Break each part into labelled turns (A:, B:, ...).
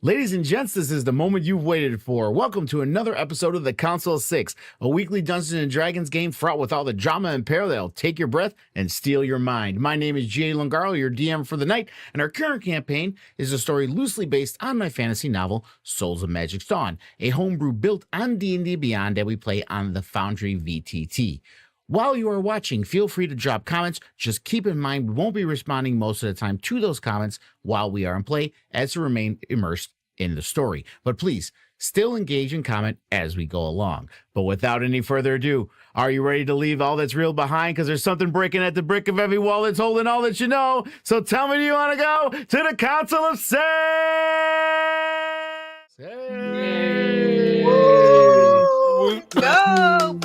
A: Ladies and gents, this is the moment you've waited for. Welcome to another episode of the Council of Six, a weekly Dungeons & Dragons game fraught with all the drama and peril that'll take your breath and steal your mind. My name is Jay Lungaro, your DM for the night, and our current campaign is a story loosely based on my fantasy novel, Souls of Magic's Dawn, a homebrew built on D&D Beyond that we play on the Foundry VTT. While you are watching, feel free to drop comments. Just keep in mind, we won't be responding most of the time to those comments while we are in play, as to remain immersed in the story. But please, still engage and comment as we go along. But without any further ado, are you ready to leave all that's real behind? Because there's something breaking at the brick of every wall that's holding all that you know. So tell me, do you want to go to the Council of Six? Hey!
B: Woo! Go!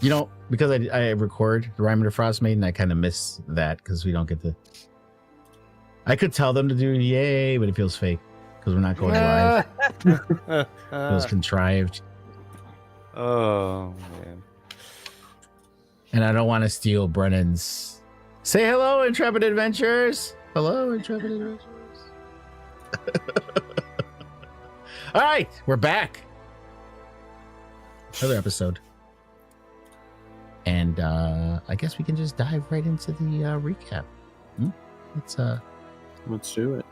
A: You know, because I record the Rhyme of the Frost Maiden, I kind of miss that because we don't get to. I could tell them to do yay, but it feels fake because we're not going live. It feels contrived.
C: Oh, man.
A: And I don't want to steal Brennan's. Say hello, Intrepid Adventurers. Hello, Intrepid Adventurers. All right, we're back. Another episode. And I guess we can just dive right into the recap.
C: Let's do it.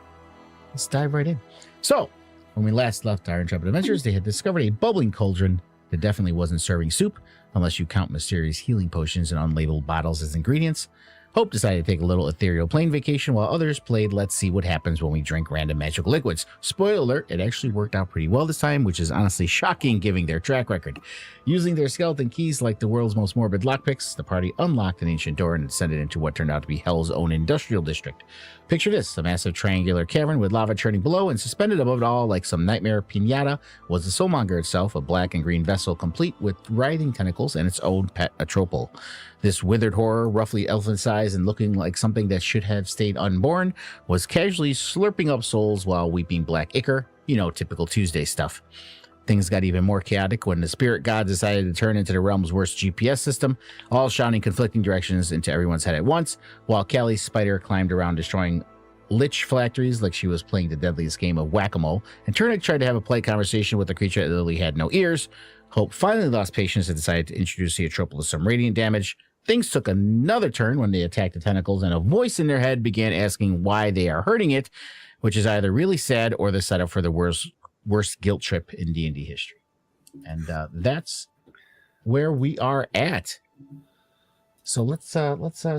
A: Let's dive right in. So, when we last left our Intrepid Adventurers, they had discovered a bubbling cauldron that definitely wasn't serving soup, unless you count mysterious healing potions and unlabeled bottles as ingredients. Hope decided to take a little ethereal plane vacation while others played Let's See What Happens When We Drink Random Magical Liquids. Spoiler alert, it actually worked out pretty well this time, which is honestly shocking given their track record. Using their skeleton keys like the world's most morbid lockpicks, the party unlocked an ancient door and descended into what turned out to be Hell's own industrial district. Picture this, a massive triangular cavern with lava churning below, and suspended above it all like some nightmare piñata was the soulmonger itself, a black and green vessel complete with writhing tentacles and its own pet atropal. This withered horror, roughly elfin-sized and looking like something that should have stayed unborn, was casually slurping up souls while weeping black ichor, you know, typical Tuesday stuff. Things got even more chaotic when the spirit god decided to turn into the realm's worst GPS system, all shouting conflicting directions into everyone's head at once, while Callie's spider climbed around destroying lich phylacteries like she was playing the deadliest game of whack-a-mole, and Turnick tried to have a polite conversation with a creature that literally had no ears. Hope finally lost patience and decided to introduce the atropal to some radiant damage. Things took another turn when they attacked the tentacles, and a voice in their head began asking why they are hurting it, which is either really sad or the setup for the worst guilt trip in D&D history. And that's where we are at. So let's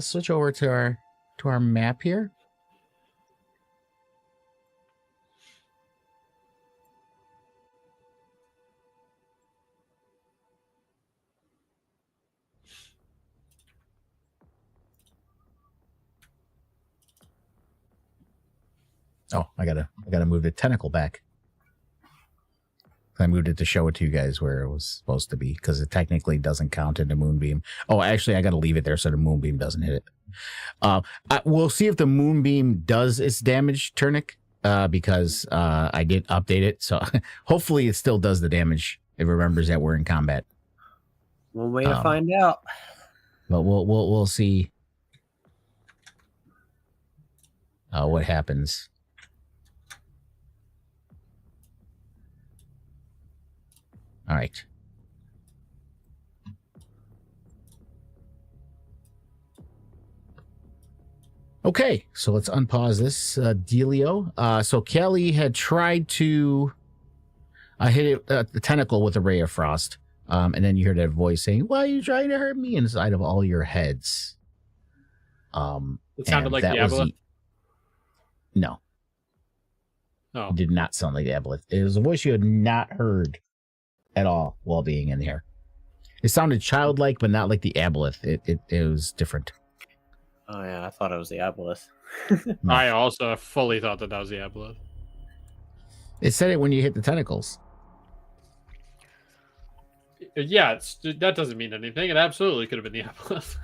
A: switch over to our map here. Oh, I gotta move the tentacle back. I moved it to show it to you guys where it was supposed to be, because it technically doesn't count in the moonbeam. Oh, actually, I gotta leave it there so the moonbeam doesn't hit it. We'll see if the moonbeam does its damage, Turnick, because I did update it. So hopefully it still does the damage. It remembers that we're in combat.
B: One way to find out.
A: But we'll see what happens. All right. Okay, so let's unpause this dealio. So Kelly had tried to hit the tentacle with a ray of frost, and then you hear that voice saying, "Why are you trying to hurt me?" inside of all your heads.
D: It sounded like the aboleth.
A: No.
D: Oh.
A: It did not sound like the aboleth. It was a voice you had not heard at all while being in here. It sounded childlike, but not like the aboleth. It was different.
B: Oh yeah, I thought it was the aboleth.
A: No.
D: I also fully thought that was the aboleth.
A: It said it when you hit the tentacles.
D: Yeah, that doesn't mean anything. It absolutely could have been the aboleth.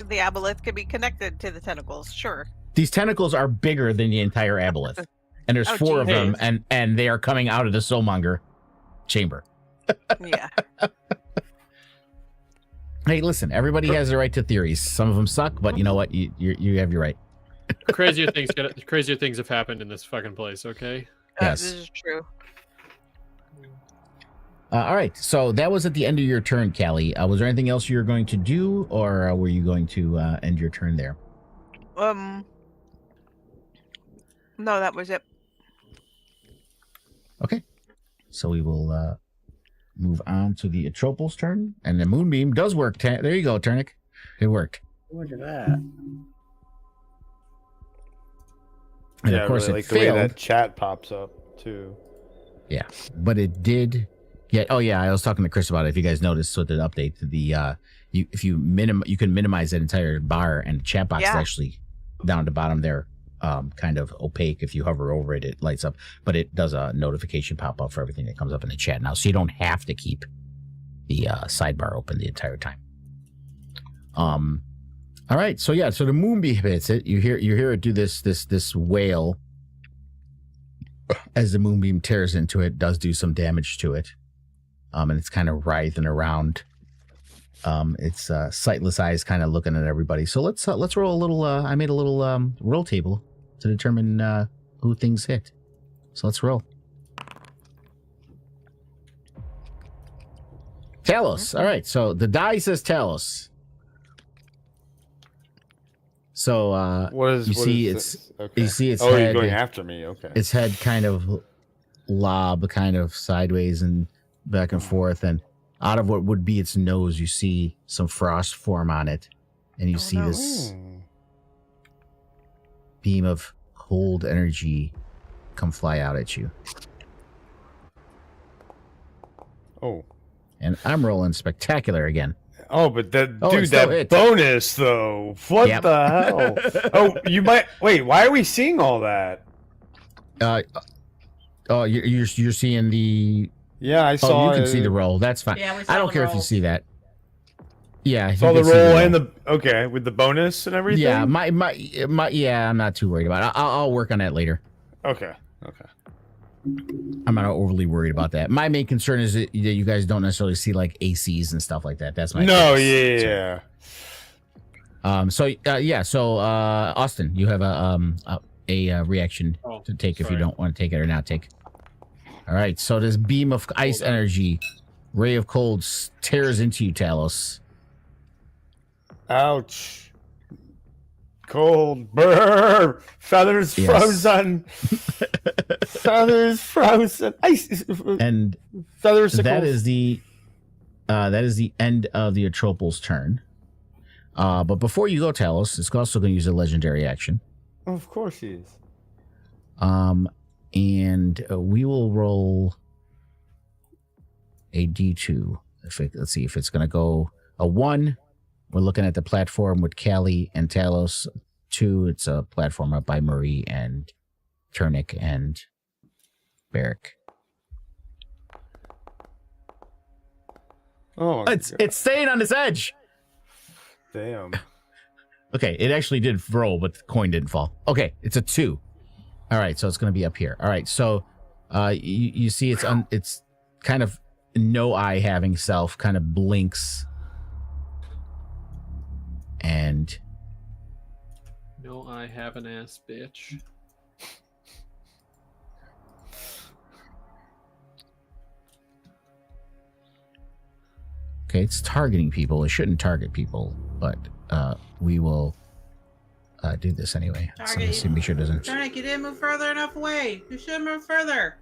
E: The aboleth could be connected to the tentacles, sure.
A: These tentacles are bigger than the entire aboleth. And there's four of them, and they are coming out of the soulmonger chamber.
E: Yeah.
A: Hey, listen, everybody has the right to theories. Some of them suck, but you know what? You have your right.
D: Crazier things have happened in this fucking place. Okay.
A: Yes.
E: This is true.
A: All right. So that was at the end of your turn, Callie. Was there anything else you were going to do, or were you going to end your turn there?
E: No, that was it.
A: Okay. So we will move on to the Atropos turn, and the Moonbeam does work. There you go, Turnic. It worked.
B: Look at that.
A: And
C: yeah,
A: of course,
C: really
A: it
C: like the way
A: failed.
C: that chat pops up too.
A: Yeah, but it did get. Oh yeah, I was talking to Chris about it. If you guys noticed with the update, you can minimize that entire bar, and the chat box is actually down at the bottom there, kind of opaque. If you hover over it, it lights up, but it does a notification pop up for everything that comes up in the chat now, so you don't have to keep the sidebar open the entire time. All right, so yeah, so the Moonbeam hits it. You hear it do this wail as the Moonbeam tears into it. Does do some damage to it, and it's kind of writhing around. Its sightless eyes kind of looking at everybody. So let's roll a little. I made a little roll table to determine who things hit. So let's roll. Talos. All right, so the die says Talos. So you see its
C: oh,
A: head.
C: you're going after me. Okay.
A: Its head kind of lob, kind of sideways and back and forth, and out of what would be its nose, you see some frost form on it, and you see this beam of cold energy come fly out at you.
C: Oh.
A: And I'm rolling spectacular again.
C: Oh, but that
A: hit.
C: bonus though. What the hell? Oh, you might wait. Why are we seeing all that?
A: You're seeing the.
C: Yeah, I saw.
A: You can see the roll. That's fine.
F: Yeah, we saw
A: I don't
F: the
A: care if
F: roll.
A: you see that. Yeah,
C: saw the roll and the with the bonus and everything.
A: Yeah, my yeah. I'm not too worried about it. I'll work on that later.
C: Okay.
A: I'm not overly worried about that. My main concern is that you guys don't necessarily see like ACs and stuff like that. That's my
C: yeah.
A: So Austin, you have a reaction to take if you don't want to take it or not take. All right. So this beam of ice energy, ray of cold, tears into you, Talos.
C: Ouch. Cold, burr, feathers frozen, feathers frozen, ice,
A: and
C: feathers.
A: That is the end of the Atropos turn. But before you go, Talos, it's also going to use a legendary action.
C: Of course he is.
A: And we will roll a D2. Let's see if it's going to go a 1. We're looking at the platform with Callie and Talos. 2, it's a platform up by Marie and Turnic and Barrick.
C: Oh,
A: it's staying on this edge.
C: Damn.
A: Okay, it actually did roll, but the coin didn't fall. Okay, it's a 2. All right, so it's going to be up here. All right, so you see it's kind of no eye having self, kind of blinks. And
D: no, I have an ass bitch.
A: Okay, it's targeting people. It shouldn't target people, but we will do this anyway. So let's see, make sure it doesn't.
F: Turnic, you didn't move further enough away. You should move further.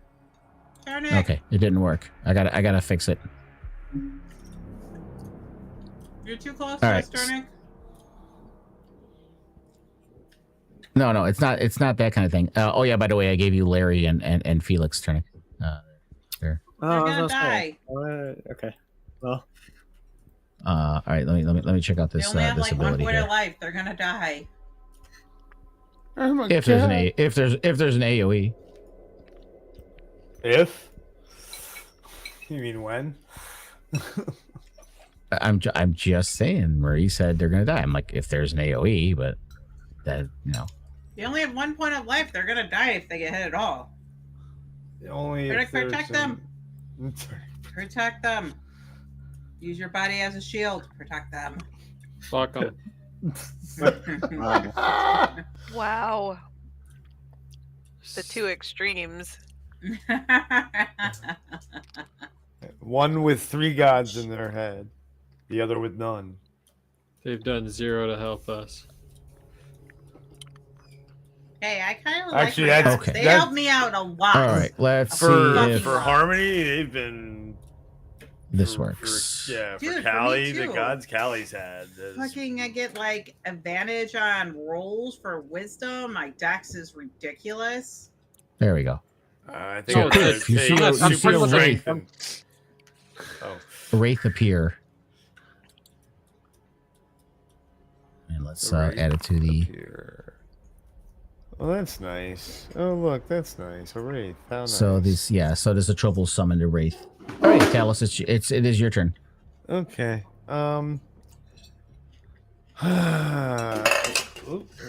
F: Turnic.
A: Okay, it didn't work. I gotta fix it.
F: You're too close
A: All
F: to
A: right.
F: us, Turnic.
A: No, it's not that kind of thing. Oh yeah, by the way, I gave you Larry and Felix Turnic. There.
B: Oh,
F: They're
B: I was
F: gonna
B: gonna say.
F: die.
B: Okay. Well,
A: All right, let me check out
F: They
A: this
F: only have
A: this
F: like one
A: ability
F: point
A: here.
F: of life. They're gonna die.
C: Oh my
A: If there's an AOE.
C: If? You mean when?
A: I'm just saying. Marie said they're gonna die. I'm like, if there's an AOE, but that
F: They only have 1 point of life. They're gonna die if they get hit at all.
C: Only
F: Turnic,
C: if there's
F: protect
C: some-
F: them. Protect them. Use your body as a shield to protect them.
D: Fuck 'em.
E: Wow. The two extremes.
C: One with 3 gods in their head, the other with none.
D: They've done 0 to help us.
F: Hey, I kind of
C: Actually,
F: like my
C: that's-
F: guys.
A: okay.
F: They helped me out a lot.
A: All right, let's see
C: For
A: if
C: for Harmony, they've been
A: this
C: for-
A: works.
C: For
F: Dude, for me
C: Callie, the
F: too.
C: gods Callie's had.
F: Fucking, I get like advantage on rolls for wisdom. My dex is ridiculous.
A: There we go.
C: I
D: So,
C: think I'm gonna
A: Cliff, you
C: take
A: see a-
C: super
A: you see a
C: strength
A: wraith.
C: and- Oh,
A: A wraith appear. And let's
C: The wraith
A: add it to the.
C: here. Oh, that's nice. Oh, look, that's nice. A wraith. How nice.
A: So this, yeah. So does the trouble summon the wraith? All right, Talos, it is your turn.
C: Okay. Oop, I'm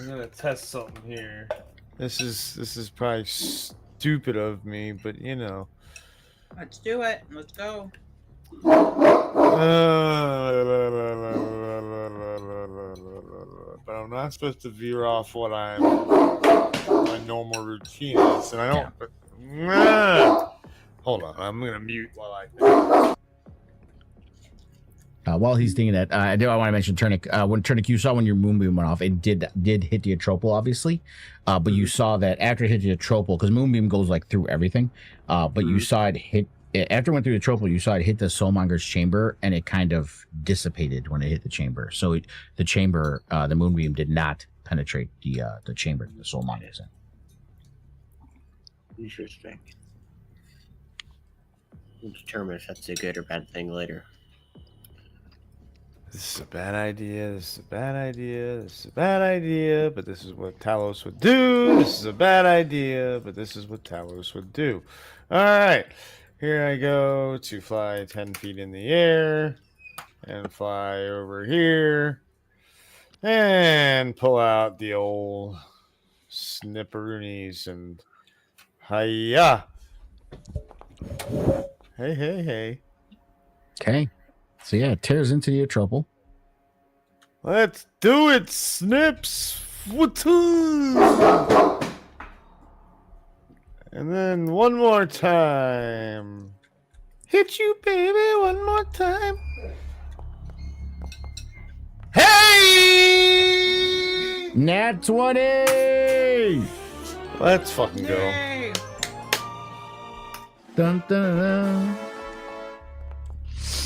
C: gonna test something here. This is probably stupid of me, but you know.
F: Let's do it. Let's go.
C: But I'm not supposed to veer off what my normal routine is, and I don't. Hold on, I'm gonna mute while I think.
A: While he's thinking that, I want to mention Turnic. When Turnic, you saw when your moonbeam went off, it did hit the Atropal, obviously. But you saw that after it hit the Atropal, because moonbeam goes like through everything. But you saw it hit after it went through the Atropal. You saw it hit the Soulmonger's chamber, and it kind of dissipated when it hit the chamber. So the chamber, the moonbeam did not penetrate the chamber the Soulmonger's in.
B: Interesting. We'll determine if that's a good or bad thing later.
C: This is a bad idea. This is a bad idea. This is a bad idea. But this is what Talos would do. This is a bad idea. But this is what Talos would do. All right. Here I go to fly 10 feet in the air and fly over here and pull out the old snipperoonies and hiya. Hey, hey, hey.
A: Okay. So yeah, it tears into the Atropal.
C: Let's do it, Snips. Whatoo? And then one more time. Hit you, baby, one more time. Hey!
A: Nat 20!
C: Let's fucking go.
F: Yay!
A: Dun, dun, dun.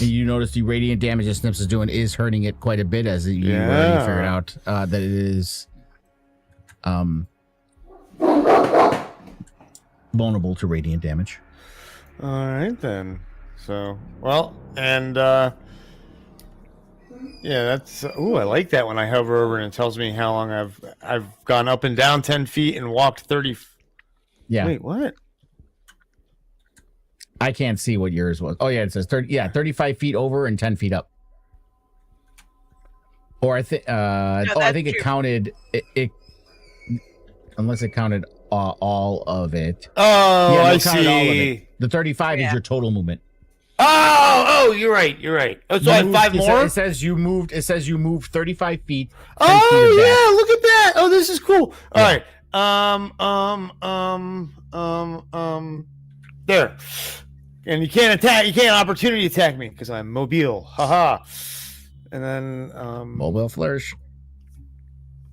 A: And you notice the radiant damage that Snips is doing is hurting it quite a bit, as you already figured out that it is vulnerable to radiant damage.
C: All right, then. So, well, and yeah, that's. Ooh, I like that when I hover over and it tells me how long I've gone up and down 10 feet and walked 30.
A: Yeah.
C: Wait, what?
A: I can't see what yours was. Oh yeah, it says 30. Yeah, 35 feet over and 10 feet up. Or I think. I think it
E: true.
A: counted it. Unless it counted all of it.
C: Oh,
A: Yeah, no,
C: I
A: it counted all of
C: see.
A: it. The 35 is
E: Yeah.
A: your total movement.
C: Oh, you're right. You're right. Oh, so I have 5 more.
A: It says you moved. It says you moved 35 feet. 10 feet
C: Oh
A: of that.
C: yeah, look at that. Oh, this is cool. All
A: Yeah.
C: right. There. And you can't attack. You can't opportunity attack me because I'm mobile. Haha. And then
A: Mobile flourish.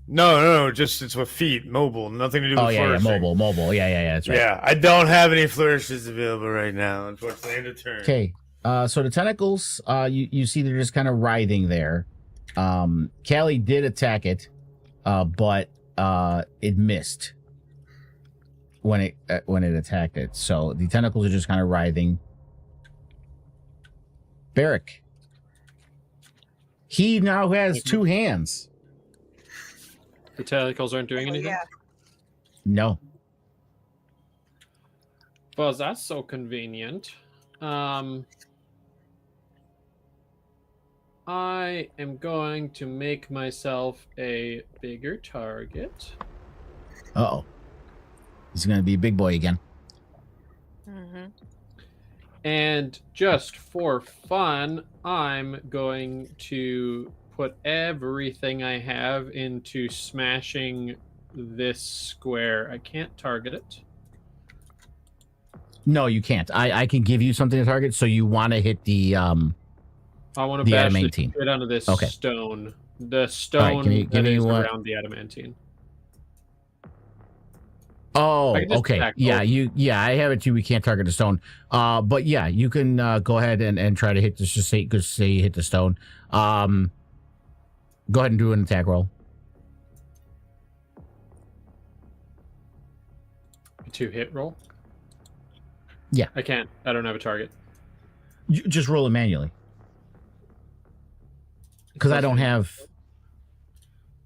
C: No, just it's with feet, mobile, nothing to do with
A: Oh yeah,
C: flourishing.
A: mobile. Yeah, that's right.
C: Yeah, I don't have any flourishes available right now, unfortunately, end of turn.
A: Okay. So the tentacles, you see they're just kind of writhing there. Callie did attack it, but it missed when it attacked it. So the tentacles are just kind of writhing. Barrick. He now has 2 hands.
D: The tentacles aren't doing anything?
E: Yeah.
A: No.
D: Well, that's so convenient. I am going to make myself a bigger target.
A: Uh-oh. He's going to be a big boy again.
E: Mm-hmm.
D: And just for fun, I'm going to put everything I have into smashing this square. I can't target it.
A: No, you can't. I can give you something to target. So you want to hit the
D: I want to
A: the
D: bash the
A: adamantine.
D: shit out of this
A: Okay.
D: stone. The stone
A: give
D: that
A: me
D: is
A: one.
D: around the adamantine.
A: Oh,
D: I can just
A: okay.
D: attack
A: Yeah,
D: both.
A: I have it too. We can't target the stone. But yeah, you can go ahead and try to hit this. Just say you hit the stone. Go ahead and do an attack roll.
D: A 2-hit roll?
A: Yeah.
D: I can't. I don't have a target.
A: You just roll it manually. Because I don't have.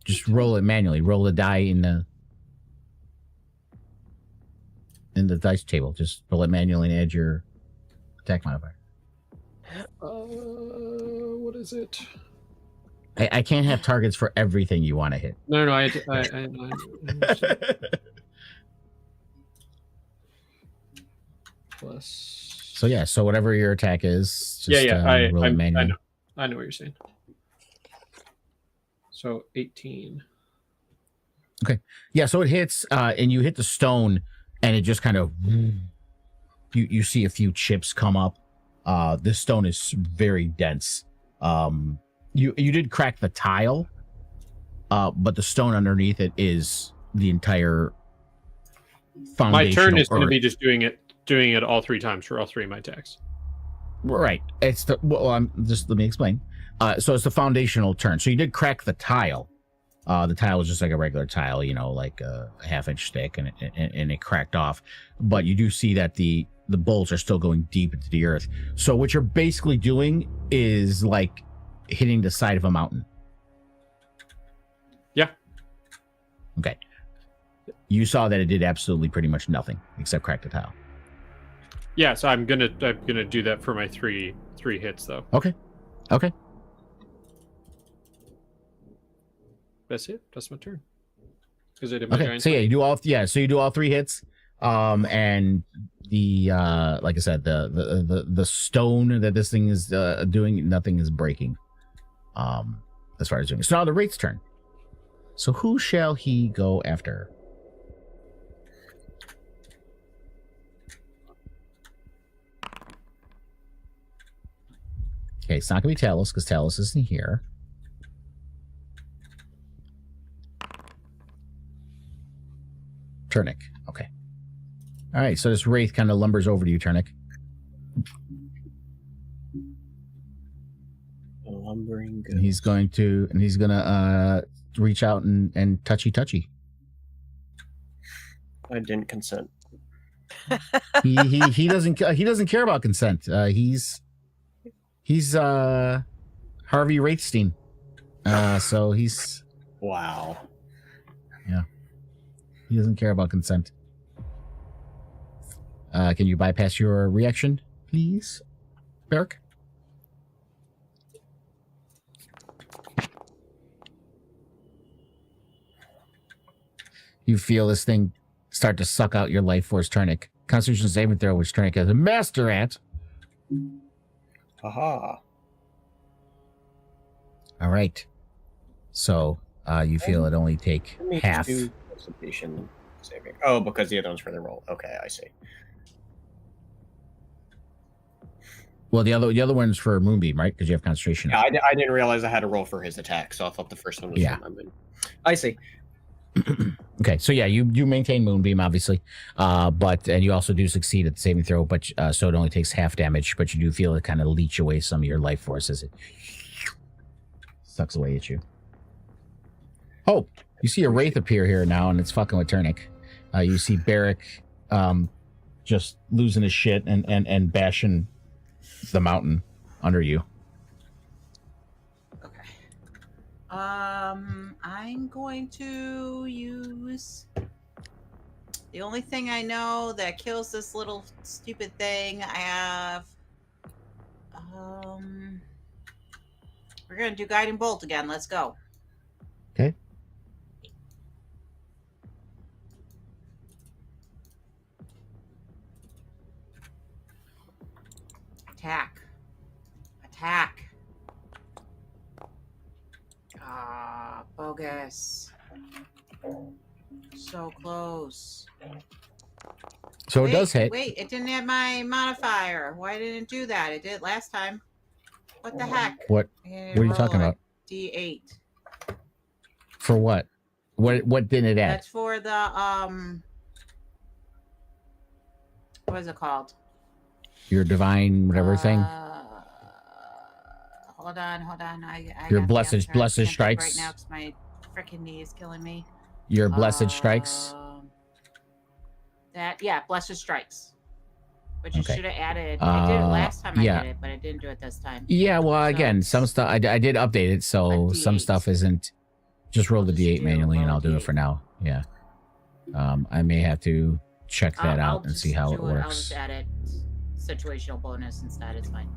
A: Just roll it manually. Roll the die in the dice table. Just roll it manually and add your attack modifier.
D: What is it?
A: I can't have targets for everything you want to hit.
D: No, I understand. Plus.
A: So yeah, so whatever your attack is, just roll it
D: I
A: manually.
D: know. I know what you're saying. So 18.
A: Okay. Yeah, so it hits, and you hit the stone, and it just kind of you see a few chips come up. This stone is very dense. You did crack the tile, but the stone underneath it is the entire foundation.
D: My turn is going to be just doing it all 3 times for all 3 of my attacks.
A: Right. It's the let me explain. So it's the foundational turn. So you did crack the tile. The tile was just like a regular tile, like a half-inch thick, and it cracked off. But you do see that the bolts are still going deep into the earth. So what you're basically doing is like hitting the side of a mountain.
D: Yeah.
A: Okay. You saw that it did absolutely pretty much nothing except crack the tile.
D: Yeah, so I'm gonna do that for my three hits though.
A: Okay.
D: That's it. That's my turn. Because I did my
A: Okay.
D: giant
A: So yeah,
D: swing.
A: you do all 3 hits. And the like I said, the stone that this thing is doing, nothing is breaking. As far as doing. So now the Wraith's turn. So who shall he go after? Okay, it's not gonna be Talos because Talos isn't here. Turnic. Okay. All right. So this Wraith kind of lumbers over to you, Turnic.
B: Lumbering
A: And he's gonna reach out and touchy.
B: I didn't consent.
A: He doesn't care about consent. He's Harvey Wraithstein. So he's
B: Wow.
A: he doesn't care about consent. Can you bypass your reaction, please, Beric? You feel this thing start to suck out your life force, Turnic. Constitution saving throw, which Turnic is a master at.
B: Haha.
A: All right. So you feel it only take
B: Let me
A: half.
B: do concentration saving. Oh, because the other one's for the roll. Okay, I see.
A: Well, the other one's for Moonbeam, right? Because you have concentration.
B: Yeah, I didn't realize I had a roll for his attack, so I thought the first one was
A: Yeah.
B: for my moon. I see.
A: Okay, so yeah, you maintain Moonbeam, obviously, and you also do succeed at the saving throw, but so it only takes half damage, but you do feel it kind of leech away some of your life force as it sucks away at you. Oh, you see a Wraith appear here now, and it's fucking with Turnic. You see Beric just losing his shit and bashing the mountain under you.
F: Okay. I'm going to use the only thing I know that kills this little stupid thing. I have. We're gonna do guiding bolt again. Let's go.
A: Okay.
F: Attack. Attack. Ah, bogus. So close.
A: So
F: Wait,
A: it does hit.
F: Wait, it didn't have my modifier. Why didn't it do that? It did last time. What the heck?
A: What
F: What
A: are you talking about?
F: D8.
A: For what? What didn't it add?
F: That's for the what is it called?
A: Your divine whatever thing?
F: Hold on. I
A: Your
F: got the
A: blessed
F: answer. I can't think
A: strikes?
F: right now because my freaking knee is killing me.
A: Your blessed strikes?
F: Blessed strikes. Which you
A: Okay.
F: should have added. I did it last time
A: yeah.
F: I did it, but I didn't do it this time.
A: Yeah, well,
F: So
A: again, some
F: it's
A: stuff I did update it, so
F: a
A: some
F: D8.
A: stuff isn't. Just roll
F: I'll
A: the
F: just
A: D8
F: do
A: manually, and
F: roll
A: I'll do it
F: D8.
A: for now. Yeah. I may have to check that
F: I'll
A: out and
F: just
A: see how it
F: do I'll
A: works.
F: just add it situational bonus instead. It's fine.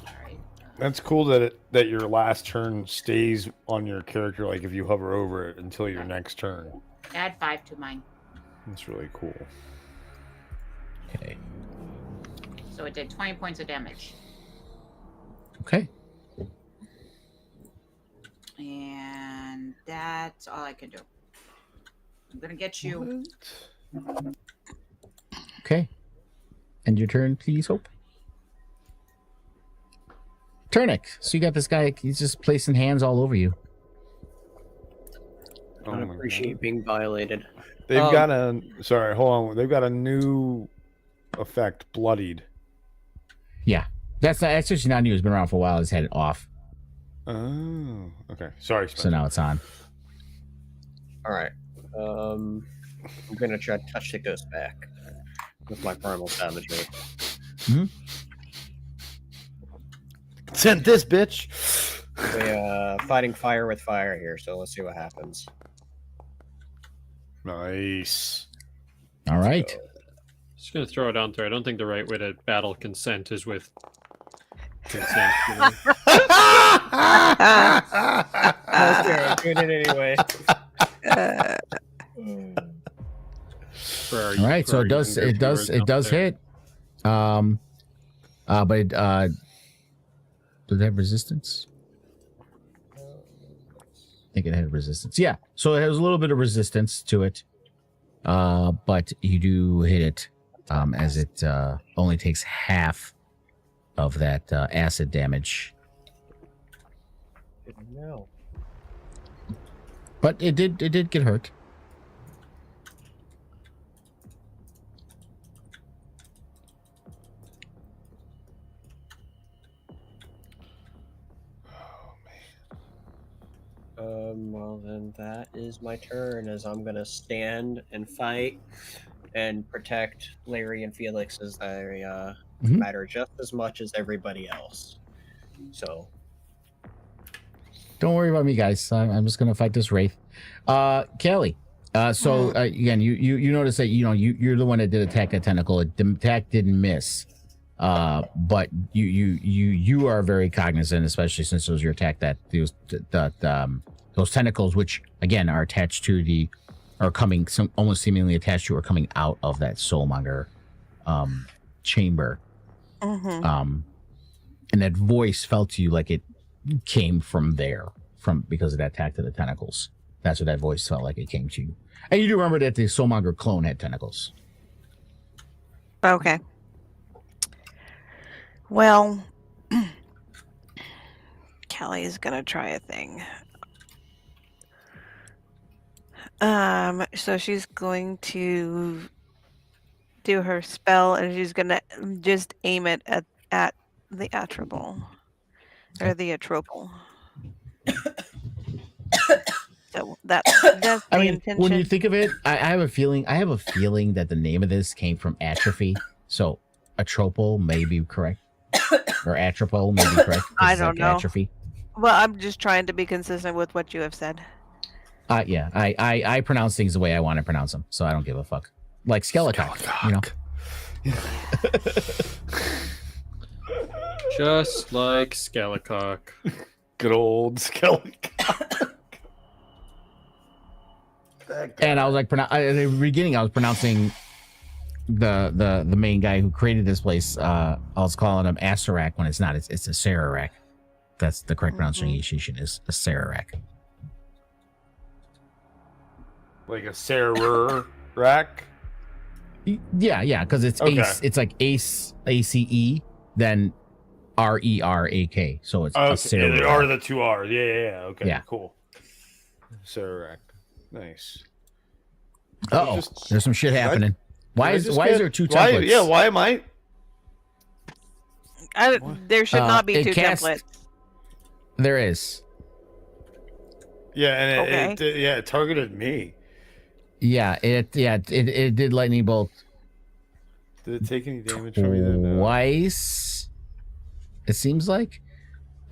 F: All right.
C: That's cool that your last turn stays on your character, like if you hover over it until your next turn.
F: Add 5 to mine.
C: That's really cool.
A: Okay.
F: So it did 20 points of damage.
A: Okay.
F: And that's all I can do. I'm gonna get you.
A: Okay. End your turn, please, Hope. Turnic. So you got this guy, he's just placing hands all over you.
C: Oh
B: I
C: my
B: don't appreciate
C: God.
B: being violated.
C: They've got a sorry, hold on. They've got a new effect, bloodied.
A: Yeah. That's actually not new. It's been around for a while. It's had it off.
C: Oh, okay. Sorry,
A: So
C: Spencer.
A: now it's on.
B: All right. I'm gonna try to touch the ghost back with my primal damage rate.
C: Sent this bitch.
B: We fighting fire with fire here, so let's see what happens.
C: Nice.
A: All right.
D: Just gonna throw it out there. I don't think the right way to battle consent is with consent. You know?
B: Okay, doing it anyway.
D: For our-
A: All right.
D: for
A: So
D: our
A: it does
D: younger viewers out there.
A: hit. But does it have resistance? I think it had resistance. Yeah. So it has a little bit of resistance to it. But you do hit it as it only takes half of that acid damage.
B: No.
A: But it did get hurt.
B: Well, then that is my turn, as I'm gonna stand and fight and protect Larry and Felix, as they matter just as much as everybody else. So,
A: Don't worry about me, guys. I'm just gonna fight this wraith. Kelly. Again, you notice that you're the one that did attack that tentacle. The attack didn't miss. But you are very cognizant, especially since it was your attack, that those tentacles, which again are attached to almost seemingly attached to or coming out of that soulmonger chamber. And that voice felt to you like it came from there, because of that attack to the tentacles. That's what that voice felt like it came to you. And you do remember that the soulmonger clone had tentacles.
G: Okay. Well, Kelly is gonna try a thing. So she's going to do her spell, and she's gonna just aim it at the atropal, or the atropal. So that's the intention.
A: When you think of it, I have a feeling that the name of this came from atrophy. So atropal may be correct, or atropal may be correct.
G: I
A: It's
G: don't know.
A: Atrophy.
G: Well, I'm just trying to be consistent with what you have said.
A: Yeah, I pronounce things the way I want to pronounce them, so I don't give a fuck. Like Skelecock, you know.
D: Just like Skelecock.
C: Good old skeleton.
A: And I was like, at the beginning, I was pronouncing the main guy who created this place, I was calling him Asarak when it's not. It's a Sararak. That's the correct pronunciation is a Sararak.
C: Like a Sarah rack.
A: Yeah, because it's
C: Okay.
A: Ace. It's like Ace, ACE, then RERAK. So it's a
C: Yeah,
A: Sararak.
C: there are the two R's. Yeah. Okay,
A: Yeah.
C: cool. Sarah rack. Nice.
A: Oh,
C: Just-
A: there's some shit
C: Did I-
A: happening. Why
C: Did I
A: is there two
C: why,
A: templates?
C: Yeah, why am I?
G: There should not be
A: it
G: two
A: cast-
G: templates.
A: There is.
C: Yeah, and
G: Okay.
C: it targeted me.
A: Yeah, it did lightning bolt
C: Did it take any damage from me then? No.
A: twice. It seems like.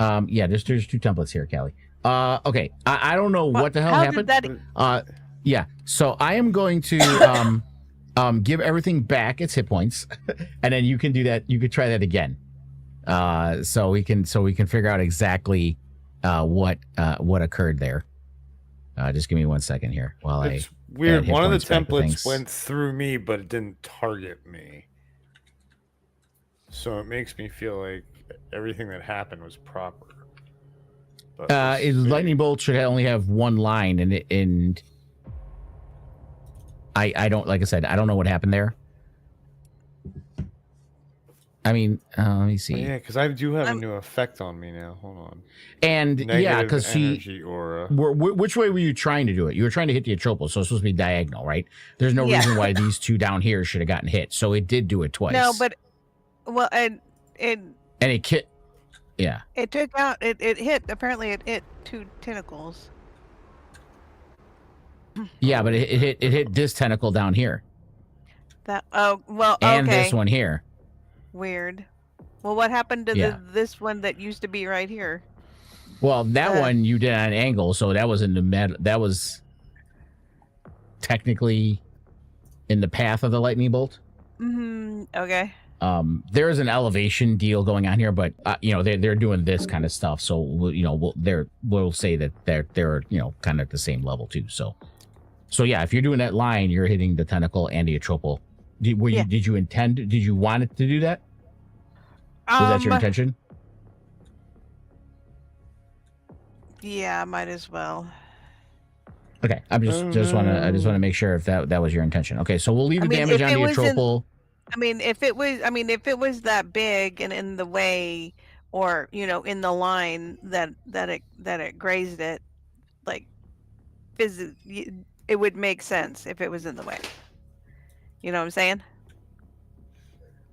A: Yeah, there's two templates here, Callie. Okay, I don't know what the hell
G: How
A: happened.
G: did that?
A: Yeah, so I am going to give everything back its hit points, and then you can do that. You could try that again. So we can figure out exactly what occurred there. Just give me 1 second here while
C: It's weird.
A: hit
C: One of the
A: points back to
C: templates
A: things.
C: went through me, but it didn't target me. So it makes me feel like everything that happened was proper. But
A: lightning bolt should only have one line, and I don't, like I said, I don't know what happened there. I mean, let me see.
C: yeah, because I do have a new effect on me now. Hold on.
A: And yeah,
C: Negative
A: because she.
C: energy aura.
A: Which way were you trying to do it? You were trying to hit the Atropos, so it's supposed to be diagonal, right? There's no
G: Yeah.
A: reason why these two down here should have gotten hit, so it did do it twice.
G: No, but well, and
A: and it yeah.
G: it took out. It hit. Apparently, it hit two tentacles.
A: Yeah, but it hit this tentacle down here
G: That. Oh well.
A: and
G: Okay.
A: this one here.
G: Weird. Well, what happened to
A: Yeah.
G: this one that used to be right here?
A: Well, that one you did at an angle, so that was in the that was technically in the path of the lightning bolt.
G: Okay.
A: There is an elevation deal going on here, but they're doing this kind of stuff, so we'll say that they're kind of at the same level too. So yeah, if you're doing that line, you're hitting the tentacle and the atropal. Did you want it to do that? Was that your intention?
G: Yeah, might as well.
A: Okay, I just want to make sure if that was your intention. Okay, so we'll leave the damage on the atropal.
G: If it was that big and in the way, or in the line that it grazed it, like, it would make sense if it was in the way. You know what I'm saying?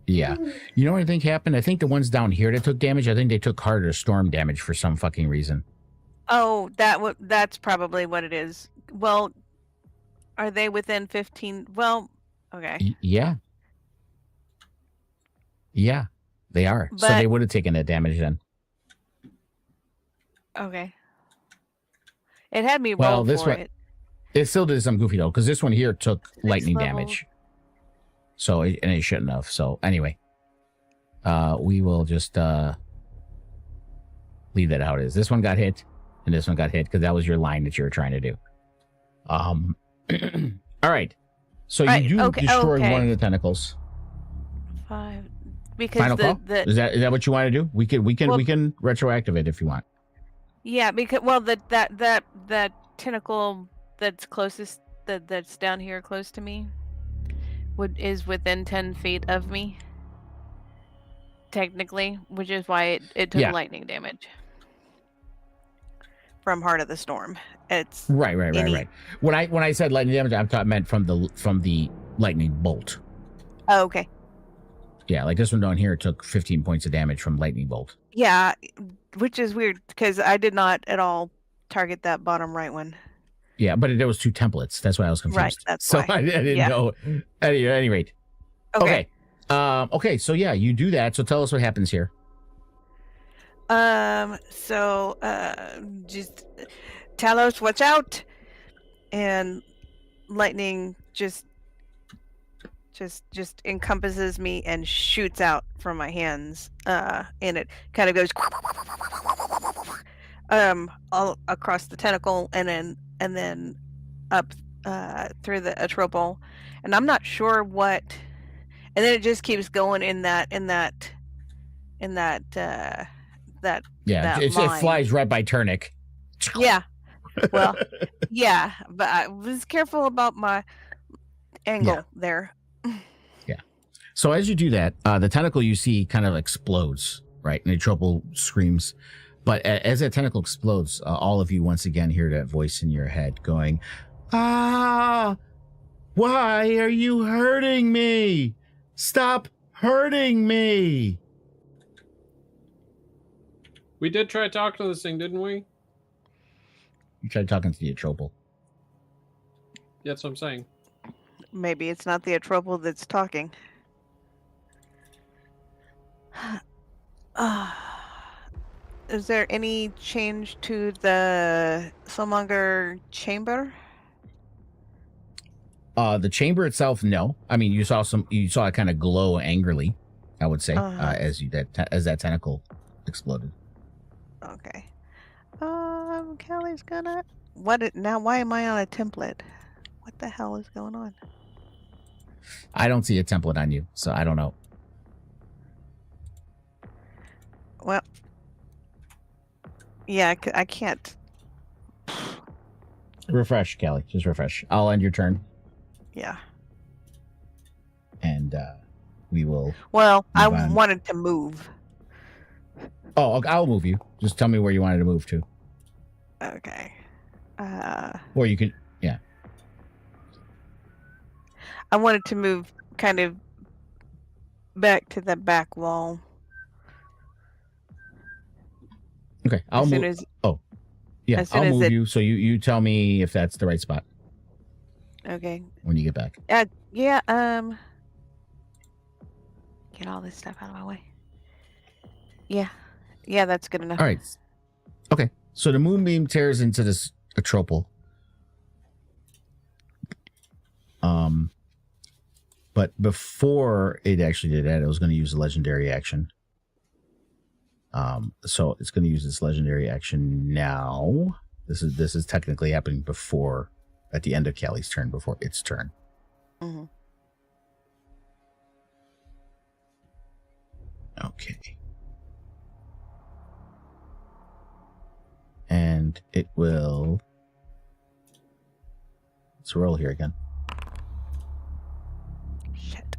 A: Yeah. You know what I think happened? I think the ones down here that took damage, I think they took harder storm damage for some fucking reason.
G: Oh, that's probably what it is. Well, are they within 15? Well, okay.
A: Yeah. Yeah, they are. So they would have taken that damage then.
G: Okay. It had me roll
A: this
G: for
A: one,
G: it.
A: it still did some goofy though, because this one here took lightning
G: level.
A: damage. So it shouldn't have. So anyway, we will just leave that how it is. This one got hit, and this one got hit because that was your line that you were trying to do. All right. So you do destroy one of the tentacles.
G: 5. Because
A: Final call? Is that what you want to do? We can retroactive it if you want.
G: Yeah, because that tentacle that's closest that's down here close to me is within 10 feet of me. Technically, which is why it took lightning damage from Heart of the Storm. It's
A: right. When I said lightning damage, I meant from the lightning bolt.
G: Oh, okay.
A: Yeah, like this one down here took 15 points of damage from lightning bolt.
G: Yeah, which is weird because I did not at all target that bottom right one.
A: Yeah, but there was two templates. That's why I was confused.
G: Right, that's
A: so
G: why.
A: I didn't know. At any rate.
G: Okay.
A: Okay. So yeah, you do that. So tell us what happens here.
G: So just Talos, watch out, and lightning just encompasses me and shoots out from my hands. And it kind of goes all across the tentacle and then up through the atropal. And I'm not sure what and then it just keeps going in that
A: Yeah,
G: that
A: it
G: line.
A: flies right by Turnic.
G: Yeah. Well, yeah, but I was careful about my angle there.
A: So as you do that, the tentacle you see kind of explodes, right? And Atropal screams. But as that tentacle explodes, all of you once again hear that voice in your head going, "Ah, why are you hurting me? Stop hurting me."
D: We did try to talk to this thing, didn't we?
A: You tried talking to the Atropal.
D: That's what I'm saying.
G: Maybe it's not the Atropal that's talking. Is there any change to the Soulmonger chamber?
A: The chamber itself, no. I mean, you saw it kind of glow angrily, I would say, as that tentacle exploded.
G: Okay. Callie's gonna. Now? Why am I on a template? What the hell is going on?
A: I don't see a template on you, so I don't know.
G: Well, yeah, I can't.
A: Refresh, Callie. Just refresh. I'll end your turn,
G: Yeah.
A: and we will.
G: Well, I
A: Move on.
G: wanted to move.
A: Oh, I'll move you. Just tell me where you wanted to move to,
G: Okay.
A: or you can. Yeah.
G: I wanted to move kind of back to the back wall.
A: Okay, I'll
G: as
A: move.
G: soon as
A: Yeah,
G: as soon
A: I'll
G: as
A: move
G: it-
A: you. So you tell me if that's the right spot
G: Okay.
A: when you get back.
G: Yeah. Get all this stuff out of my way. Yeah. Yeah, that's good enough.
A: All right. Okay. So the moonbeam tears into this Atropal. But before it actually did that, it was going to use a legendary action. So it's going to use this legendary action now. This is technically happening before, at the end of Callie's turn, before its turn.
G: Mhm.
A: Okay. And it will. Let's roll here again.
G: Shit.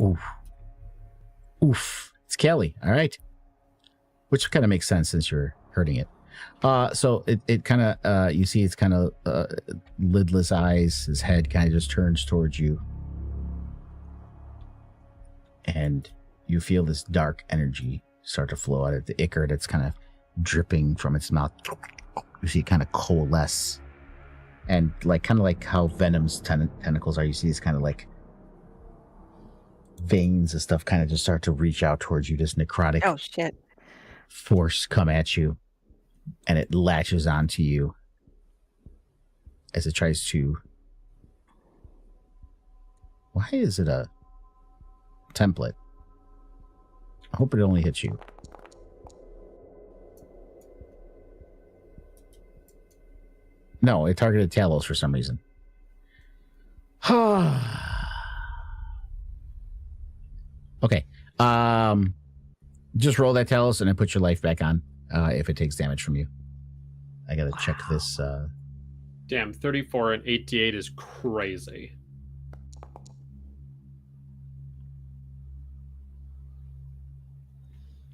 A: Oof. Oof. It's Kelly. All right. Which kind of makes sense since you're hurting it. So it kind of, you see it's kind of lidless eyes. His head kind of just turns towards you. And you feel this dark energy start to flow out of the ichor that's kind of dripping from its mouth. You see it kind of coalesce. And kind of like how Venom's tentacles are, you see these kind of like veins and stuff kind of just start to reach out towards you, this necrotic
G: Oh shit.
A: force come at you, and it latches onto you as it tries to. Why is it a template? I hope it only hits you. No, it targeted Talos for some reason. Okay. Just roll that Talos and then put your life back on if it takes damage from you. I gotta check this.
D: Damn, 34 and 88 is crazy.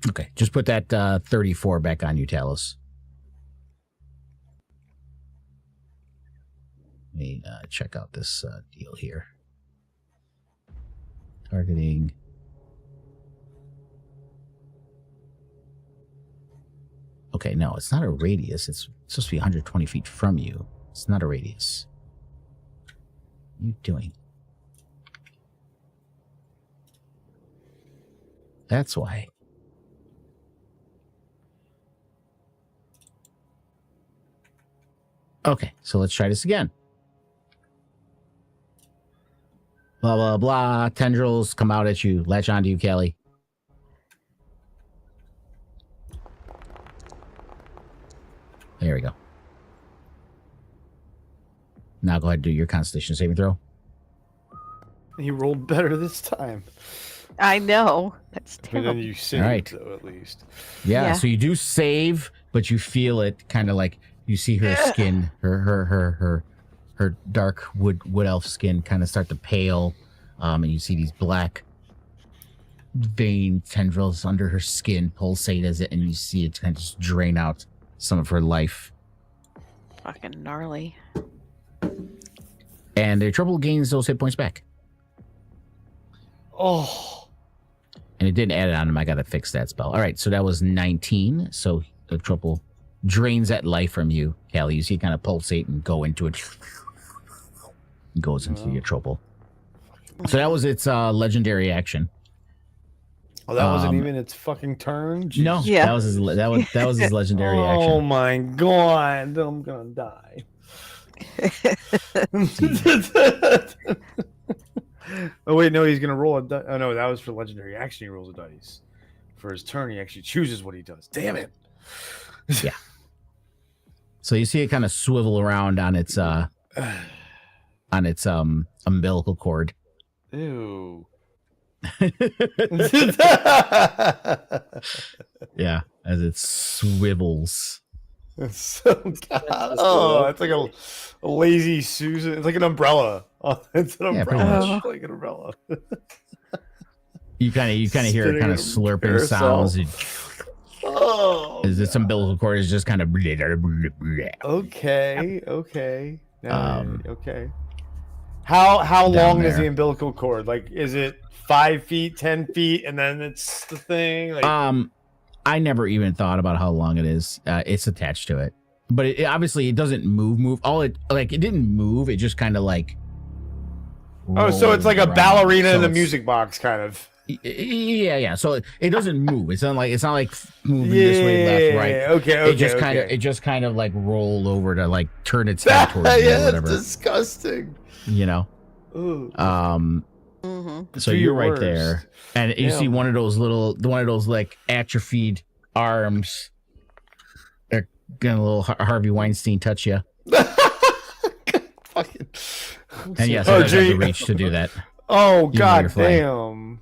A: Okay, just put that 34 back on you, Talos. Let me check out this deal here. Targeting. Okay, no, it's not a radius. It's supposed to be 120 feet from you. It's not a radius. What are you doing? That's why. Okay, so let's try this again. Blah, blah, blah. Tendrils come out at you. Latch onto you, Kelly. There we go. Now go ahead and do your Constitution saving throw.
C: He rolled better this time.
G: I know. That's
C: But
G: terrible.
C: then you saved,
A: right.
C: though, at least.
A: Yeah,
G: Yeah.
A: so you do save, but you feel it kind of like you see her skin, her dark wood elf skin kind of start to pale, and you see these black vein tendrils under her skin pulsate as it, and you see it kind of just drain out some of her life.
G: Fucking gnarly.
A: And the trouble gains those hit points back.
C: Oh.
A: And it didn't add it on him. I got to fix that spell. All right, so that was 19. So the trouble drains that life from you, Callie. You see it kind of pulsate and go into it. It goes into your trouble. So that was its legendary action.
C: Oh, that wasn't even its fucking turn? Jeez.
A: No,
G: Yeah.
A: that was his legendary
C: Oh
A: action.
C: my god, I'm gonna die. Oh wait, no, he's gonna roll a dice. Oh no, that was for legendary action. He rolls a dice. For his turn, he actually chooses what he does. Damn it.
A: Yeah. So you see it kind of swivel around on its umbilical cord.
C: Ew.
A: Yeah, as it swivels.
C: It's so god. Oh, it's like a lazy Susan. It's like an umbrella. Oh, it's an
A: Yeah, pretty
C: umbrella.
G: much.
C: It's like an umbrella.
A: You kind of hear it
C: Spinning
A: kind
C: in
A: of
C: a
A: slurping
C: carousel.
A: sounds.
C: Oh.
A: As its umbilical cord is just kind of.
C: Okay. Okay. Now,
A: Um,
C: okay. How
A: down
C: long is
A: there.
C: the umbilical cord? Like, is it 5 feet, 10 feet, and then it's the thing? Like,
A: I never even thought about how long it is. It's attached to it, but it obviously it doesn't move. All it didn't move. It just kind of like.
C: oh, so it's like a
A: rolled around.
C: ballerina
A: So
C: in the
A: it's-
C: music box, kind of.
A: Yeah. So it doesn't move. It's not like moving this way, left, right.
C: Okay.
A: It just kind of like rolled over to like turn its head towards you or
C: Yeah,
A: whatever.
C: that's disgusting.
A: You know.
C: Ooh.
A: So
C: Do
A: you're
C: your
A: right
C: worst.
A: there, and you see one of those like atrophied arms. They're gonna little Harvey Weinstein touch you,
C: Fucking.
A: and yes,
C: Oh,
A: I have
C: gee.
A: the reach to do that.
C: Oh,
A: Even though
C: god
A: you're flying.
C: damn.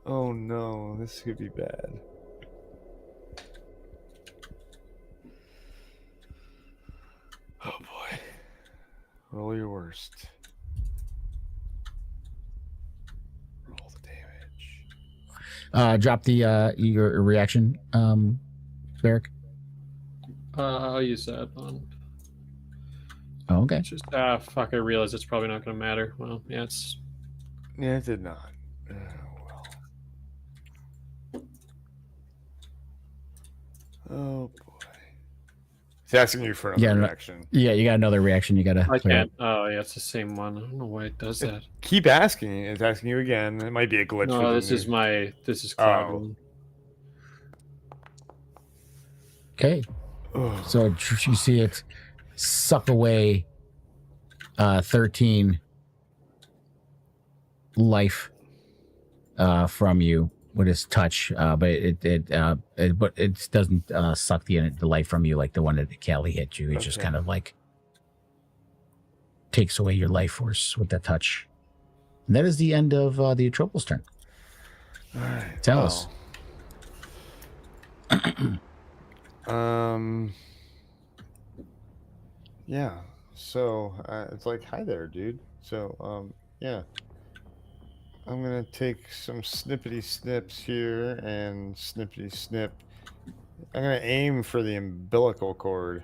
C: Oh no, this could be bad. Oh boy. Roll your worst. Roll the damage.
A: Drop the your reaction, Beric.
D: I'll use that on.
A: Oh, okay.
D: Just fuck. I realize it's probably not going to matter. Well, yeah, it's.
C: Yeah, it did not. Oh, well. Oh boy. He's asking you for another
A: Yeah, no-
C: reaction.
A: Yeah, you got another reaction. You gotta.
D: I
A: clear
D: can't.
A: it.
D: Oh, yeah, it's the same one. I don't know why it does that.
C: Keep asking. It's asking you again. It might be a glitch.
D: No,
C: with
D: this
C: the
D: is
C: new-
D: my. This is
C: Oh.
D: Cloud.
A: Okay.
C: Ugh.
A: So you see it suck away 13 life from you with its touch, but it doesn't suck the life from you like the one that Callie hit you. It just
C: Okay.
A: kind of like takes away your life force with that touch. And that is the end of the Atropos turn.
C: All right.
A: Tell us.
C: Yeah. So it's like, hi there, dude. So yeah. I'm gonna take some snippety snips here and snippety snip. I'm gonna aim for the umbilical cord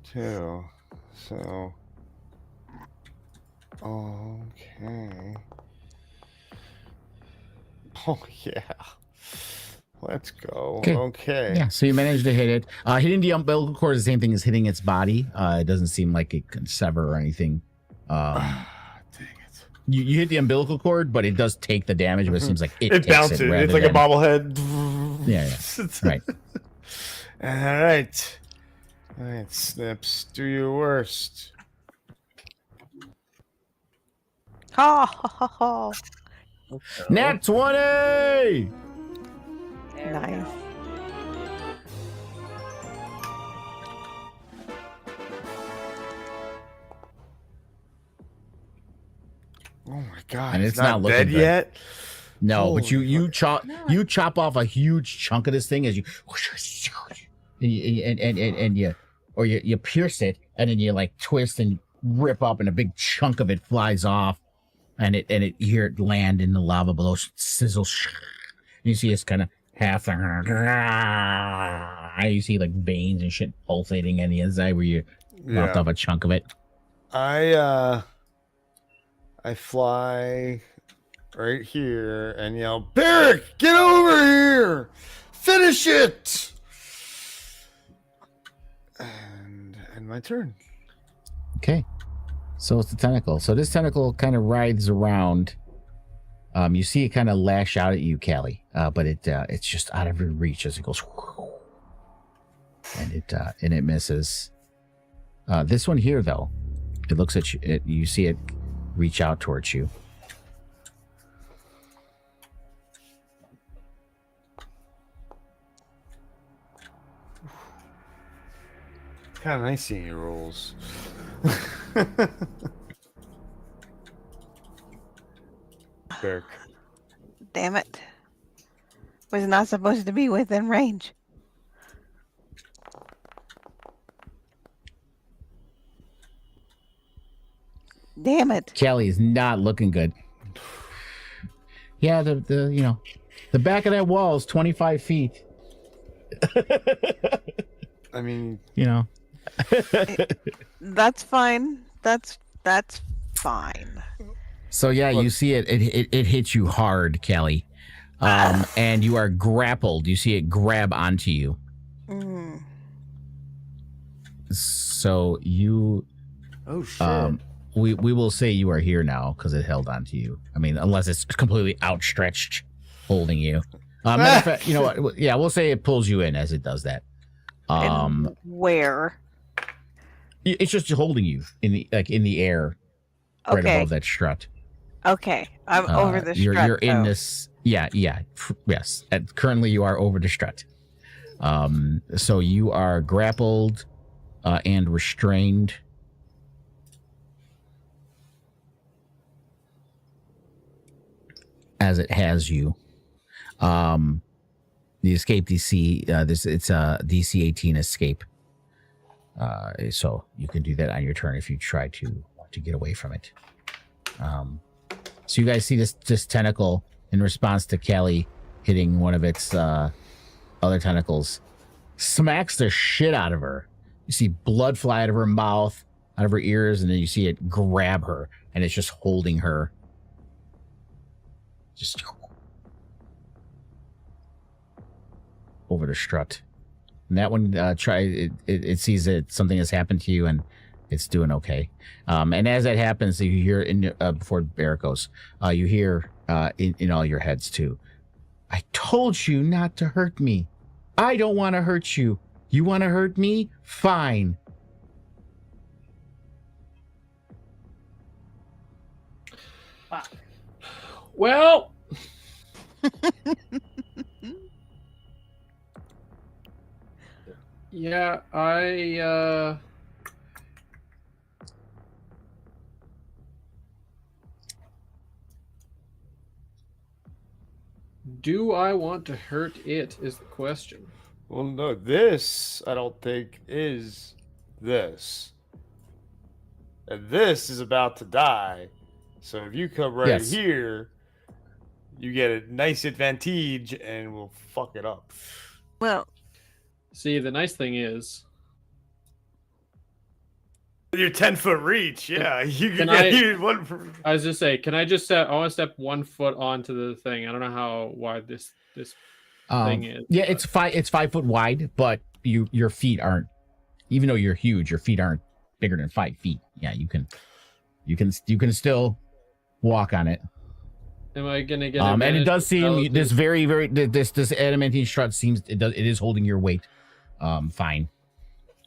C: too. So okay. Oh yeah. Let's go. Okay.
A: Yeah, so you managed to hit it. Hitting the umbilical cord is the same thing as hitting its body. It doesn't seem like it can sever or anything.
C: Dang it.
A: You hit the umbilical cord, but it does take the damage, but it seems like it
C: It
A: takes
C: bounces.
A: it rather
C: It's like a
A: than-
C: bobblehead.
A: Yeah. Right.
C: All right. All right, Snips. Do your worst.
G: Ha ha ha ha.
A: Nat 20!
G: Nice.
C: Oh my god!
A: And
C: he's
A: it's not looking
C: dead
A: good.
C: yet.
A: No, but
C: Holy
A: you
C: fuck.
A: chop off a huge chunk of this thing as you you pierce it, and then you like twist and rip up, and a big chunk of it flies off, and you hear it land in the lava below, sizzle. You see it's kind of half. You see like veins and shit pulsating on the inside where you lopped off a chunk of it.
C: I fly right here and yell, Barrick, get over here! Finish it! And my turn.
A: Okay. So it's the tentacle. So this tentacle kind of writhes around. You see it kind of lash out at you, Callie, but it's just out of your reach as it goes, and it misses. This one here, though, it looks at you. You see it reach out towards you.
C: Kind of nice seeing your rolls. Barrick.
G: Damn it. Was not supposed to be within range. Damn it.
A: Callie is not looking good. Yeah, the back of that wall is 25 feet.
C: I mean,
G: That's fine. That's fine.
A: So yeah, you see it hits you hard, Callie. And you are grappled. You see it grab onto you.
G: Mm.
A: So you
C: oh shit.
A: we will say you are here now because it held onto you. I mean, unless it's completely outstretched, holding you. Matter of fact, you know what? Yeah, we'll say it pulls you in as it does that.
G: And where?
A: It's just holding you in the air, right above that strut.
G: Okay, I'm over the strut.
A: You're in this. Yeah, yes. Currently, you are over the strut. So you are grappled and restrained. As it has you. The escape DC, it's a DC 18 escape. So you can do that on your turn if you try to get away from it. So you guys see this tentacle in response to Callie hitting one of its other tentacles, smacks the shit out of her. You see blood fly out of her mouth, out of her ears, and then you see it grab her, and it's just holding her. Just over the strut. And that one it sees that something has happened to you, and it's doing okay. And as that happens, you hear before Barrick goes, you hear in all your heads too, I told you not to hurt me. I don't want to hurt you. You want to hurt me? Fine.
D: Well, yeah, do I want to hurt it is the question.
C: Well, no, this I don't think is this. And this is about to die. So if you come right here, you get a nice advantage and we'll fuck it up.
G: Well,
D: see, the nice thing is,
C: your 10-foot reach, yeah. You
D: can
C: get one.
D: I was just say, can I just I want to step 1 foot onto the thing. I don't know how wide this thing is.
A: Yeah, it's 5 foot wide, but your feet aren't. Even though you're huge, your feet aren't bigger than 5 feet. Yeah, you can still walk on it.
D: Am I gonna get?
A: And it does seem this this adamantine strut seems it is holding your weight. Fine.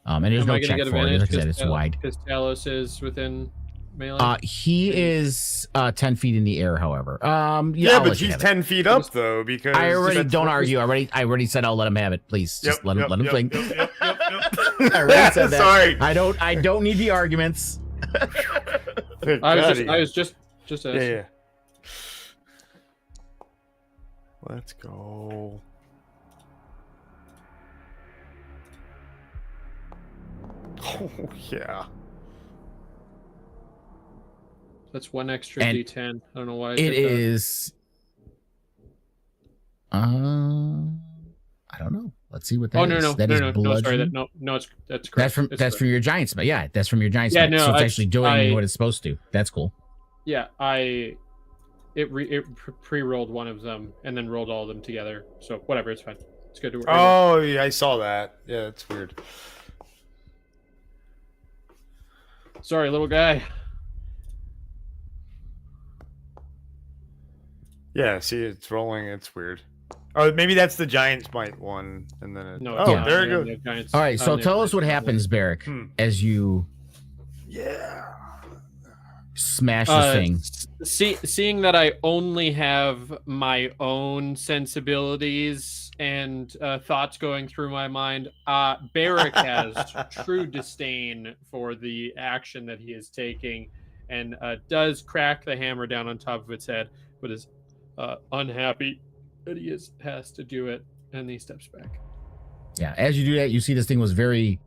A: And there's no check for it. Like I said, it's wide.
D: Because Talos is within melee.
A: He is 10 feet in the air. However,
C: yeah, but he's 10 feet up though. Because
A: I already don't argue. I already said I'll let him have it. Please, just let him think. I already said that.
C: Sorry,
A: I don't need the arguments.
D: I was just Just
C: Yeah,
D: as
C: yeah. Let's go. Oh, yeah.
D: That's one extra
A: And
D: D10. I don't know why I
A: It
D: did that.
A: is. I don't know. Let's see what that
D: Oh
A: is.
D: no,
A: That is bludgeoning.
D: That's correct.
A: That's from
D: It's correct.
A: your giant spell. Yeah, that's from your giant
D: Yeah,
A: spell.
D: no,
A: So it's
D: I-
A: actually doing
D: I-
A: what it's supposed to. That's cool.
D: Yeah, it pre-rolled one of them and then rolled all of them together. So whatever, it's fine. It's good to work.
C: Oh, yeah, I saw that. Yeah, that's weird.
D: Sorry, little guy.
C: Yeah, see, it's rolling. It's weird. Oh, maybe that's the Giant's Might one, and then it...
D: No,
C: oh,
A: not.
C: there you
D: Yeah,
C: go.
D: the Giants-
A: All right. So
D: the
A: tell us what
D: Giants-
A: happens, Barrick, as you smash the thing.
D: Seeing that I only have my own sensibilities and thoughts going through my mind, Barrick has true disdain for the action that he is taking, and does crack the hammer down on top of its head, but is unhappy that he has to do it, and he steps back.
A: Yeah. As you do that, you see this thing was very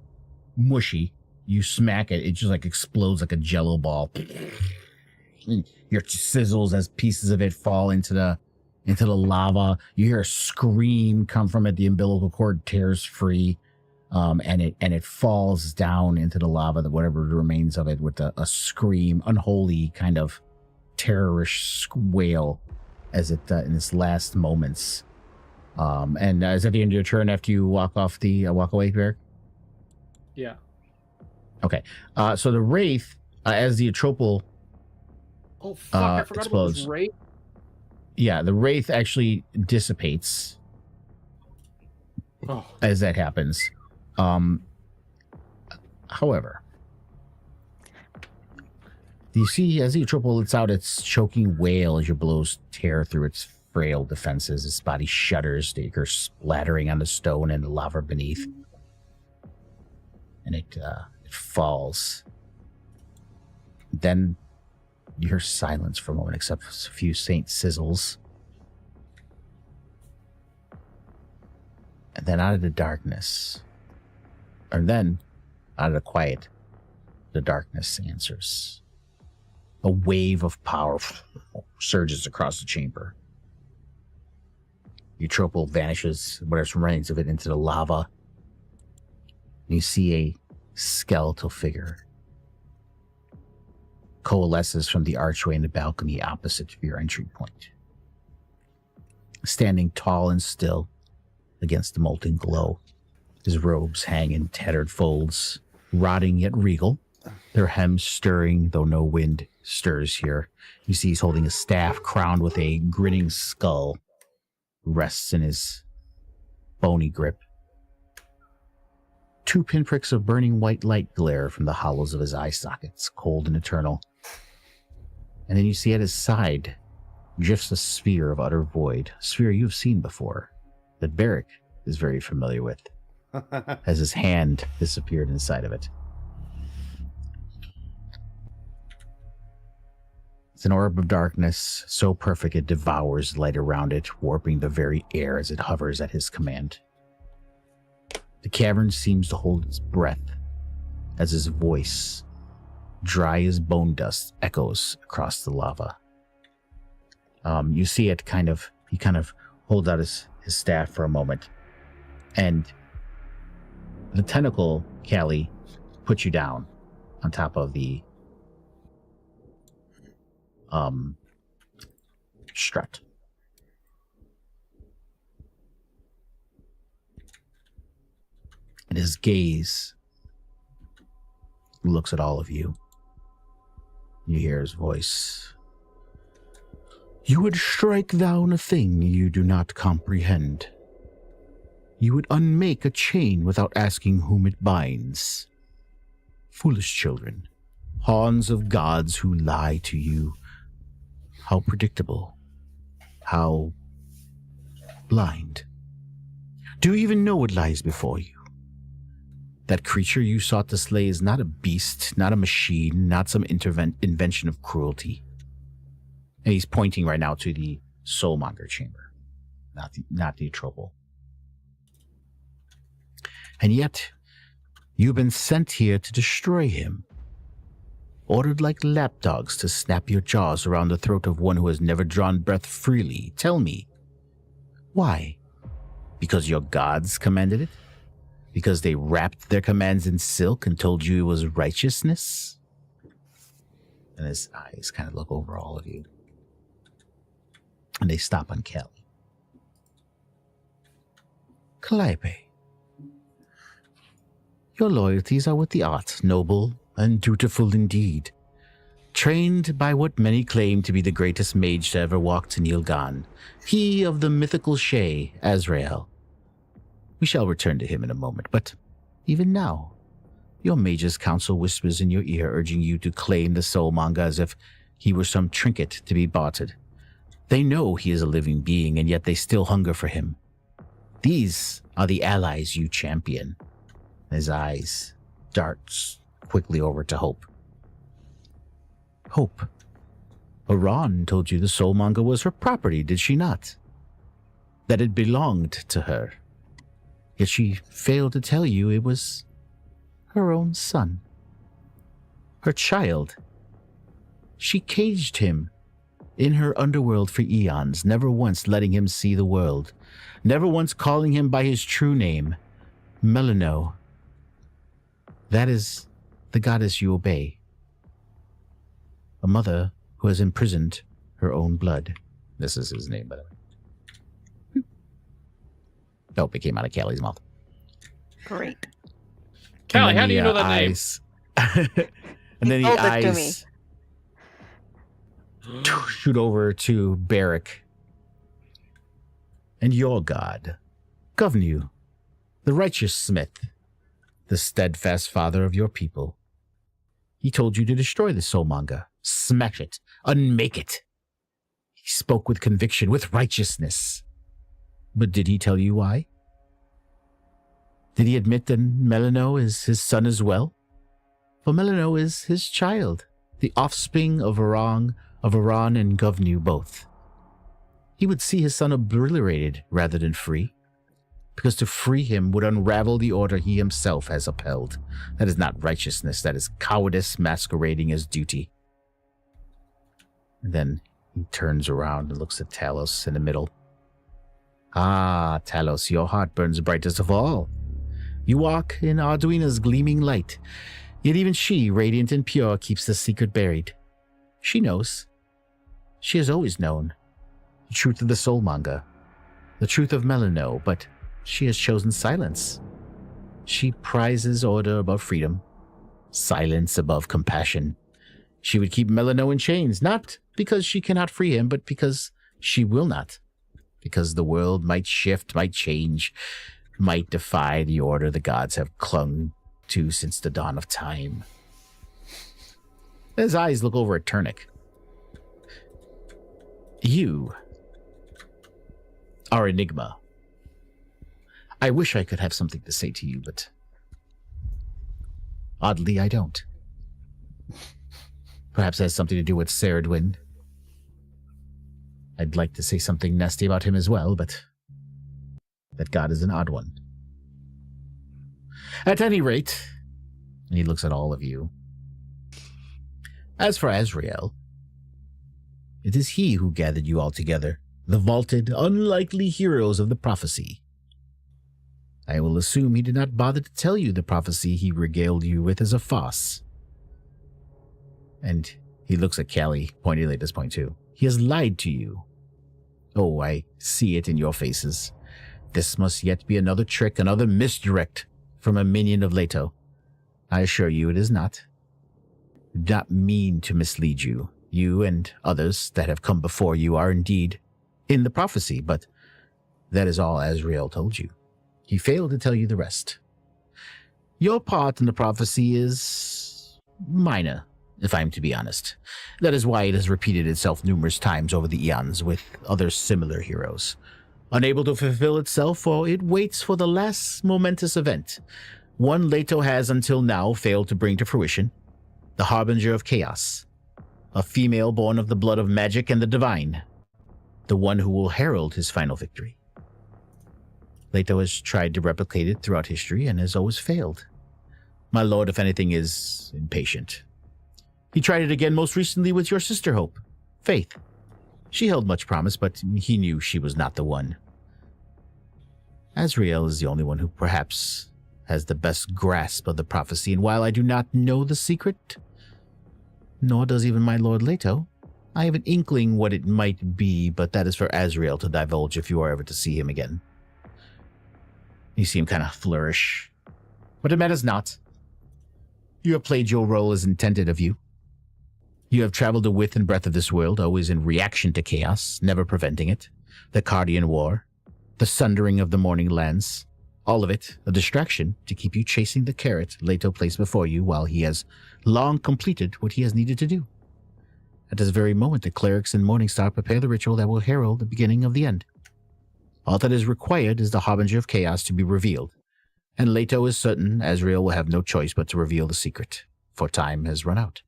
A: mushy. You smack it, it just like explodes like a jello ball. Your sizzles as pieces of it fall into the lava. You hear a scream come from it. The umbilical cord tears free, and it falls down into the lava. That whatever remains of it, with a scream, unholy kind of terrorish wail, as it in its last moments. And is that the end of your turn after you walk away, Barrick?
D: Yeah.
A: Okay. So the wraith, as the atropal.
D: Oh fuck! I forgot about
A: explodes.
D: this rate.
A: Yeah, the wraith actually dissipates
D: Oh,
A: as that happens. However, you see as the atropal lets out its choking wail as your blows tear through its frail defenses. Its body shudders, the ichor splattering on the stone and the lava beneath. And it falls. Then you hear silence for a moment, except for a few faint sizzles. And then out of the darkness, out of the quiet, the darkness answers. A wave of power surges across the chamber. Eutropal vanishes, whatever remains of it, into the lava. You see a skeletal figure coalesces from the archway in the balcony opposite of your entry point. Standing tall and still against the molten glow, his robes hang in tattered folds, rotting yet regal, their hems stirring, though no wind stirs here. You see he's holding a staff crowned with a grinning skull, rests in his bony grip. 2 pinpricks of burning white light glare from the hollows of his eye sockets, cold and eternal. And then you see at his side drifts a sphere of utter void, a sphere you've seen before, that Barrick is very familiar with, as his hand disappeared inside of it. It's an orb of darkness, so perfect it devours light around it, warping the very air as it hovers at his command. The cavern seems to hold its breath as his voice, dry as bone dust, echoes across the lava. You see it he kind of holds out his staff for a moment, and the tentacle, Callie, puts you down on top of the strut. And his gaze looks at all of you. You hear his voice. You would strike down a thing you do not comprehend. You would unmake a chain without asking whom it binds. Foolish children, pawns of gods who lie to you. How predictable. How blind. Do you even know what lies before you? That creature you sought to slay is not a beast, not a machine, not some invention of cruelty. And he's pointing right now to the Soulmonger chamber, not the Trouble. And yet, you've been sent here to destroy him. Ordered like lapdogs to snap your jaws around the throat of one who has never drawn breath freely. Tell me, why? Because your gods commanded it? Because they wrapped their commands in silk and told you it was righteousness? And his eyes kind of look over all of you. And they stop on Kelly. Calliope, your loyalties are with the art, noble and dutiful indeed. Trained by what many claim to be the greatest mage to ever walk Tinil'Gan, he of the mythical Shay, Azrael. We shall return to him in a moment, but even now, your mage's council whispers in your ear, urging you to claim the Soulmonger as if he were some trinket to be bartered. They know he is a living being, and yet they still hunger for him. These are the allies you champion. His eyes darts quickly over to Hope. Hope, Iran told you the Soulmonger was her property, did she not? That it belonged to her. Yet she failed to tell you it was her own son. Her child. She caged him in her underworld for eons, never once letting him see the world, never once calling him by his true name, Melano. That is the goddess you obey. A mother who has imprisoned her own blood. This is his name, by the way. Oh, it came out of Callie's mouth.
G: Great.
D: Callie, how do you know that name?
A: And then the
G: told it to me.
A: eyes shoot over to Barrick. And your god, Govnu, the righteous smith, the steadfast father of your people. He told you to destroy the Soulmonger, smash it, unmake it. He spoke with conviction, with righteousness. But did he tell you why? Did he admit that Melano is his son as well? For Melano is his child, the offspring of Iran and Govnu both. He would see his son obliterated rather than free, because to free him would unravel the order he himself has upheld. That is not righteousness, that is cowardice masquerading as duty. And then he turns around and looks at Talos in the middle. Ah, Talos, your heart burns brightest of all. You walk in Arduina's gleaming light, yet even she, radiant and pure, keeps the secret buried. She knows. She has always known. The truth of the Soulmonger. The truth of Melano, but she has chosen silence. She prizes order above freedom. Silence above compassion. She would keep Melano in chains, not because she cannot free him, but because she will not. Because the world might shift, might change, might defy the order the gods have clung to since the dawn of time. His eyes look over at Turnic. You are Enigma. I wish I could have something to say to you, but oddly I don't. Perhaps it has something to do with Ceridwen. I'd like to say something nasty about him as well, but that god is an odd one. At any rate, and he looks at all of you. As for Azrael, it is he who gathered you all together, the vaulted, unlikely heroes of the prophecy. I will assume he did not bother to tell you the prophecy he regaled you with as a farce. And he looks at Callie pointedly at this point too. He has lied to you. Oh, I see it in your faces. This must yet be another trick, another misdirect from a minion of Leto. I assure you it is not. I do not mean to mislead you. You and others that have come before you are indeed in the prophecy, but that is all Azrael told you. He failed to tell you the rest. Your part in the prophecy is minor, if I'm to be honest. That is why it has repeated itself numerous times over the eons with other similar heroes. Unable to fulfill itself, for it waits for the last momentous event. One Leto has until now failed to bring to fruition. The harbinger of chaos. a female born of the blood of magic and the divine, the one who will herald his final victory. Leto has tried to replicate it throughout history and has always failed. My lord, if anything, is impatient. He tried it again most recently with your sister Hope, Faith. She held much promise, but he knew she was not the one. Azrael is the only one who perhaps has the best grasp of the prophecy, and while I do not know the secret, nor does even my lord Leto, I have an inkling what it might be, but that is for Azrael to divulge if you are ever to see him again. You see him kind of flourish. But it matters not. You have played your role as intended of you. You have traveled the width and breadth of this world, always in reaction to chaos, never preventing it. The Cardian War, the sundering of the morning lands, all of it a distraction to keep you chasing the carrot Leto placed before you while he has long completed what he has needed to do. At this very moment, the clerics in Morningstar prepare the ritual that will herald the beginning of the end. All that is required is the harbinger of chaos to be revealed, and Leto is certain Azrael will have no choice but to reveal the secret, for time has run out.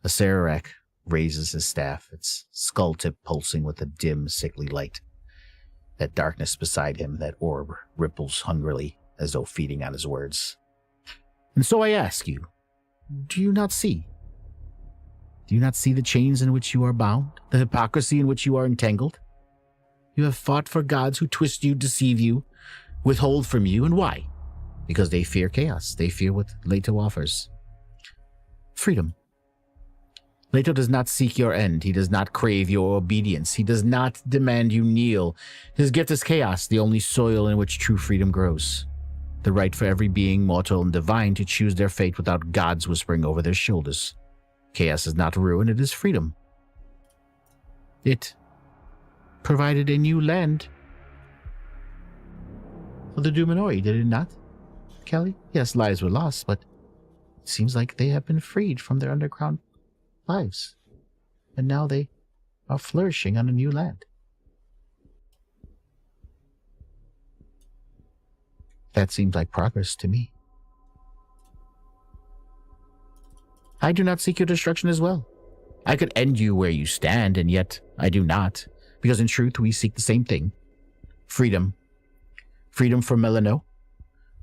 A: Acererak raises his staff, its skull tip pulsing with a dim, sickly light. That darkness beside him, that orb, ripples hungrily, as though feeding on his words. And so I ask you, do you not see? Do you not see the chains in which you are bound, the hypocrisy in which you are entangled? You have fought for gods who twist you, deceive you, withhold from you, and why? Because they fear chaos. They fear what Leto offers. Freedom. Leto does not seek your end. He does not crave your obedience. He does not demand you kneel. His gift is chaos, the only soil in which true freedom grows. The right for every being, mortal and divine, to choose their fate without gods whispering over their shoulders. Chaos is not ruin, it is freedom. It provided a new land for the Duminori, did it not, Kelly? Yes, lives were lost, but it seems like they have been freed from their underground lives, and now they are flourishing on a new land. That seems like progress to me. I do not seek your destruction as well. I could end you where you stand, and yet I do not, because in truth we seek the same thing. Freedom. Freedom for Melano,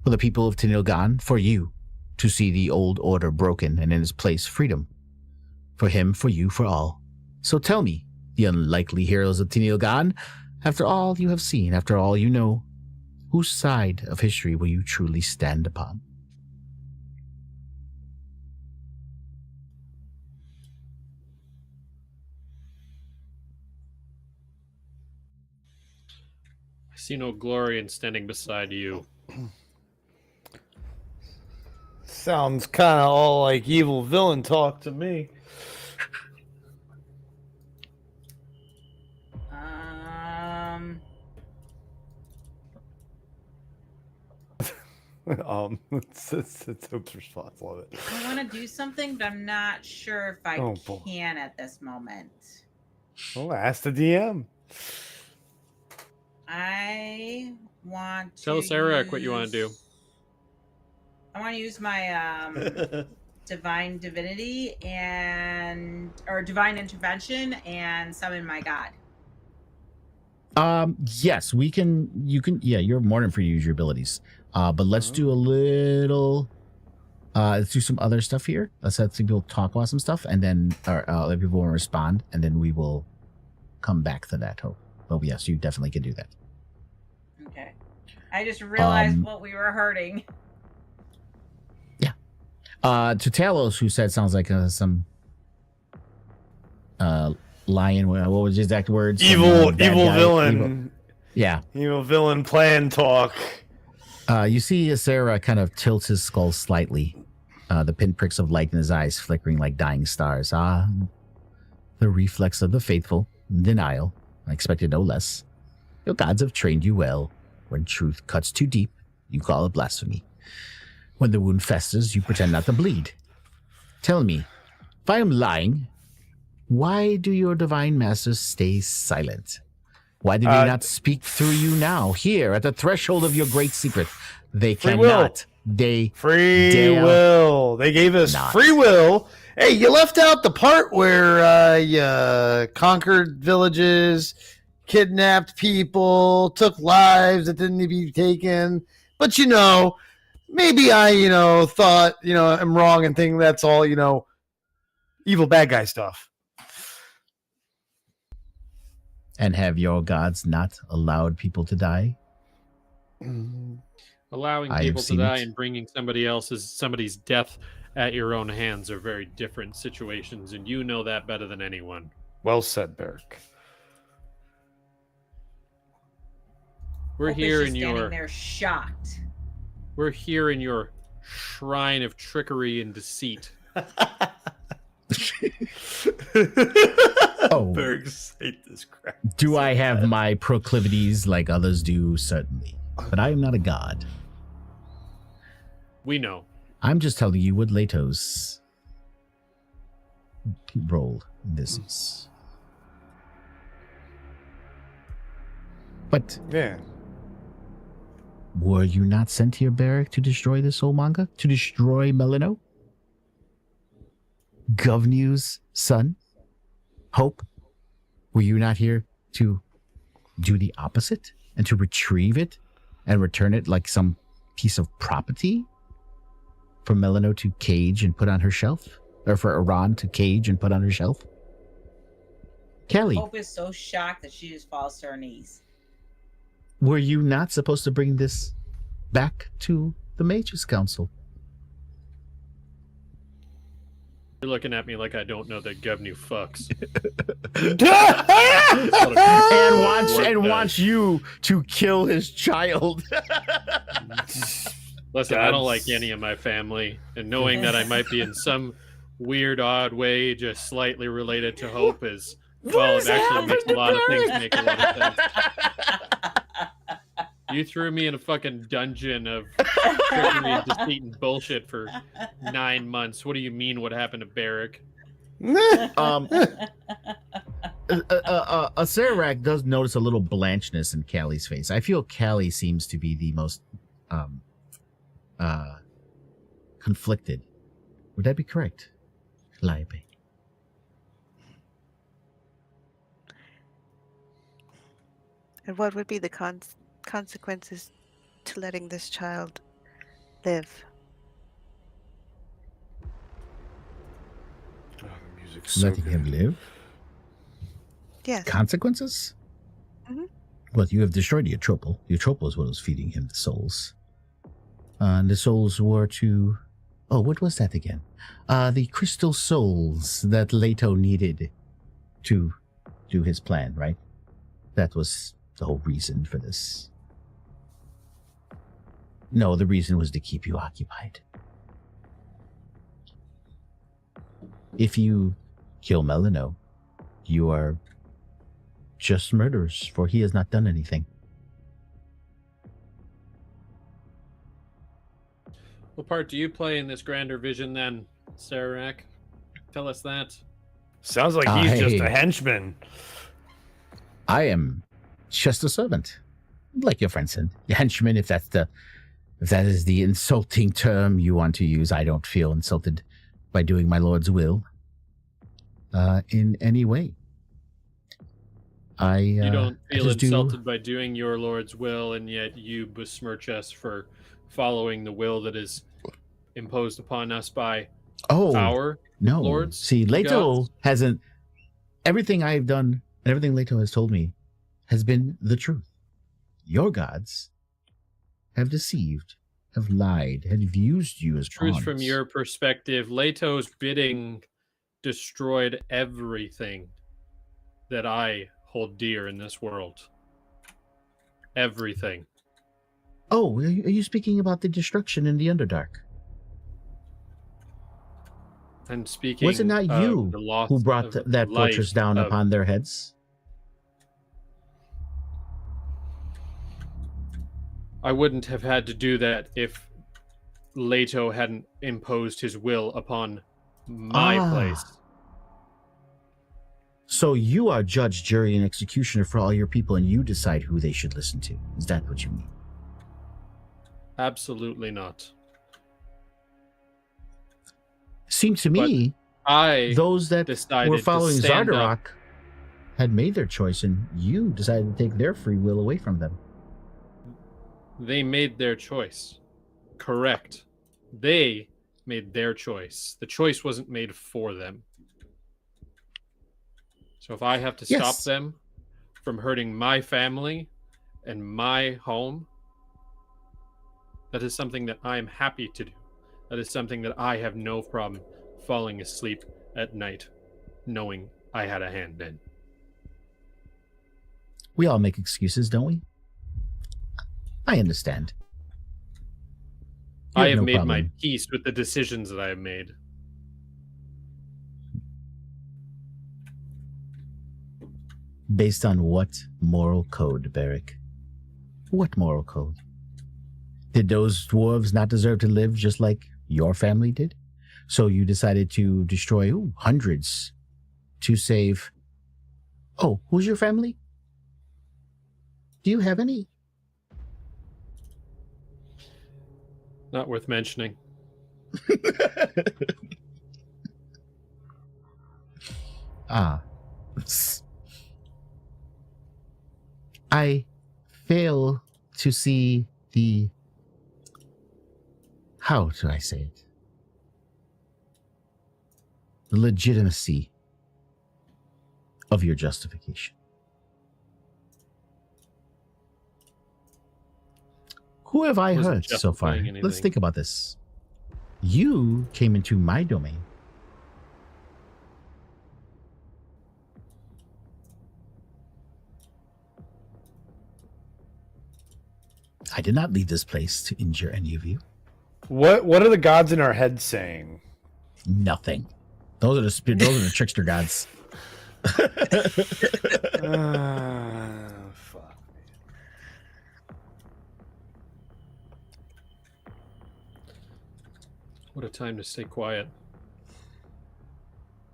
A: for the people of Tinil'Gan, for you, to see the old order broken, and in its place freedom. For him, for you, for all. So tell me, the unlikely heroes of Tinil'Gan, after all you have seen, after all you know, whose side of history will you truly stand upon?
D: I see no glory in standing beside you.
C: Sounds kind of all like evil villain talk to me. It's Hope's response. Love it.
F: I want to do something, but I'm not sure if I can at this moment.
C: Well, ask the DM.
F: I want to
D: Tell us, Eric, what you want to do.
F: I want to use my divine divinity or divine intervention and summon my god.
A: Yes, you can, you're more than free to use your abilities. But let's do a little, let's do some other stuff here. Let's have some people talk about some stuff, and then let people respond, and then we will come back to that, Hope. But yes, you definitely can do that.
F: Okay. I just realized what we were hurting.
A: Yeah. To Talos, who said sounds like some lion, what was his exact words?
C: Evil
A: Guy,
C: villain.
A: Yeah.
C: Evil villain plan talk.
A: You see Sarah kind of tilts his skull slightly, the pinpricks of light in his eyes flickering like dying stars. The reflex of the faithful. Denial. I expected no less. Your gods have trained you well. When truth cuts too deep, you call it blasphemy. When the wound festers, you pretend not to bleed. Tell me, if I am lying, why do your divine masters stay silent? Why did they not speak through you now, here, at the threshold of your great secret? They cannot. They
C: free will. They gave us free will, Hey, you left out the part where you conquered villages, kidnapped people, took lives that didn't need to be taken. But maybe I thought I'm wrong and think that's all evil bad guy stuff.
A: And have your gods not allowed people to die?
D: Allowing
A: I have
D: people to
A: seen
D: die
A: it.
D: and bringing somebody's death at your own hands are very different situations, and you know that better than anyone.
C: Well said, Beric.
D: We're
F: Hope is
D: here
F: just
D: in
F: standing
D: your
F: there shocked.
D: we're here in your shrine of trickery and deceit.
A: Oh.
C: Berg's hate this crap.
A: Do I have my proclivities like others do? Certainly. But I am not a god.
D: We know.
A: I'm just telling you what Leto's role in this is. But
C: Yeah.
A: were you not sent here, Beric, to destroy this whole manga? To destroy Melino? Govnew's son? Hope? Were you not here to do the opposite? And to retrieve it and return it like some piece of property? For Melino to cage and put on her shelf? Or for Iran to cage and put on her shelf? Kelly,
F: Hope is so shocked that she just falls to her knees.
A: were you not supposed to bring this back to the Mages Council?
D: You're looking at me like I don't know that Govnew fucks.
A: and wants you to kill his child.
D: Listen, I don't like any of my family, and knowing that I might be in some weird, odd way just slightly related to Hope is, well, it actually makes a lot of things make a lot of sense. You threw me in a fucking dungeon of trickery and deceit and bullshit for 9 months. What do you mean what happened to Beric?
A: Sararak does notice a little blanchness in Callie's face. I feel Callie seems to be the most conflicted. Would that be correct? Calliope.
G: And what would be the consequences to letting this child live?
C: Oh, the music's so
A: Letting him
C: good.
A: live?
G: Yes.
A: Consequences?
G: Mhm.
A: Well, you have destroyed the Atropal. The Atropal is what was feeding him the souls. And the souls were to... Oh, what was that again? The crystal souls that Leto needed to do his plan, right? That was the whole reason for this. No, the reason was to keep you occupied. If you kill Melino, you are just murderers, for he has not done anything.
D: What part do you play in this grander vision then, Sararak? Tell us that.
C: Sounds like he's just a henchman.
A: I am just a servant, like your friend said. A henchman, if that is the insulting term you want to use. I don't feel insulted by doing my Lord's will in any way.
D: You don't feel insulted by doing your Lord's will, and yet you besmirch us for following the will that is imposed upon us by our lords.
A: See, Leto hasn't. Everything I've done, and everything Leto has told me, has been the truth. Your gods have deceived, have lied, have used you as
D: Truth
A: pawns.
D: from your perspective, Leto's bidding destroyed everything that I hold dear in this world. Everything.
A: Oh, are you speaking about the destruction in the Underdark?
D: And speaking,
A: was it not you who brought that fortress down upon their heads?
D: I wouldn't have had to do that if Leto hadn't imposed his will upon my place.
A: So you are judge, jury, and executioner for all your people, and you decide who they should listen to. Is that what you mean?
D: Absolutely not.
A: Seems to me
D: I
A: those that
D: decided
A: were
D: to
A: following
D: stand up.
A: Zardarok had made their choice, and you decided to take their free will away from them.
D: They made their choice. Correct. They made their choice. The choice wasn't made for them. So if I have to stop
A: Yes.
D: them from hurting my family and my home, that is something that I am happy to do. That is something that I have no problem falling asleep at night knowing I had a hand in.
A: We all make excuses, don't we? I understand. You
D: I have
A: no
D: made my
A: problem.
D: peace with the decisions that I have made.
A: Based on what moral code, Beric? What moral code? Did those dwarves not deserve to live just like your family did? So you decided to destroy hundreds to save... Oh, who's your family? Do you have any?
D: Not worth mentioning.
A: Ah. I fail to see the... How do I say it? The legitimacy of your justification. Who have I
D: Wasn't
A: hurt so far?
D: justifying
A: Let's
D: anything.
A: think about this. You came into my domain. I did not leave this place to injure any of you.
C: What are the gods in our head saying?
A: Nothing. Those are the trickster gods.
C: Fuck.
D: What a time to stay quiet.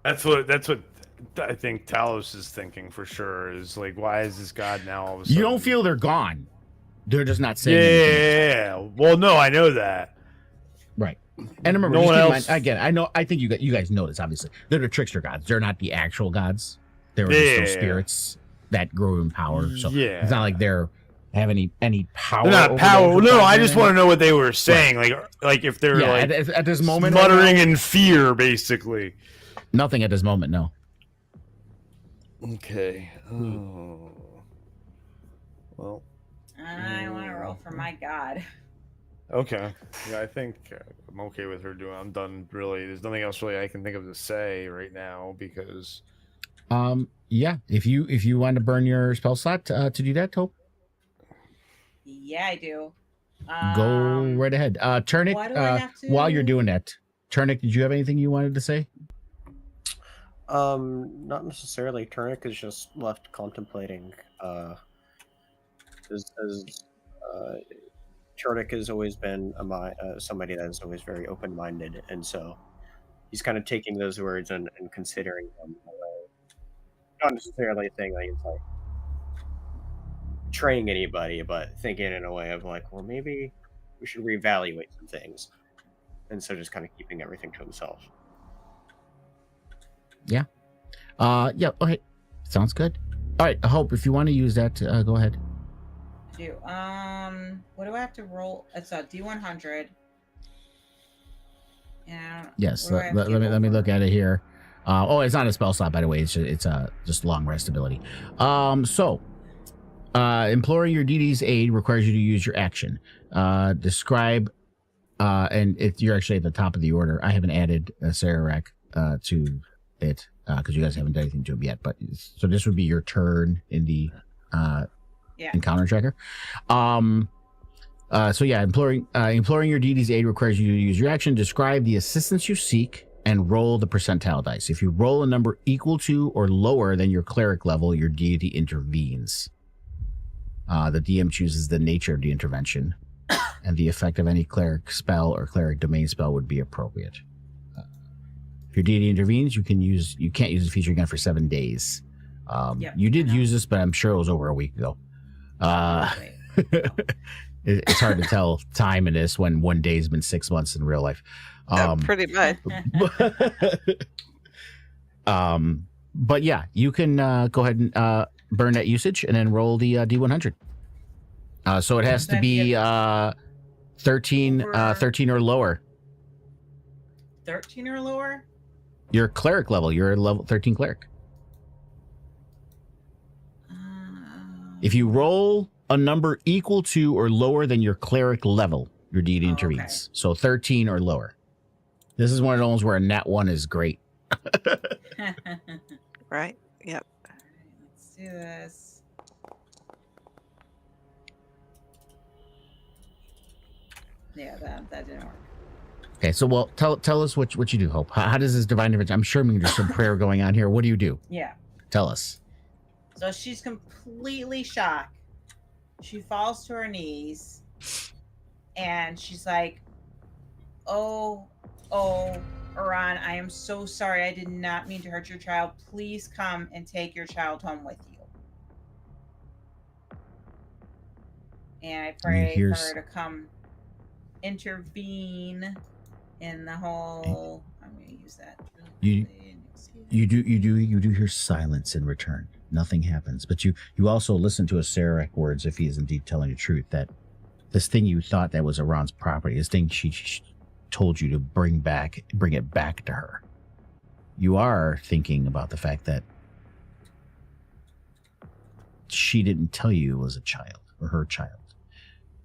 C: That's what I think Talos is thinking for sure. Is like, why is this god now all of a sudden?
A: You don't feel they're gone. They're just not saying anything.
C: Yeah. Well, no, I know that.
A: Right. And remember,
C: No
A: just
C: one
A: keep in
C: else-
A: mind, again, I think you guys know this, obviously. They're the trickster gods. They're not the actual gods. They're just those
C: Yeah.
A: spirits that grow in power. So
C: Yeah.
A: it's not like they're have any power.
C: They're not
A: over
C: power.
A: those
C: No,
A: gods
C: I
A: or
C: just
A: anything.
C: want to know what they were saying. Like if they're
A: Yeah,
C: like
A: at this moment, right
C: muttering
A: now,
C: in fear, basically.
A: nothing at this moment, no.
C: Okay. Oh. Well.
F: I want to roll for my god.
C: Okay. Yeah, I think I'm okay with her doing. I'm done. Really, there's nothing else really I can think of to say right now because.
A: Yeah. If you want to burn your spell slot to do that, Hope,
F: Yeah, I do.
A: go right ahead. Turnic,
F: what do I have to-
A: while you're doing that, Turnic, did you have anything you wanted to say?
B: Not necessarily. Turnic is just left contemplating. Turnic has always been somebody that is always very open-minded, and so he's kind of taking those words and considering them. Not necessarily saying like it's like betraying anybody, but thinking in a way of like, well, maybe we should reevaluate some things, and so just kind of keeping everything to himself.
A: Yeah. Okay. Sounds good. All right. I hope if you want to use that, go ahead.
F: I do. What do I have to roll? It's a D100. Yeah.
A: Yes.
F: What do I have
A: Let
F: to
A: me
F: roll
A: look
F: for?
A: at it here. It's not a spell slot, by the way. It's just long rest ability. Imploring your DD's aid requires you to use your action. Describe, and you're actually at the top of the order. I haven't added Sararak to it because you guys haven't done anything to him yet. But so this would be your turn in the encounter tracker. Imploring your DD's aid requires you to use your action. Describe the assistance you seek and roll the percentile dice. If you roll a number equal to or lower than your cleric level, your deity intervenes. The DM chooses the nature of the intervention, and the effect of any cleric spell or cleric domain spell would be appropriate. If your deity intervenes, you can't use the feature again for 7 days. You did use this, but I'm sure it was over a week ago. It's hard to tell time in this when 1 day has been 6 months in real life.
G: Pretty much.
A: But yeah, you can go ahead and burn that usage and then roll the D100. So it has
F: So
A: to
F: I have to
A: be
F: get
A: 13,
F: over-
A: 13 or lower.
F: 13 or lower?
A: Your cleric level. You're a level 13 cleric. If you roll a number equal to or lower than your cleric level, your deity intervenes. So 13 or lower. This is one of those where a nat 1 is great.
G: Right. Yep.
F: All right, let's do this. Yeah, that didn't work.
A: Okay, so well, tell us what you do, Hope. How does this divine intervention? I'm sure there's some prayer going on here. What do you do?
F: Yeah.
A: Tell us.
F: So she's completely shocked. She falls to her knees and she's like, oh, Iran, I am so sorry. I did not mean to hurt your child. Please come and take your child home with you. And I pray for her to come intervene in the whole. I'm going to use that.
A: You do hear silence in return. Nothing happens, but you also listen to Acererak words if he is indeed telling the truth, that this thing you thought that was Iran's property, this thing she told you to bring it back to her. You are thinking about the fact that she didn't tell you it was a child or her child.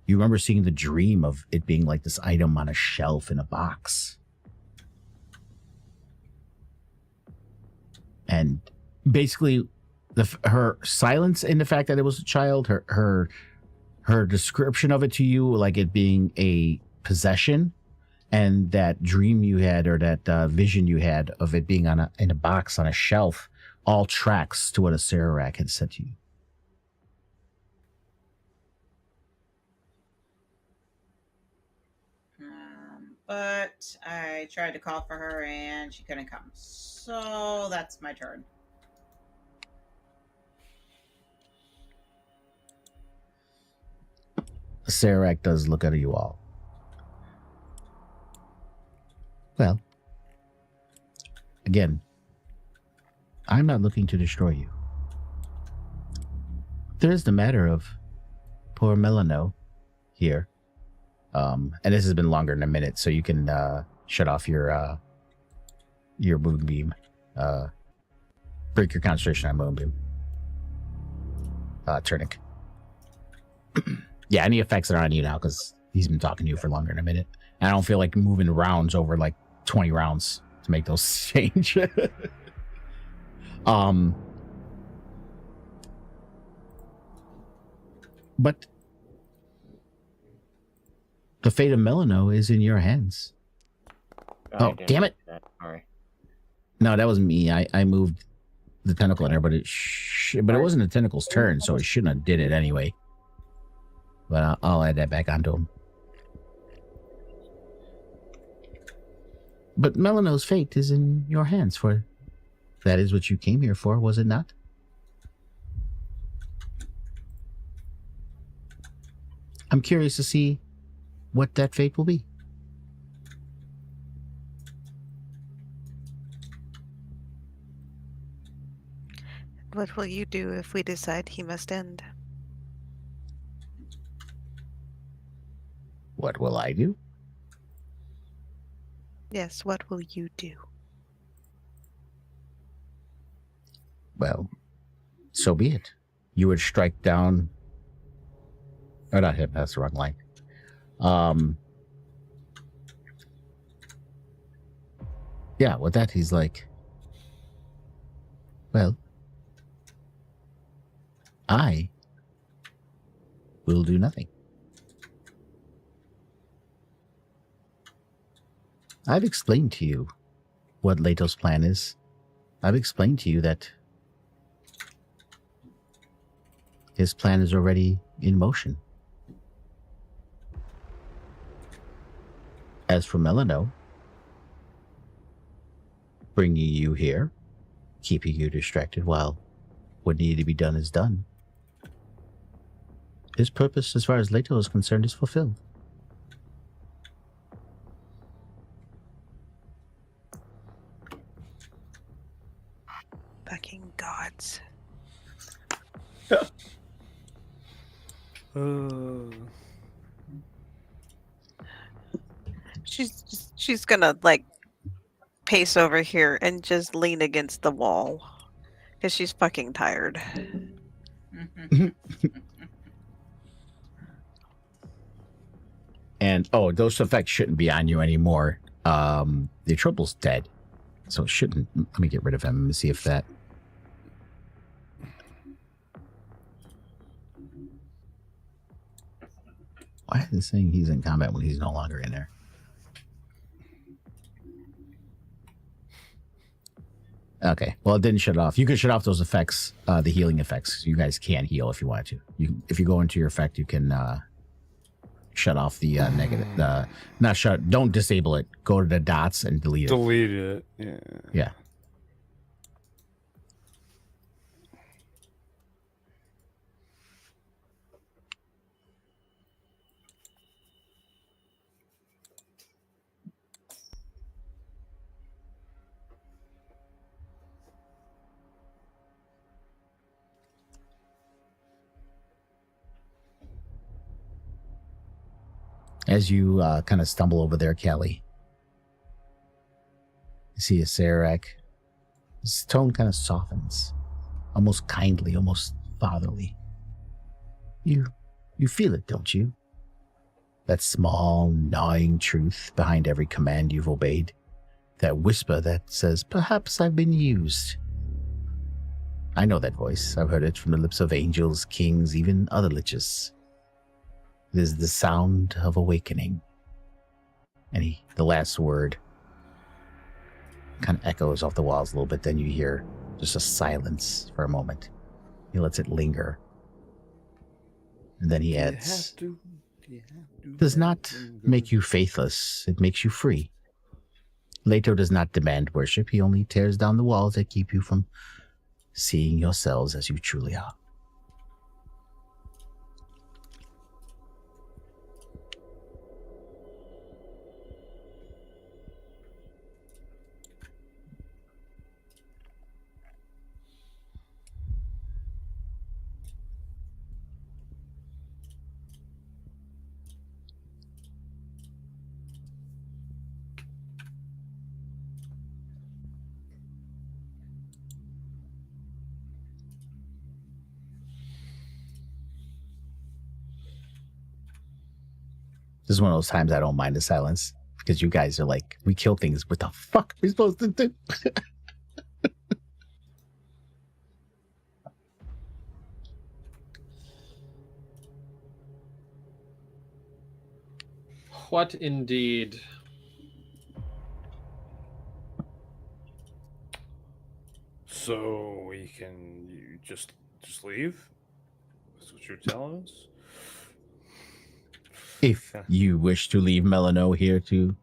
A: You remember seeing the dream of it being like this item on a shelf in a box. And basically her silence in the fact that it was a child, her description of it to you, like it being a possession, and that dream you had, or that vision you had of it being in a box on a shelf, all tracks to what Acererak had said to you.
F: But I tried to call for her and she couldn't come. So that's my turn.
A: Acererak does look at you all. Well, again, I'm not looking to destroy you. There's the matter of poor Melano here. And this has been longer than a minute, so you can shut off your moonbeam. Break your concentration on moonbeam. Turnic. Yeah, any effects that are on you now, because he's been talking to you for longer than a minute. And I don't feel like moving rounds over like 20 rounds to make those change. But the fate of Melano is in your hands. Oh, damn it.
B: Sorry.
A: No, that was me. I moved the tentacle in there, but it wasn't the tentacle's turn, so it shouldn't have did it anyway. But I'll add that back onto him. But Melano's fate is in your hands, for that is what you came here for, was it not? I'm curious to see what that fate will be.
G: What will you do if we decide he must end?
A: What will I do?
G: Yes, what will you do?
A: Well, so be it. You would strike down... Oh, not him. That's the wrong line. Yeah, with that, he's like, well, I will do nothing. I've explained to you what Leto's plan is. I've explained to you that his plan is already in motion. As for Melano, bringing you here, keeping you distracted while what needed to be done is done, his purpose, as far as Leto is concerned, is fulfilled.
G: Fucking gods. She's gonna like pace over here and just lean against the wall because she's fucking tired.
A: And those effects shouldn't be on you anymore. The trouble's dead, so it shouldn't. Let me get rid of him and see if that. Why is it saying he's in combat when he's no longer in there? Okay, well, it didn't shut off. You can shut off those effects, the healing effects. You guys can heal if you want to. If you go into your effect, you can shut off the negative. Not shut. Don't disable it. Go to the dots and delete it.
C: Delete it. Yeah.
A: Yeah. As you kind of stumble over there, Kelly, you see a Serac. His tone kind of softens, almost kindly, almost fatherly. You feel it, don't you? That small, gnawing truth behind every command you've obeyed. That whisper that says, perhaps I've been used. I know that voice. I've heard it from the lips of angels, kings, even other liches. It is the sound of awakening. And the last word kind of echoes off the walls a little bit. Then you hear just a silence for a moment. He lets it linger. And then he adds, does not make you faithless. It makes you free. Leto does not demand worship. He only tears down the walls that keep you from seeing yourselves as you truly are. This is one of those times I don't mind the silence because you guys are like, we kill things. What the fuck are we supposed to do?
D: What indeed?
C: So you just leave? That's what you're telling us?
A: If you wish to leave Melano here to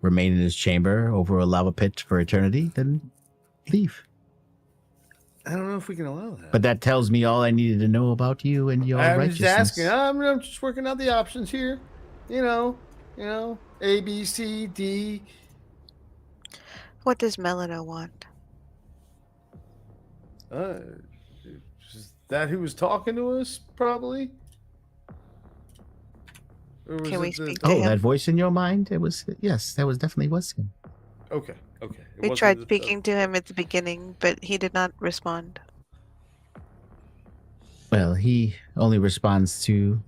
A: remain in his chamber over a lava pit for eternity, then leave.
C: I don't know if we can allow that.
A: But that tells me all I needed to know about you and your
C: I'm
A: righteousness.
C: just asking. I'm just working out the options here. You know, A, B, C, D.
G: What does Melano want?
C: Is that who was talking to us, probably? Or was
G: Can we
C: it
G: speak to him?
A: That voice in your mind? Yes, that definitely was him.
C: Okay.
G: We tried speaking to him at the beginning, but he did not respond.
A: Well, he only responds to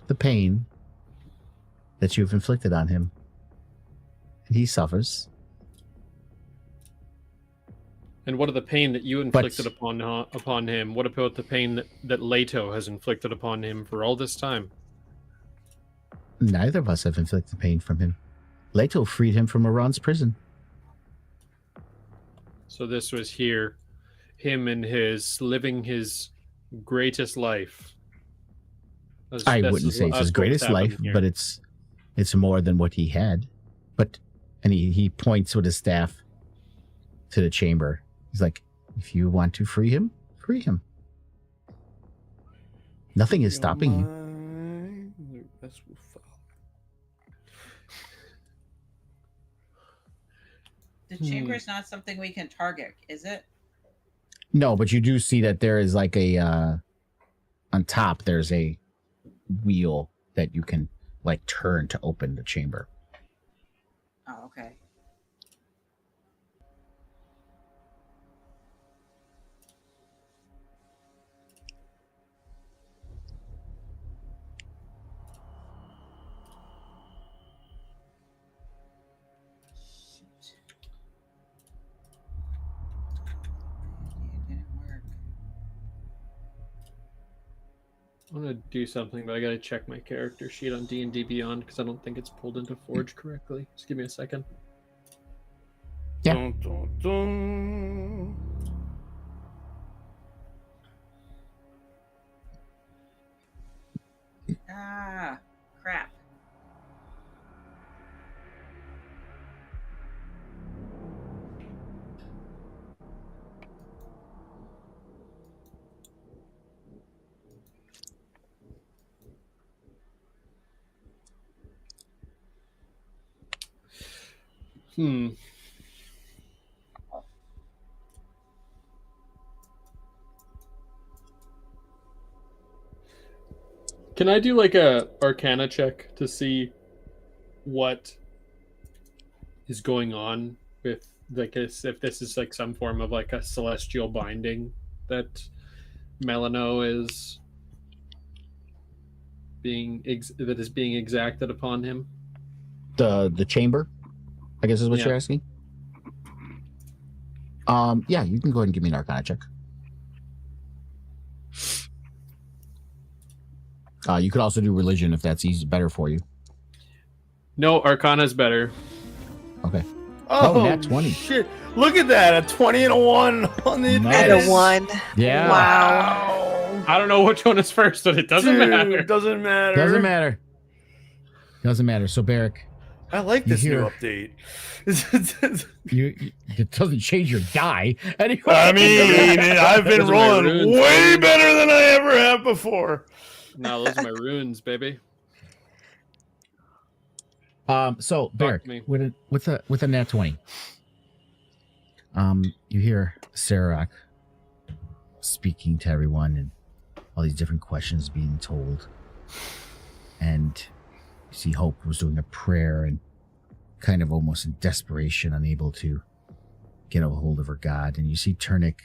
A: the pain that you've inflicted on him. And he suffers.
D: And what of the pain that you inflicted upon him? What about the pain that Leto has inflicted upon him for all this time?
A: Neither of us have inflicted pain from him. Leto freed him from Iran's prison.
D: So this was him and living his greatest life.
A: I wouldn't say it's his greatest life, but it's more than what he had. And he points with his staff to the chamber. He's like, if you want to free him, free him. Nothing is stopping you.
F: The chamber is not something we can target, is it?
A: No, but you do see that there is like a on top. There's a wheel that you can like turn to open the chamber.
F: Oh, okay. It didn't work.
D: I'm gonna do something, but I gotta check my character sheet on D&D Beyond because I don't think it's pulled into Forge correctly. Just give me a second.
A: Yeah.
C: Dun, dun, dun.
F: Ah, crap.
D: Can I do like a Arcana check to see what is going on with like if this is like some form of like a celestial binding that Melano is being that is being exacted upon him?
A: The chamber, I guess is what you're asking. Yeah, you can go ahead and give me an Arcana check. You could also do religion if that's better for you.
D: No, Arcana's better.
A: Okay.
C: Oh,
A: nat 20.
C: Shit. Look at that. A 20 and a 1 on the
A: Nice.
C: advantage.
G: And a 1.
A: Yeah.
G: Wow.
D: I don't know which one is first, but it doesn't matter.
C: Doesn't matter.
A: Doesn't matter. Doesn't matter. So, Barrick,
C: I like
A: You
C: this new
A: hear-
C: update.
A: it doesn't change your die. Anyway.
C: I mean, I've been
D: Those are my
C: rolling
D: runes,
C: way
D: baby.
C: better than I ever have before.
D: No, those are my runes, baby.
A: So Barrick,
D: me.
A: with a nat 20. You hear Sarah speaking to everyone and all these different questions being told. And you see Hope was doing a prayer and kind of almost in desperation, unable to get a hold of her God. And you see Turnick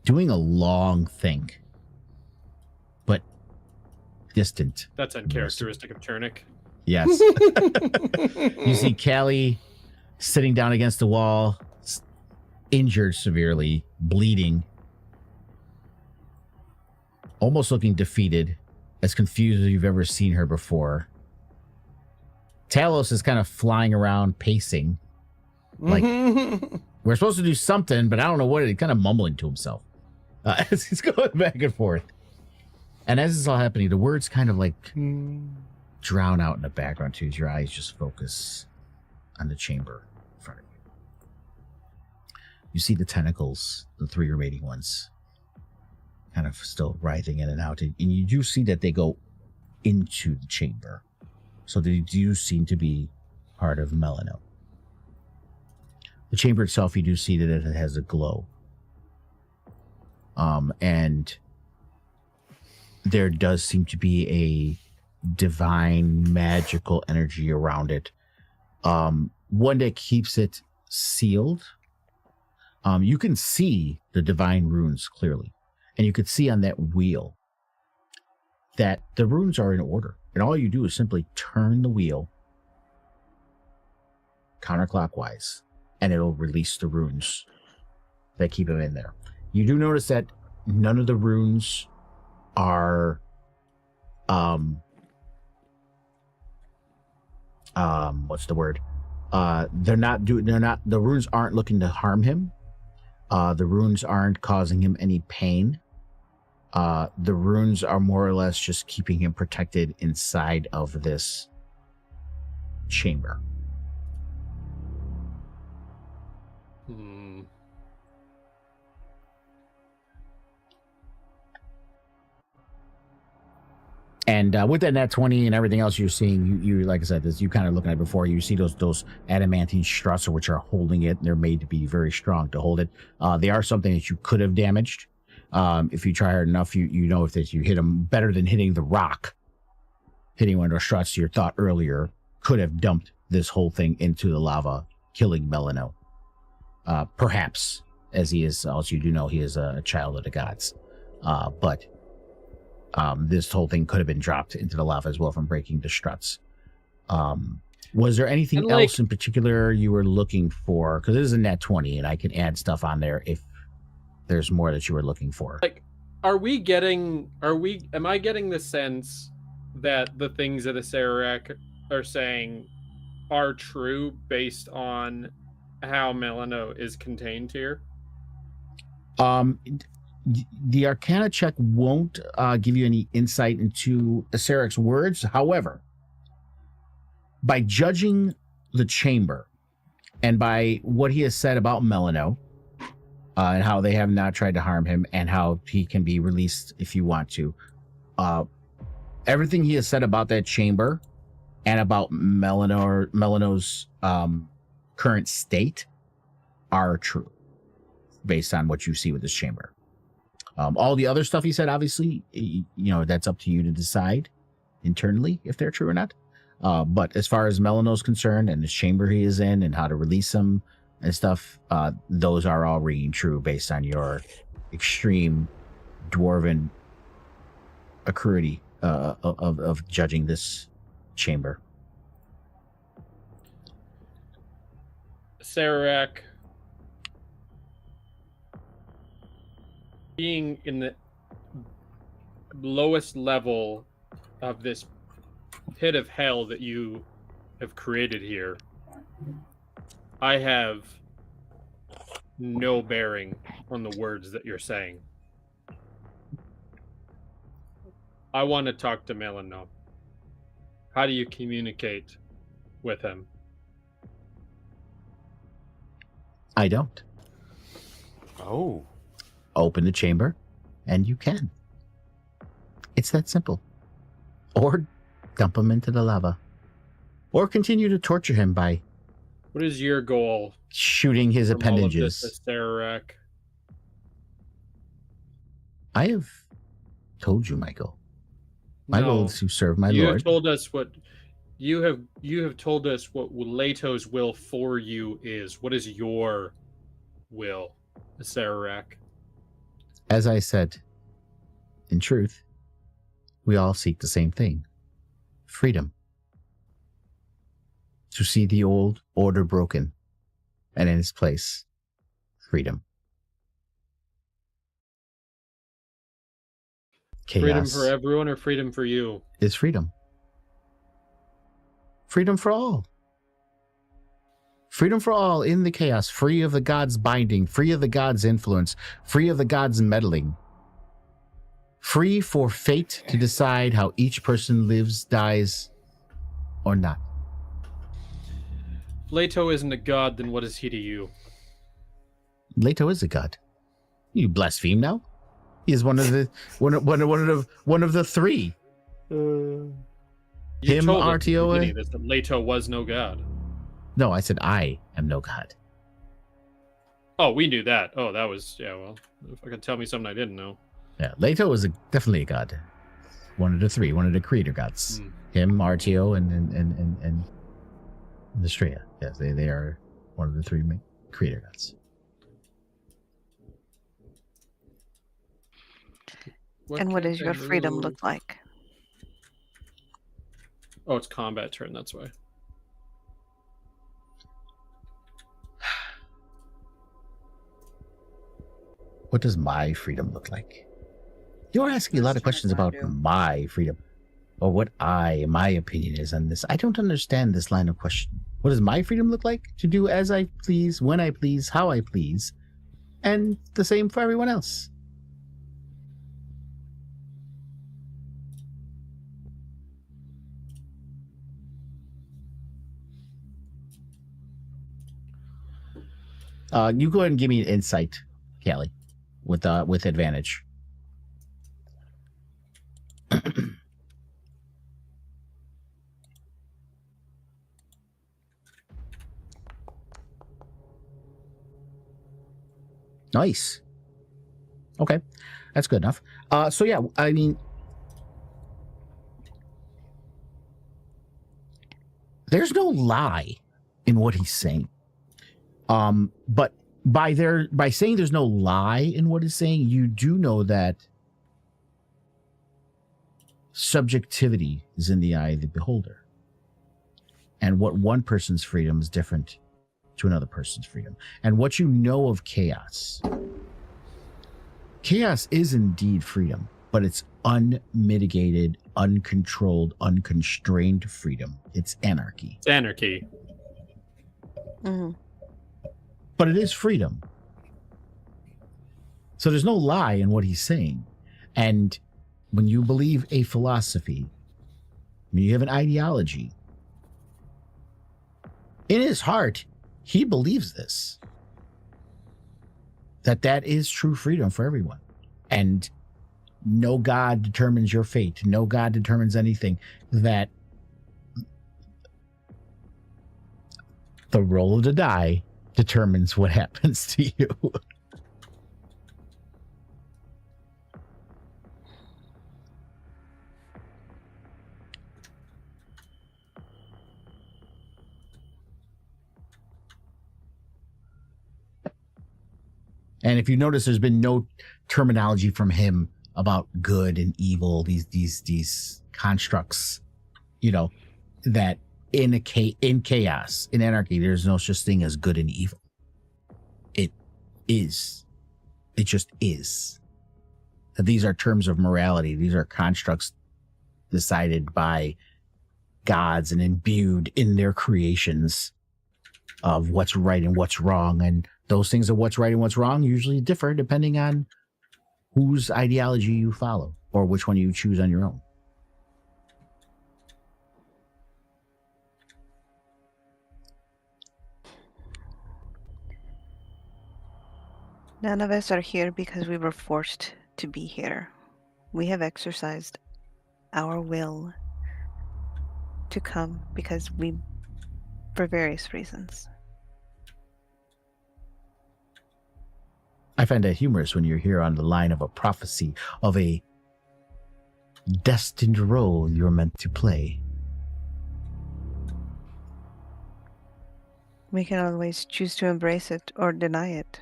A: doing a long think, but distant.
D: That's uncharacteristic of Turnick.
A: Yes. You see Callie sitting down against the wall, injured severely, bleeding, almost looking defeated, as confused as you've ever seen her before. Talos is kind of flying around, pacing. Like, we're supposed to do something, but I don't know what it is, kind of mumbling to himself. As he's going back and forth. And as this is all happening, the words kind of like drown out in the background too, as your eyes just focus on the chamber in front of you. You see the tentacles, the 3 remaining ones, kind of still writhing in and out. And you do see that they go into the chamber. So they do seem to be part of Melano. The chamber itself, you do see that it has a glow. And there does seem to be a divine magical energy around it. One that keeps it sealed. You can see the divine runes clearly. And you could see on that wheel that the runes are in order. And all you do is simply turn the wheel counterclockwise, and it'll release the runes that keep them in there. You do notice that none of the runes are what's the word? The runes aren't looking to harm him. The runes aren't causing him any pain. The runes are more or less just keeping him protected inside of this chamber. And with that nat 20 and everything else you're seeing, you like I said, this you kind of looking at it before, you see those adamantine struts which are holding it, and they're made to be very strong to hold it. They are something that you could have damaged. If you try hard enough, you know if that you hit them better than hitting the rock. Hitting one of those struts you thought earlier could have dumped this whole thing into the lava, killing Melano. Perhaps, as he is, also you do know he is a child of the gods. But this whole thing could have been dropped into the lava as well from breaking the struts. Was there anything else in particular you were looking for? Because it is a nat 20, and I can add stuff on there if there's more that you were looking for.
D: Like, am I getting the sense that the things that Acererak are saying are true based on how Melano is contained here?
A: The Arcana check won't give you any insight into Acerek's words. However, by judging the chamber and by what he has said about Melano and how they have not tried to harm him and how he can be released if you want to, everything he has said about that chamber and about Melano's current state are true based on what you see with this chamber. All the other stuff he said, obviously, that's up to you to decide internally if they're true or not. But as far as Melano's concerned and the chamber he is in and how to release him and stuff, those are all ringing true based on your extreme dwarven acuity of judging this chamber.
D: Acererak, being in the lowest level of this pit of hell that you have created here, I have no bearing on the words that you're saying. I want to talk to Melano. How do you communicate with him?
A: I don't.
C: Oh.
A: Open the chamber, and you can. It's that simple. Or dump him into the lava. Or continue to torture him by...
D: What is your goal?
A: Shooting his appendages.
D: Acererak?
A: I have told you, Michael. My goal is to serve my
D: Lord.
A: Lord.
D: You have told us what Leto's will for you is. What is your will, Acererak?
A: As I said, in truth, we all seek the same thing. Freedom. To see the old order broken, and in its place, freedom. Chaos.
D: Freedom for everyone or freedom for you?
A: Is freedom. Freedom for all. Freedom for all in the chaos, free of the gods' binding, free of the gods' influence, free of the gods' meddling. Free for fate to decide how each person lives, dies, or not.
D: If Leto isn't a god, then what is he to you?
A: Leto is a god. You blaspheme now? He is one of the three.
D: You
A: Him,
D: told us
A: RTO.
D: that Leto was no god.
A: No, I said I am no god.
D: Oh, we knew that. Oh, that was well. If I could tell me something I didn't know.
A: Yeah, Leto is definitely a god. One of the three, one of the creator gods. Him, RTO, and the Straya. Yes, they are one of the three main creator gods.
G: And what does your freedom look like?
D: Oh, it's combat turn, that's why.
A: What does my freedom look like? You're asking a lot of questions about my freedom, or what my opinion is on this. I don't understand this line of question. What does my freedom look like? To do as I please, when I please, how I please, and the same for everyone else. You go ahead and give me an insight, Callie, with advantage. Nice. Okay, that's good enough. So yeah, I mean, there's no lie in what he's saying. But by saying there's no lie in what he's saying, you do know that subjectivity is in the eye of the beholder. And what one person's freedom is different to another person's freedom. And what you know of chaos. Chaos is indeed freedom, but it's unmitigated, uncontrolled, unconstrained freedom. It's anarchy.
D: It's anarchy.
G: Mm-hmm.
A: But it is freedom. So there's no lie in what he's saying. And when you believe a philosophy, when you have an ideology, in his heart, he believes this. That is true freedom for everyone. And no God determines your fate. No God determines anything. That the roll of the die determines what happens to you. And if you notice, there's been no terminology from him about good and evil, these constructs, you know, that in chaos, in anarchy, there's no such thing as good and evil. It just is. That these are terms of morality. These are constructs decided by gods and imbued in their creations of what's right and what's wrong. And those things of what's right and what's wrong usually differ depending on whose ideology you follow or which one you choose on your own.
G: None of us are here because we were forced to be here. We have exercised our will to come for various reasons.
A: I find that humorous when you're here on the line of a prophecy of a destined role you're meant to play.
G: We can always choose to embrace it or deny it.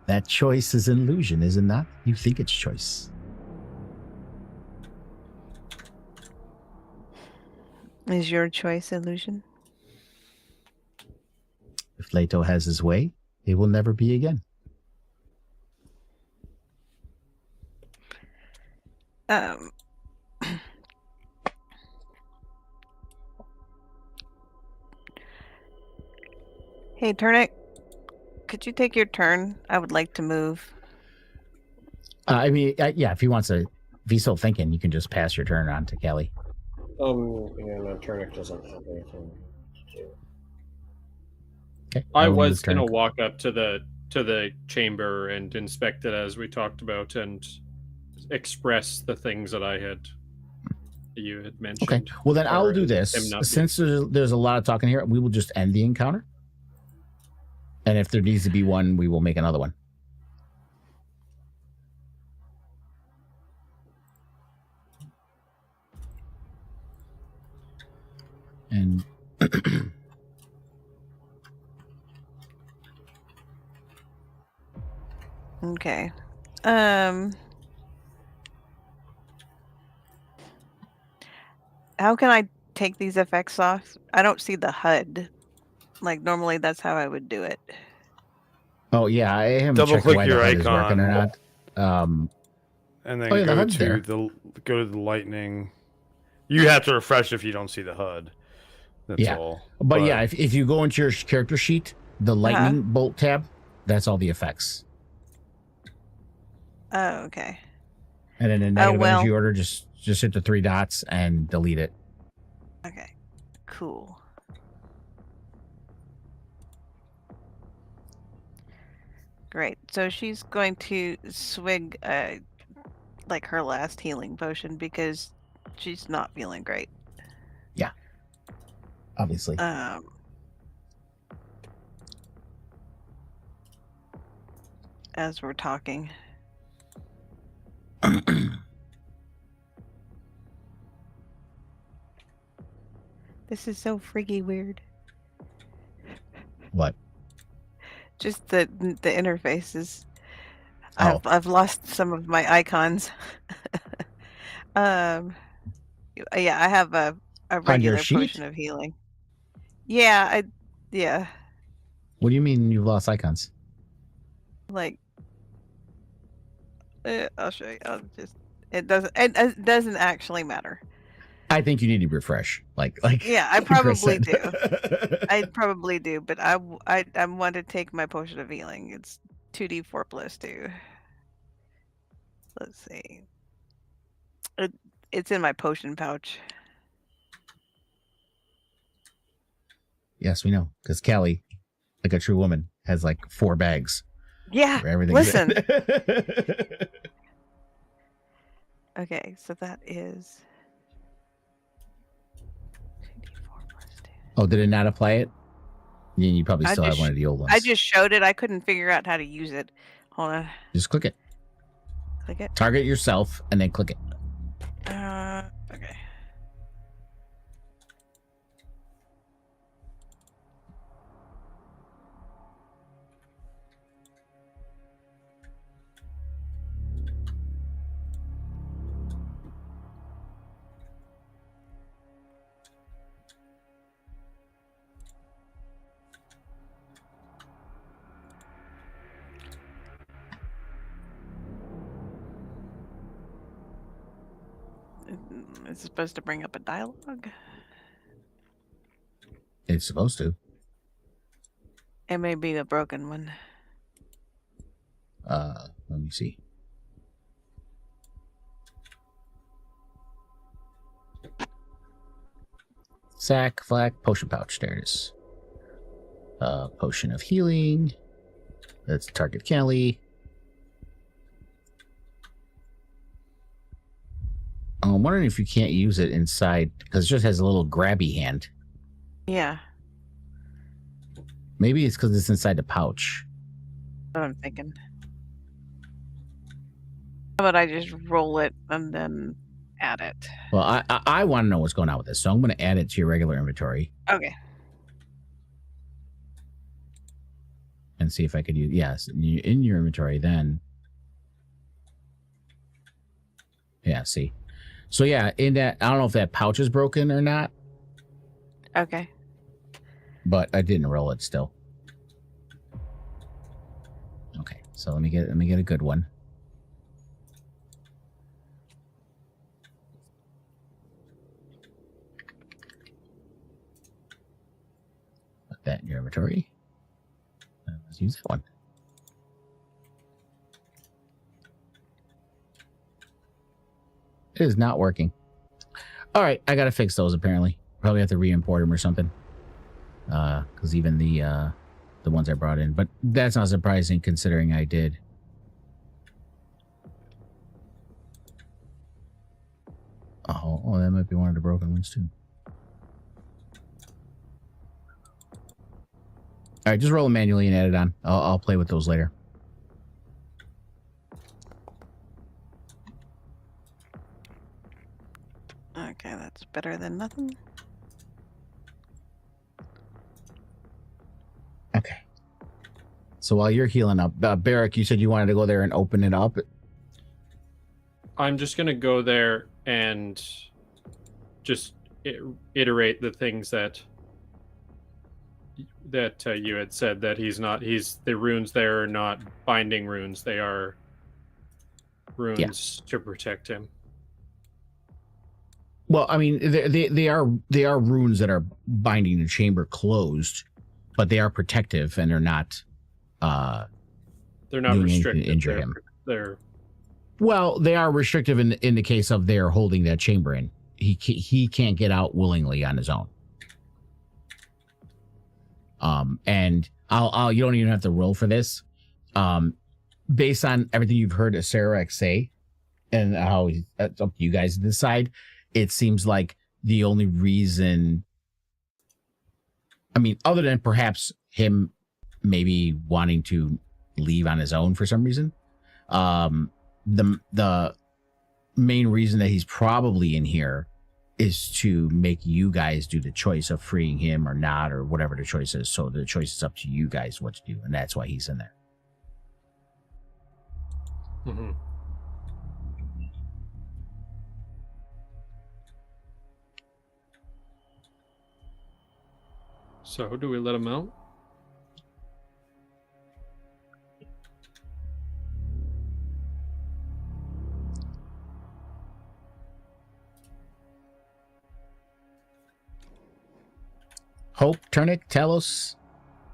A: That choice is an illusion, is it not? You think it's choice.
G: Is your choice illusion?
A: If Leto has his way, it will never be again.
G: Hey, Turnip, could you take your turn? I would like to move.
A: Yeah, if if he's still thinking, you can just pass your turn on to Kelly.
B: Yeah, no, Turnip doesn't have anything to do.
A: Okay.
D: I was gonna walk up to the chamber and inspect it as we talked about and express the things that you had mentioned.
A: Okay. Well, then I'll do this. Since there's a lot of talking here, we will just end the encounter. And if there needs to be one, we will make another one. And
G: Okay. How can I take these effects off? I don't see the HUD. Like normally that's how I would do it.
A: Oh yeah, I haven't
C: Double
A: checked
C: click
A: why
C: your
A: the HUD is working or
C: icon.
A: not.
C: And then
A: the
C: go
A: HUD's there.
C: to the lightning. You have to refresh if you don't see the HUD. That's all.
A: But yeah, if you go into your character sheet, the lightning bolt tab, that's all the effects.
G: Oh, okay.
A: And then in negative energy order, just hit the 3 dots and delete it.
G: Okay. Cool. Great. So she's going to swig like her last healing potion because she's not feeling great.
A: Yeah. Obviously.
G: as we're talking. This is so freaky weird.
A: What?
G: Just the interfaces.
A: Oh.
G: I've lost some of my icons. Yeah, I have a regular
A: sheet?
G: potion of healing. Yeah, yeah.
A: What do you mean you've lost icons?
G: Like, I'll show you. It doesn't actually matter.
A: I think you need to refresh. Like
G: yeah, I
A: Chris
G: probably
A: said.
G: do. I probably do, but I want to take my potion of healing. It's 2d4 plus 2. Let's see. It's in my potion pouch.
A: Yes, we know. Because Callie, like a true woman, has like 4 bags.
G: Yeah,
A: For everything.
G: listen. Okay, so that is 2d4 plus 2.
A: Oh, did it not apply it? Yeah, you probably still have one of the old ones.
G: I just showed it. I couldn't figure out how to use it. Hold on.
A: Just click it.
G: Click it.
A: Target yourself and then click it.
G: Okay. It's supposed to bring up a dialogue.
A: It's supposed to.
G: It may be a broken one.
A: Let me see. Sack, flak, potion pouch. There it is. Potion of healing. Let's target Callie. I'm wondering if you can't use it inside because it just has a little grabby hand.
G: Yeah.
A: Maybe it's because it's inside the pouch.
G: That's what I'm thinking. How about I just roll it and then add it?
A: Well, I want to know what's going on with this, so I'm going to add it to your regular inventory.
G: Okay.
A: And see if I could use, yes, in your inventory then. Yeah, see. So yeah, in that, I don't know if that pouch is broken or not,
G: Okay.
A: but I didn't roll it still. Okay, so let me get a good one. Put that in your inventory. Let's use that one. It is not working. All right, I gotta fix those. Apparently, probably have to re-import them or something. Because even the ones I brought in, but that's not surprising considering I did. Oh, that might be one of the broken ones too. All right, just roll them manually and add it on. I'll play with those later.
G: Okay, that's better than nothing.
A: Okay. So while you're healing up, Barrick, you said you wanted to go there and open it up.
D: I'm just gonna go there and just iterate the things that you had said, that the runes there are not binding runes, they are runes to protect him.
A: Well, I mean, they are runes that are binding the chamber closed, but they are protective and they're not
D: restricted.
A: To injure him.
D: Well,
A: they are restrictive in the case of they're holding that chamber in. He can't get out willingly on his own. And I'll you don't even have to roll for this. Based on everything you've heard Sarah say, and how it's up to you guys to decide. It seems like the only reason, I mean, other than perhaps him maybe wanting to leave on his own for some reason. The main reason that he's probably in here is to make you guys do the choice of freeing him or not, or whatever the choice is. So the choice is up to you guys what to do, and that's why he's in there.
D: Mm-hmm. So do we let him out?
A: Hope, Turnick, Talos,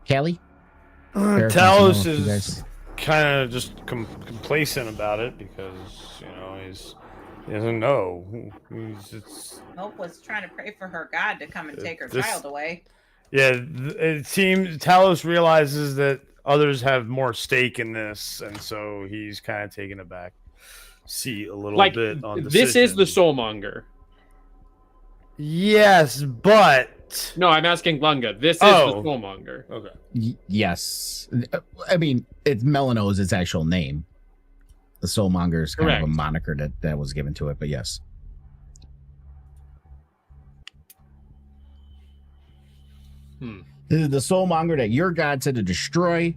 A: Callie? Eric wants to
C: Talos
A: know if you
C: is
A: guys-
C: kind of just complacent about it because he doesn't know.
F: Hope was trying to pray for her God to come and take her
C: This-
F: child away.
C: Yeah, it seems Talos realizes that others have more stake in this, and so he's kind of taken aback. See a little
D: Like,
C: bit on
D: this is the
C: decision.
D: soulmonger.
C: Yes, but
D: No, I'm asking Lunga. This is
C: Oh.
D: the soulmonger.
C: okay.
A: Yes. I mean, it's Melano is its actual name. The Soulmonger is kind of a
D: Correct.
A: moniker that was given to it, but yes. This is the Soulmonger that your God said to destroy,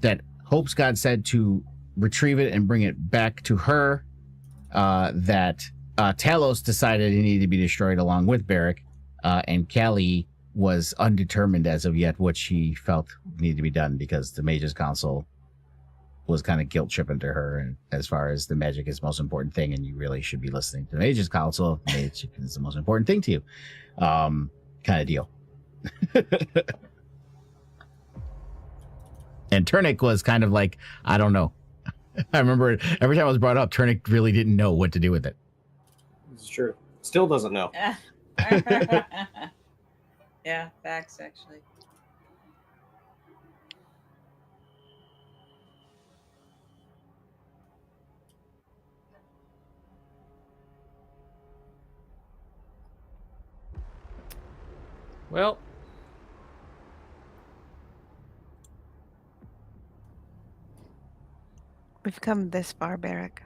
A: that Hope's God said to retrieve it and bring it back to her, that Talos decided it needed to be destroyed along with Barrick, and Callie was undetermined as of yet what she felt needed to be done because the Mages Council was kind of guilt tripping to her, and as far as the magic is the most important thing, and you really should be listening to the Mages Council. Magic is the most important thing to you, kind of deal. And Turnick was kind of like, I don't know. I remember every time it was brought up, Turnick really didn't know what to do with it.
B: It's true. Still doesn't know.
F: Yeah, facts actually.
D: Well,
G: We've come this far, Barrick.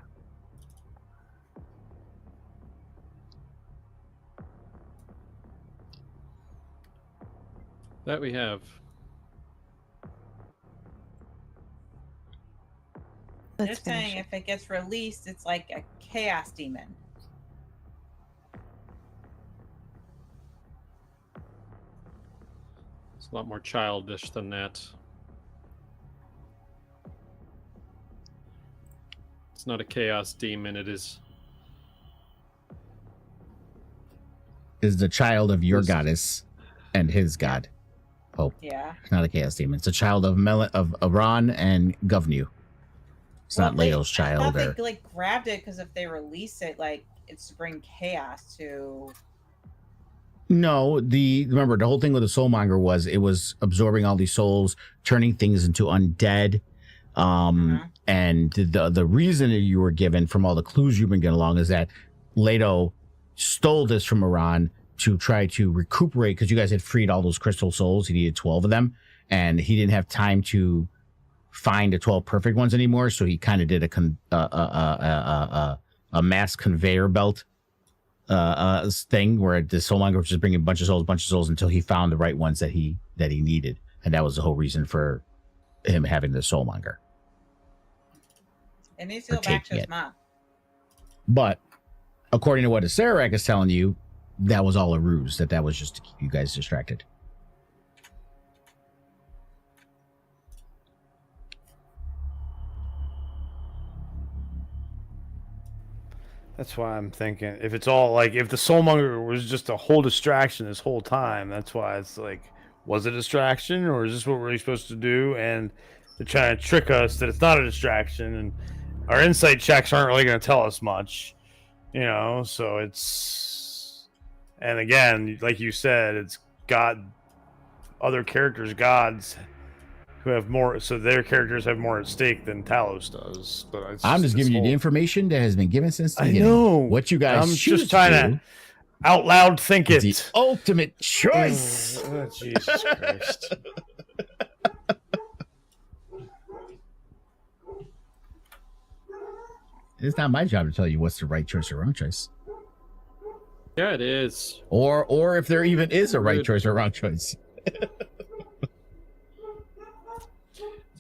D: that we have.
F: They're
G: Let's finish
F: saying
G: it.
F: if it gets released, it's like a chaos demon.
D: It's a lot more childish than that. It's not a chaos demon, it is.
A: Is the child of your
D: Yes.
A: goddess and his god, Hope.
F: Yeah.
A: It's not a chaos demon. It's a child of of Iran and Govnu. It's not Leo's
F: I
A: child.
F: thought
A: Or
F: they like grabbed it because if they release it, like it's to bring chaos to.
A: no, remember the whole thing with the Soulmonger was it was absorbing all these souls, turning things into undead. And the reason that you were given from all the clues you've been getting along is that Leto stole this from Iran to try to recuperate because you guys had freed all those crystal souls. He needed 12 of them, and he didn't have time to find the 12 perfect ones anymore. So he kind of did a mass conveyor belt thing where the Soulmonger was just bringing a bunch of souls until he found the right ones that he needed, and that was the whole reason for him having the Soulmonger.
F: It needs to go
A: Or
F: back to
A: taking
F: his
A: it.
F: mom.
A: But according to what Sararak is telling you, that was all a ruse. That was just to keep you guys distracted.
C: That's why I'm thinking if it's all like if the Soulmonger was just a whole distraction this whole time, that's why it's like, was it a distraction or is this what we're supposed to do? And they're trying to trick us that it's not a distraction, and our insight checks aren't really going to tell us much, So it's, and again, like you said, it's God, other characters, gods who have more, so their characters have more at stake than Talos does. But
A: I'm just giving you the information that has been given since the
C: I
A: beginning.
C: know.
A: What you guys
C: I'm
A: choose
C: just trying to out loud think
A: do
C: it.
A: is the ultimate choice.
C: Oh, Jesus Christ.
A: It's not my job to tell you what's the right choice or wrong choice.
D: Yeah, it is.
A: Or if there even is a right
D: Rude.
A: choice or wrong choice.
D: It's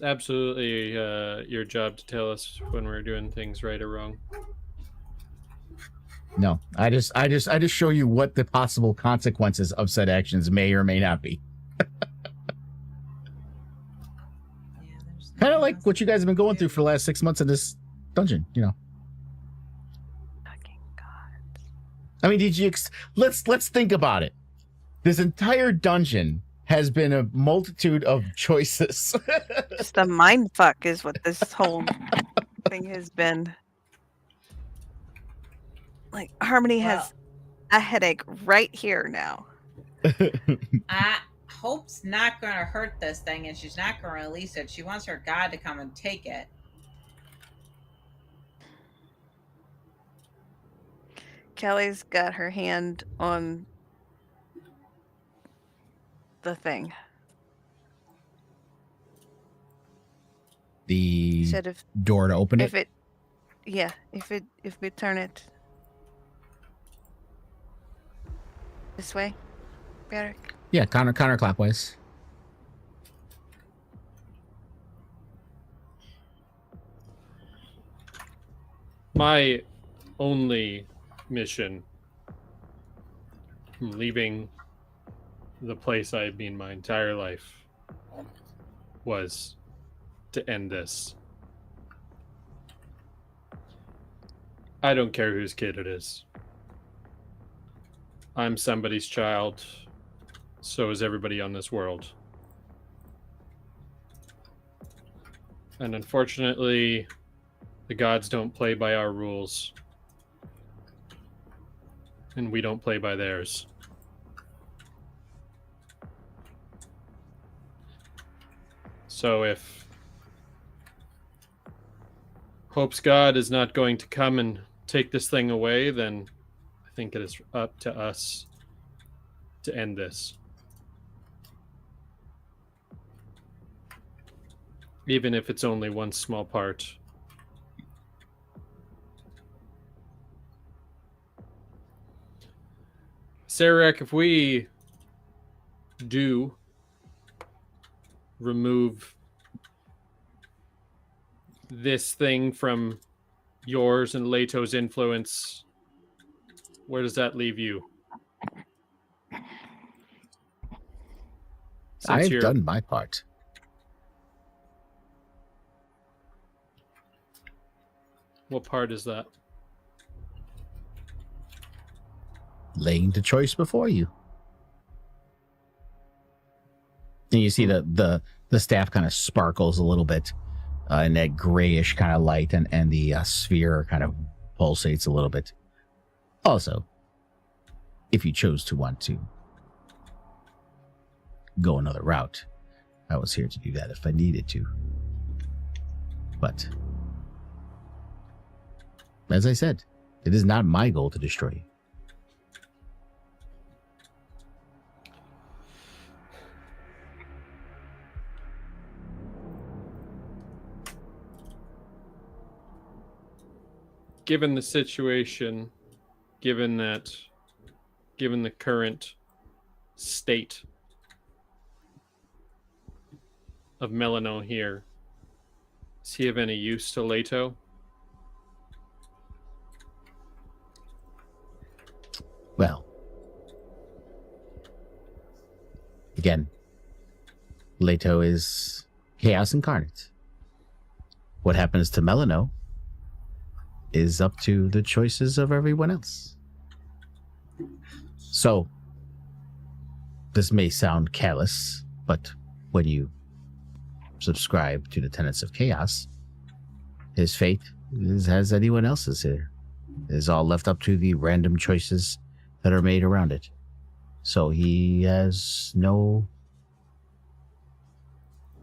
D: absolutely your job to tell us when we're doing things right or wrong.
A: No, I just show you what the possible consequences of said actions may or may not be. Kind of like what you guys have been going through for the last 6 months in this dungeon, you know.
G: Fucking God.
A: I mean, let's think about it. This entire dungeon has been a multitude of choices.
G: Just a mind fuck is what this whole thing has been. Like, Harmony has a headache right here now.
F: Hope's not going to hurt this thing, and she's not going to release it. She wants her god to come and take it.
G: Kelly's got her hand on the thing.
A: The
G: Said if
A: door to open it.
G: If we turn it this way, Beric.
A: Yeah, counterclockwise.
D: My only mission from leaving the place I've been my entire life was to end this. I don't care whose kid it is. I'm somebody's child. So is everybody on this world. And unfortunately, the gods don't play by our rules. And we don't play by theirs. So if Hope's God is not going to come and take this thing away, then I think it is up to us to end this. Even if it's only one small part. Sarek, if we do remove this thing from yours and Leto's influence, where does that leave you?
A: I've done my part.
D: What part is that?
A: Laying the choice before you. And you see the staff kind of sparkles a little bit in that grayish kind of light, and the sphere kind of pulsates a little bit. Also, if you chose to want to go another route, I was here to do that if I needed to. But as I said, it is not my goal to destroy you.
D: Given the situation, given the current state of Melano here, does he have any use to Leto?
A: Well, again, Leto is Chaos Incarnate. What happens to Melano is up to the choices of everyone else. So, this may sound callous, but when you subscribe to the tenets of chaos, his fate is as anyone else's here. It is all left up to the random choices that are made around it. So he has no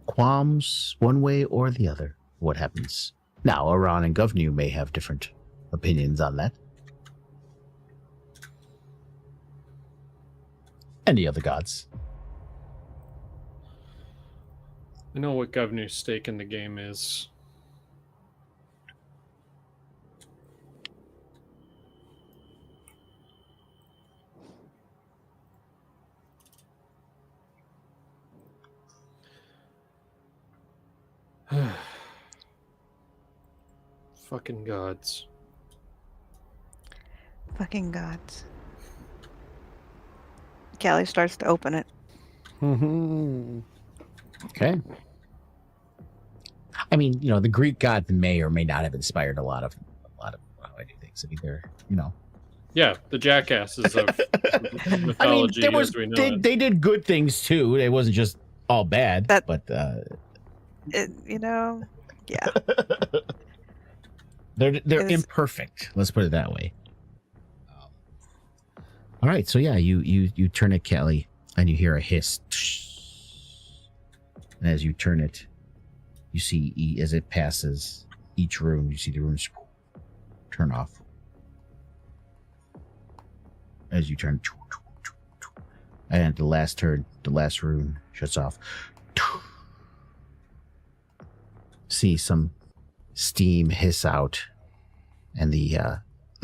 A: qualms one way or the other what happens. Now, Aran and Govnu may have different opinions on that. And the other gods.
D: I know what Governor's stake in the game is. Fucking gods.
G: Fucking gods. Callie starts to open it.
A: Okay. I mean, the Greek gods may or may not have inspired a lot of how I do things. I mean, they're,
D: Yeah, the jackasses of mythology
A: I mean,
D: as we know it.
A: they did good things too. It wasn't just all bad.
G: That-
A: but
G: Yeah.
A: they're
G: It's-
A: imperfect. Let's put it that way. All right, so yeah, you turn it, Kelly, and you hear a hiss. And as you turn it, you see as it passes each room, you see the rooms turn off. As you turn, and the last room shuts off. See some steam hiss out, and the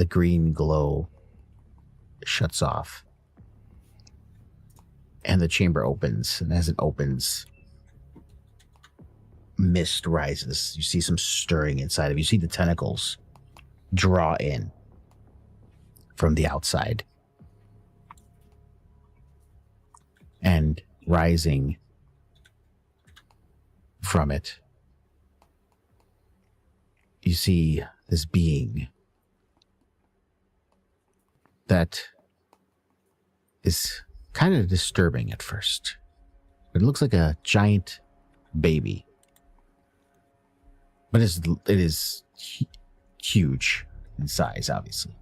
A: green glow shuts off, and the chamber opens. And as it opens, mist rises. You see some stirring inside of you. You see the tentacles draw in from the outside. And rising from it, you see this being that is kind of disturbing at first. It looks like a giant baby, but it is huge in size, obviously.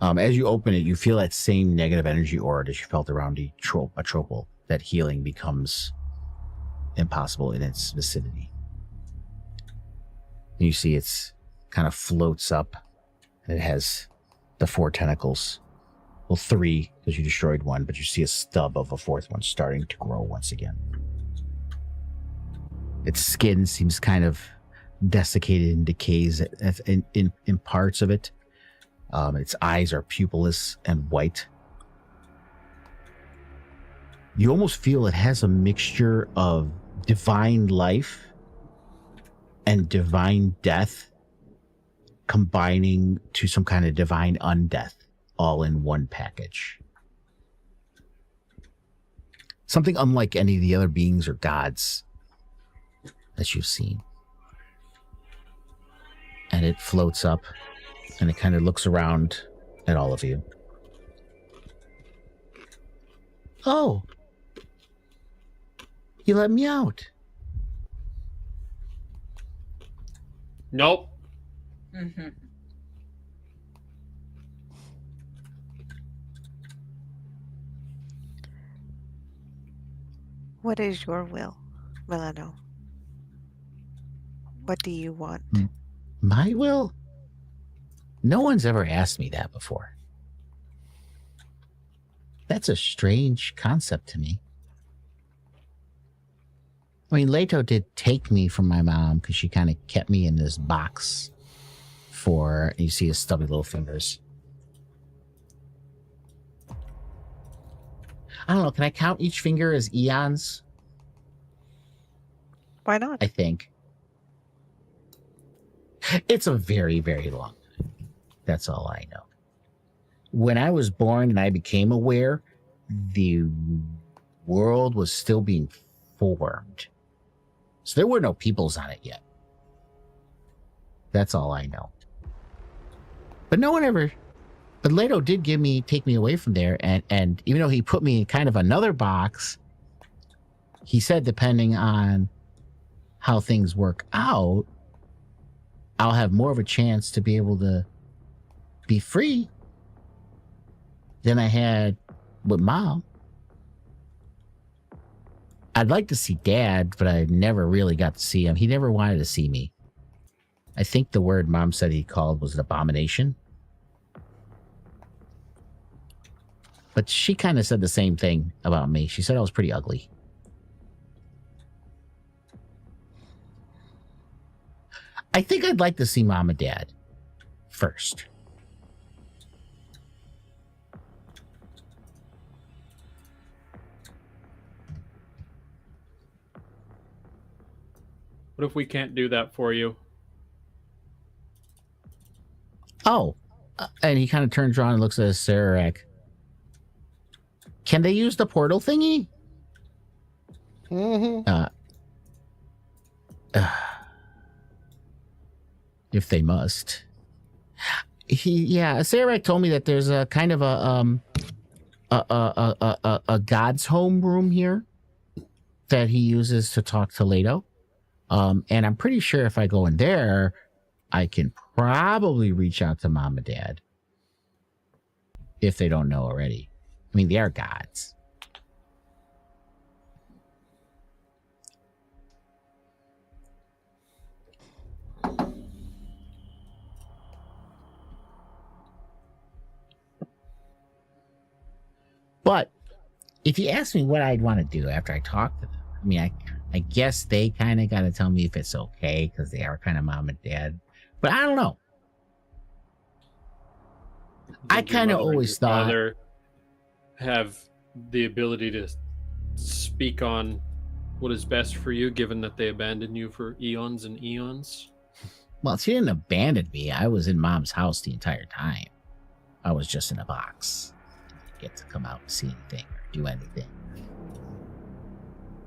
A: As you open it, you feel that same negative energy aura that you felt around a tropal. That healing becomes impossible in its vicinity. And you see it's kind of floats up, and it has the 4 tentacles. Well, 3, because you destroyed 1, but you see a stub of a 4th one starting to grow once again. Its skin seems kind of desiccated and decays in parts of it. Its eyes are pupilless and white. You almost feel it has a mixture of divine life and divine death combining to some kind of divine undeath all in one package. Something unlike any of the other beings or gods that you've seen. And it floats up, and it kind of looks around at all of you. Oh, you let me out.
D: Nope.
F: Mm-hmm.
G: What is your will, Milano? What do you want?
A: My will? No one's ever asked me that before. That's a strange concept to me. I mean, Leto did take me from my mom because she kind of kept me in this box for, you see his stubby little fingers. I don't know, can I count each finger as eons?
G: Why not?
A: I think. It's a very, very long time. That's all I know. When I was born and I became aware, the world was still being formed. So there were no peoples on it yet. That's all I know. But no one ever... But Leto did take me away from there, and even though he put me in kind of another box, he said depending on how things work out, I'll have more of a chance to be able to be free than I had with Mom. I'd like to see Dad, but I never really got to see him. He never wanted to see me. I think the word Mom said he called was an abomination. But she kind of said the same thing about me. She said I was pretty ugly. I think I'd like to see Mom and Dad first.
D: What if we can't do that for you?
A: Oh, and he kind of turns around and looks at Sararak. Can they use the portal thingy?
C: Mm-hmm.
A: If they must. Sararak told me that there's a kind of a god's home room here that he uses to talk to Leto. And I'm pretty sure if I go in there, I can probably reach out to mom and dad if they don't know already. I mean, they are gods. But if you ask me what I'd want to do after I talk to them, I mean, I guess they kind of got to tell me if it's okay because they are kind of mom and dad. But I don't know. I kind of always thought
D: father have the ability to speak on what is best for you, given that they abandoned you for eons and eons.
A: Well, she didn't abandon me. I was in mom's house the entire time. I was just in a box. Didn't get to come out and see anything or do anything.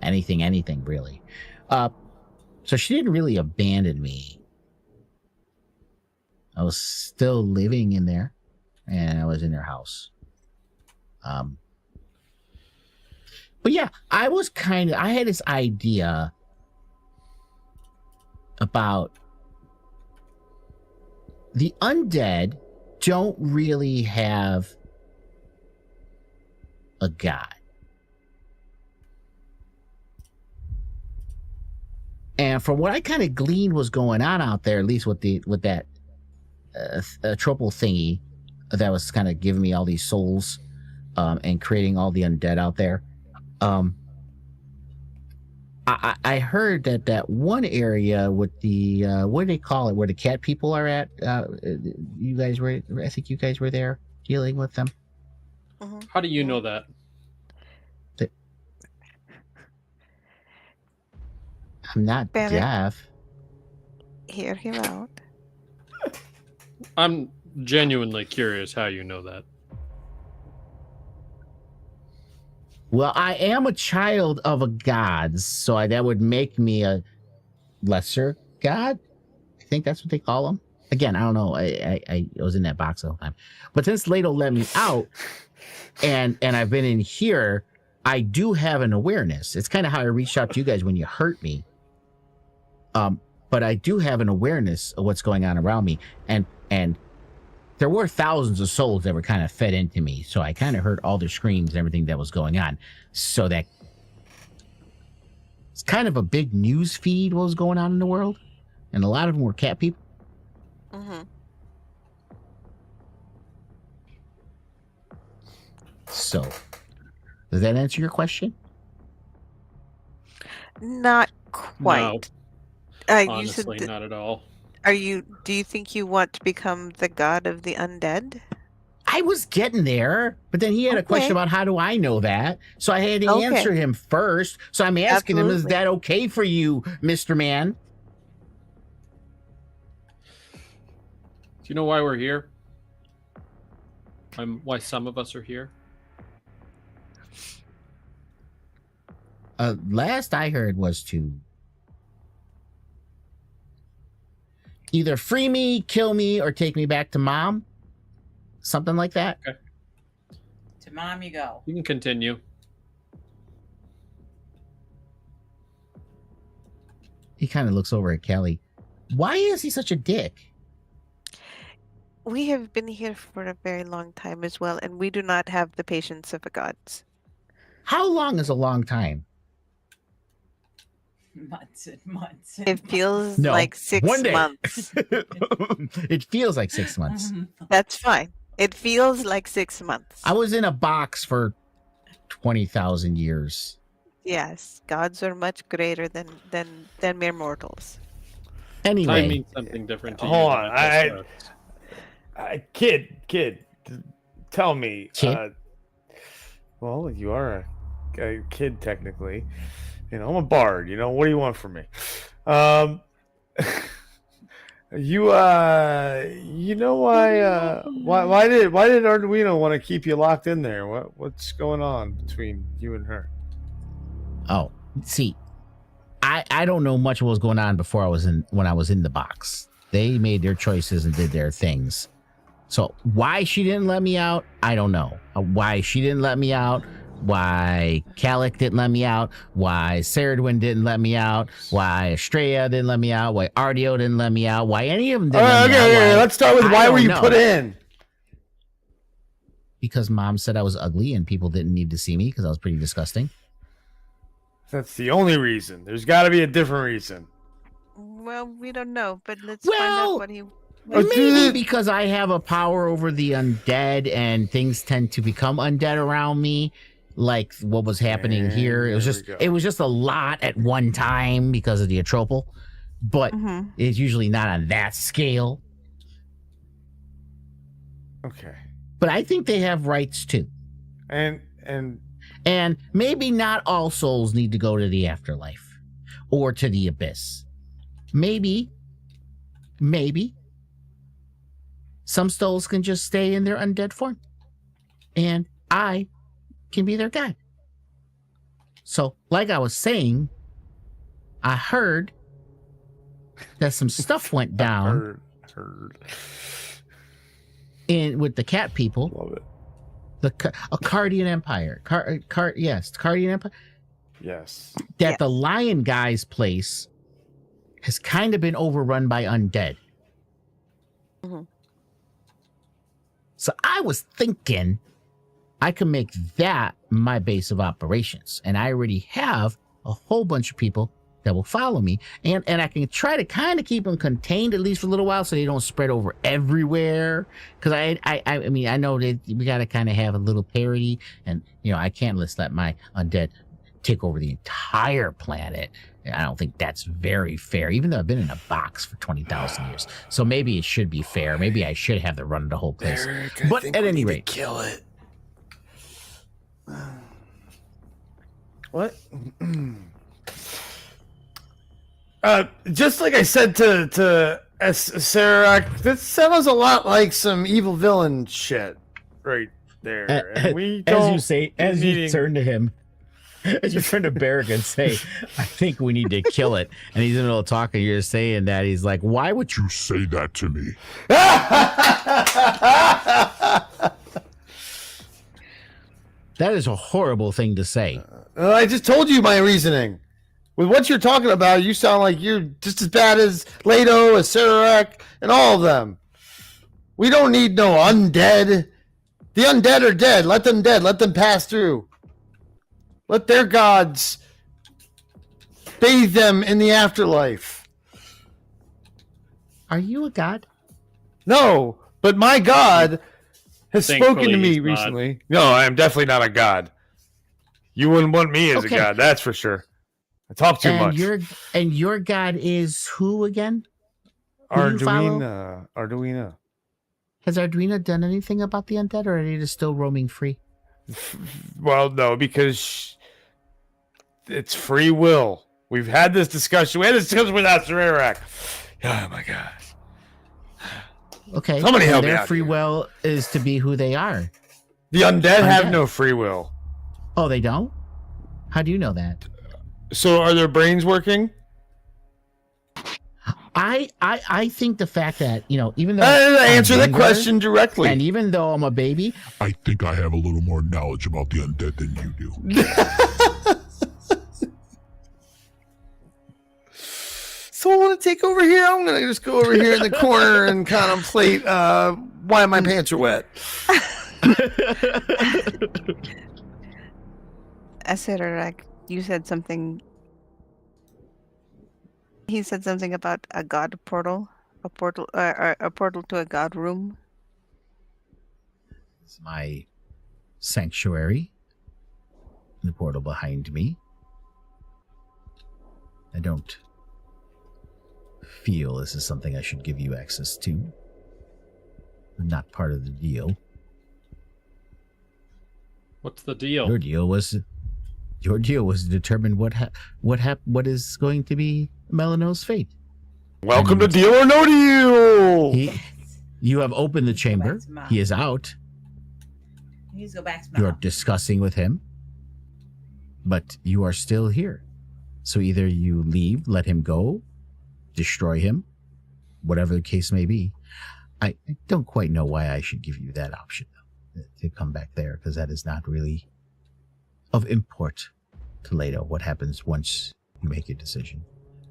A: Anything, really. So she didn't really abandon me. I was still living in there, and I was in her house. But yeah, I had this idea about the undead don't really have a god. And from what I kind of gleaned was going on out there, at least with that triple thingy that was kind of giving me all these souls and creating all the undead out there. I heard that one area with the what do they call it, where the cat people are at? You guys were, I think you guys were there dealing with them.
G: Mm-hmm.
D: How do you know that?
A: I'm not
G: Bennett.
A: deaf.
G: Hear him out.
D: I'm genuinely curious how you know that.
A: Well, I am a child of a god, so that would make me a lesser god. I think that's what they call them. Again, I don't know. I was in that box the whole time. But since Leto let me out, and I've been in here, I do have an awareness. It's kind of how I reached out to you guys when you hurt me. But I do have an awareness of what's going on around me, and there were thousands of souls that were kind of fed into me, so I kind of heard all the screams and everything that was going on. So that it's kind of a big news feed what was going on in the world, and a lot of them were cat people.
G: Mm-hmm.
A: So, does that answer your question?
G: Not quite. You
D: Honestly,
G: said
D: not at all.
G: do you think you want to become the god of the undead?
A: I was getting there, but then he had a question about how do I know that? So I had to answer him first. So I'm asking him, is that okay for you, Mr. Man?
D: Do you know why we're here? Why some of us are here?
A: Last I heard was to either free me, kill me, or take me back to mom. Something like that.
D: Okay.
F: To mom you go.
D: You can continue.
A: He kind of looks over at Kelly. Why is he such a dick?
G: We have been here for a very long time as well, and we do not have the patience of the gods.
A: How long is a long time?
F: Months and months.
G: It feels
A: No,
G: like 6
A: one day.
G: months.
A: It feels like 6 months.
G: That's fine. It feels like 6 months.
A: I was in a box for 20,000 years.
G: Yes, gods are much greater than mere mortals.
A: Anyway,
D: Time means something different to you.
C: Hold
D: than
C: on,
D: it does to us.
C: Kid, tell me.
A: Kid?
C: Well, you are a kid technically. You know, I'm a bard. You know, what do you want from me? You know why did Arduino want to keep you locked in there? What's going on between you and her?
A: Oh, see, I don't know much what was going on when I was in the box. They made their choices and did their things. So why she didn't let me out, I don't know. Why she didn't let me out, why Calic didn't let me out, why Saradwin didn't let me out, why Estrella didn't let me out, why Ardio didn't let me out, why any of them didn't let me out.
C: Okay, let's start with why were you put in?
A: Because Mom said I was ugly and people didn't need to see me because I was pretty disgusting.
C: That's the only reason. There's got to be a different reason.
E: Well, we don't know, but let's find out what he.
A: Maybe because I have a power over the undead and things tend to become undead around me, like what was happening here. It was just a lot at one time because of the atropal, but it's usually not on that scale.
C: Okay.
A: But I think they have rights too.
C: And
A: maybe not all souls need to go to the afterlife or to the abyss. Maybe some souls can just stay in their undead form, and I can be their god. So, like I was saying, I heard that some stuff went down with the cat people.
C: Love it.
A: A Cardian Empire. Cardian Empire.
C: Yes.
A: That the Lion Guy's place has kind of been overrun by undead. So I was thinking I could make that my base of operations. And I already have a whole bunch of people that will follow me. And I can try to kind of keep them contained at least for a little while so they don't spread over everywhere. Because I mean, I know that we got to kind of have a little parity. And, I can't just let my undead take over the entire planet. I don't think that's very fair, even though I've been in a box for 20,000 years. So maybe it should be fair. Maybe I should have the run of the whole place.
C: Eric,
A: but at any rate,
C: kill it. What? Just like I said to Sarac, that sounds a lot like some evil villain shit right there. And we
A: as you turn to him. As you turn to Barrick and say, I think we need to kill it. And he's in the middle of talking, you're saying that. He's like, why would you say that to me? That is a horrible thing to say.
C: I just told you my reasoning. With what you're talking about, you sound like you're just as bad as Leto, as Sarac, and all of them. We don't need no undead. The undead are dead. Let them dead. Let them pass through. Let their gods bathe them in the afterlife.
A: Are you a god?
C: No, but my god has
D: Thankfully,
C: spoken to me
D: he's not.
C: recently. No, I am definitely not a god. You wouldn't want me as a god, that's for sure. I talk too much.
A: Your god is who again?
C: Arduino.
A: Has Arduino done anything about the undead, or are they just still roaming free?
C: Well, no, because it's free will. We've had this discussion. We had this discussion with Sarac. Oh my god.
A: Okay.
C: Somebody help me
A: Their
C: out
A: free
C: here.
A: will is to be who they are.
C: The undead have no free will.
A: Oh, they don't? How do you know that?
C: So are their brains working?
A: I think the fact that, even though
C: answer the question directly.
A: And even though I'm a baby,
H: I think I have a little more knowledge about the undead than you do.
C: So I want to take over here. I'm going to just go over here in the corner and contemplate why my pants are wet.
G: Aserarak, you said something. He said something about a god portal, a portal to a god room.
A: it's my sanctuary. The portal behind me. I don't feel this is something I should give you access to. Not part of the deal.
D: What's the deal?
A: Your deal was to determine what is going to be Melano's fate.
C: Welcome to
A: And
C: Deal or No Deal.
A: You have opened the chamber.
F: to Mom.
A: He is out.
F: He needs to go back to
A: You are
F: Mom.
A: discussing with him, but you are still here. So either you leave, let him go, destroy him, whatever the case may be. I don't quite know why I should give you that option, though, to come back there, because that is not really of import to Leto, what happens once you make your decision.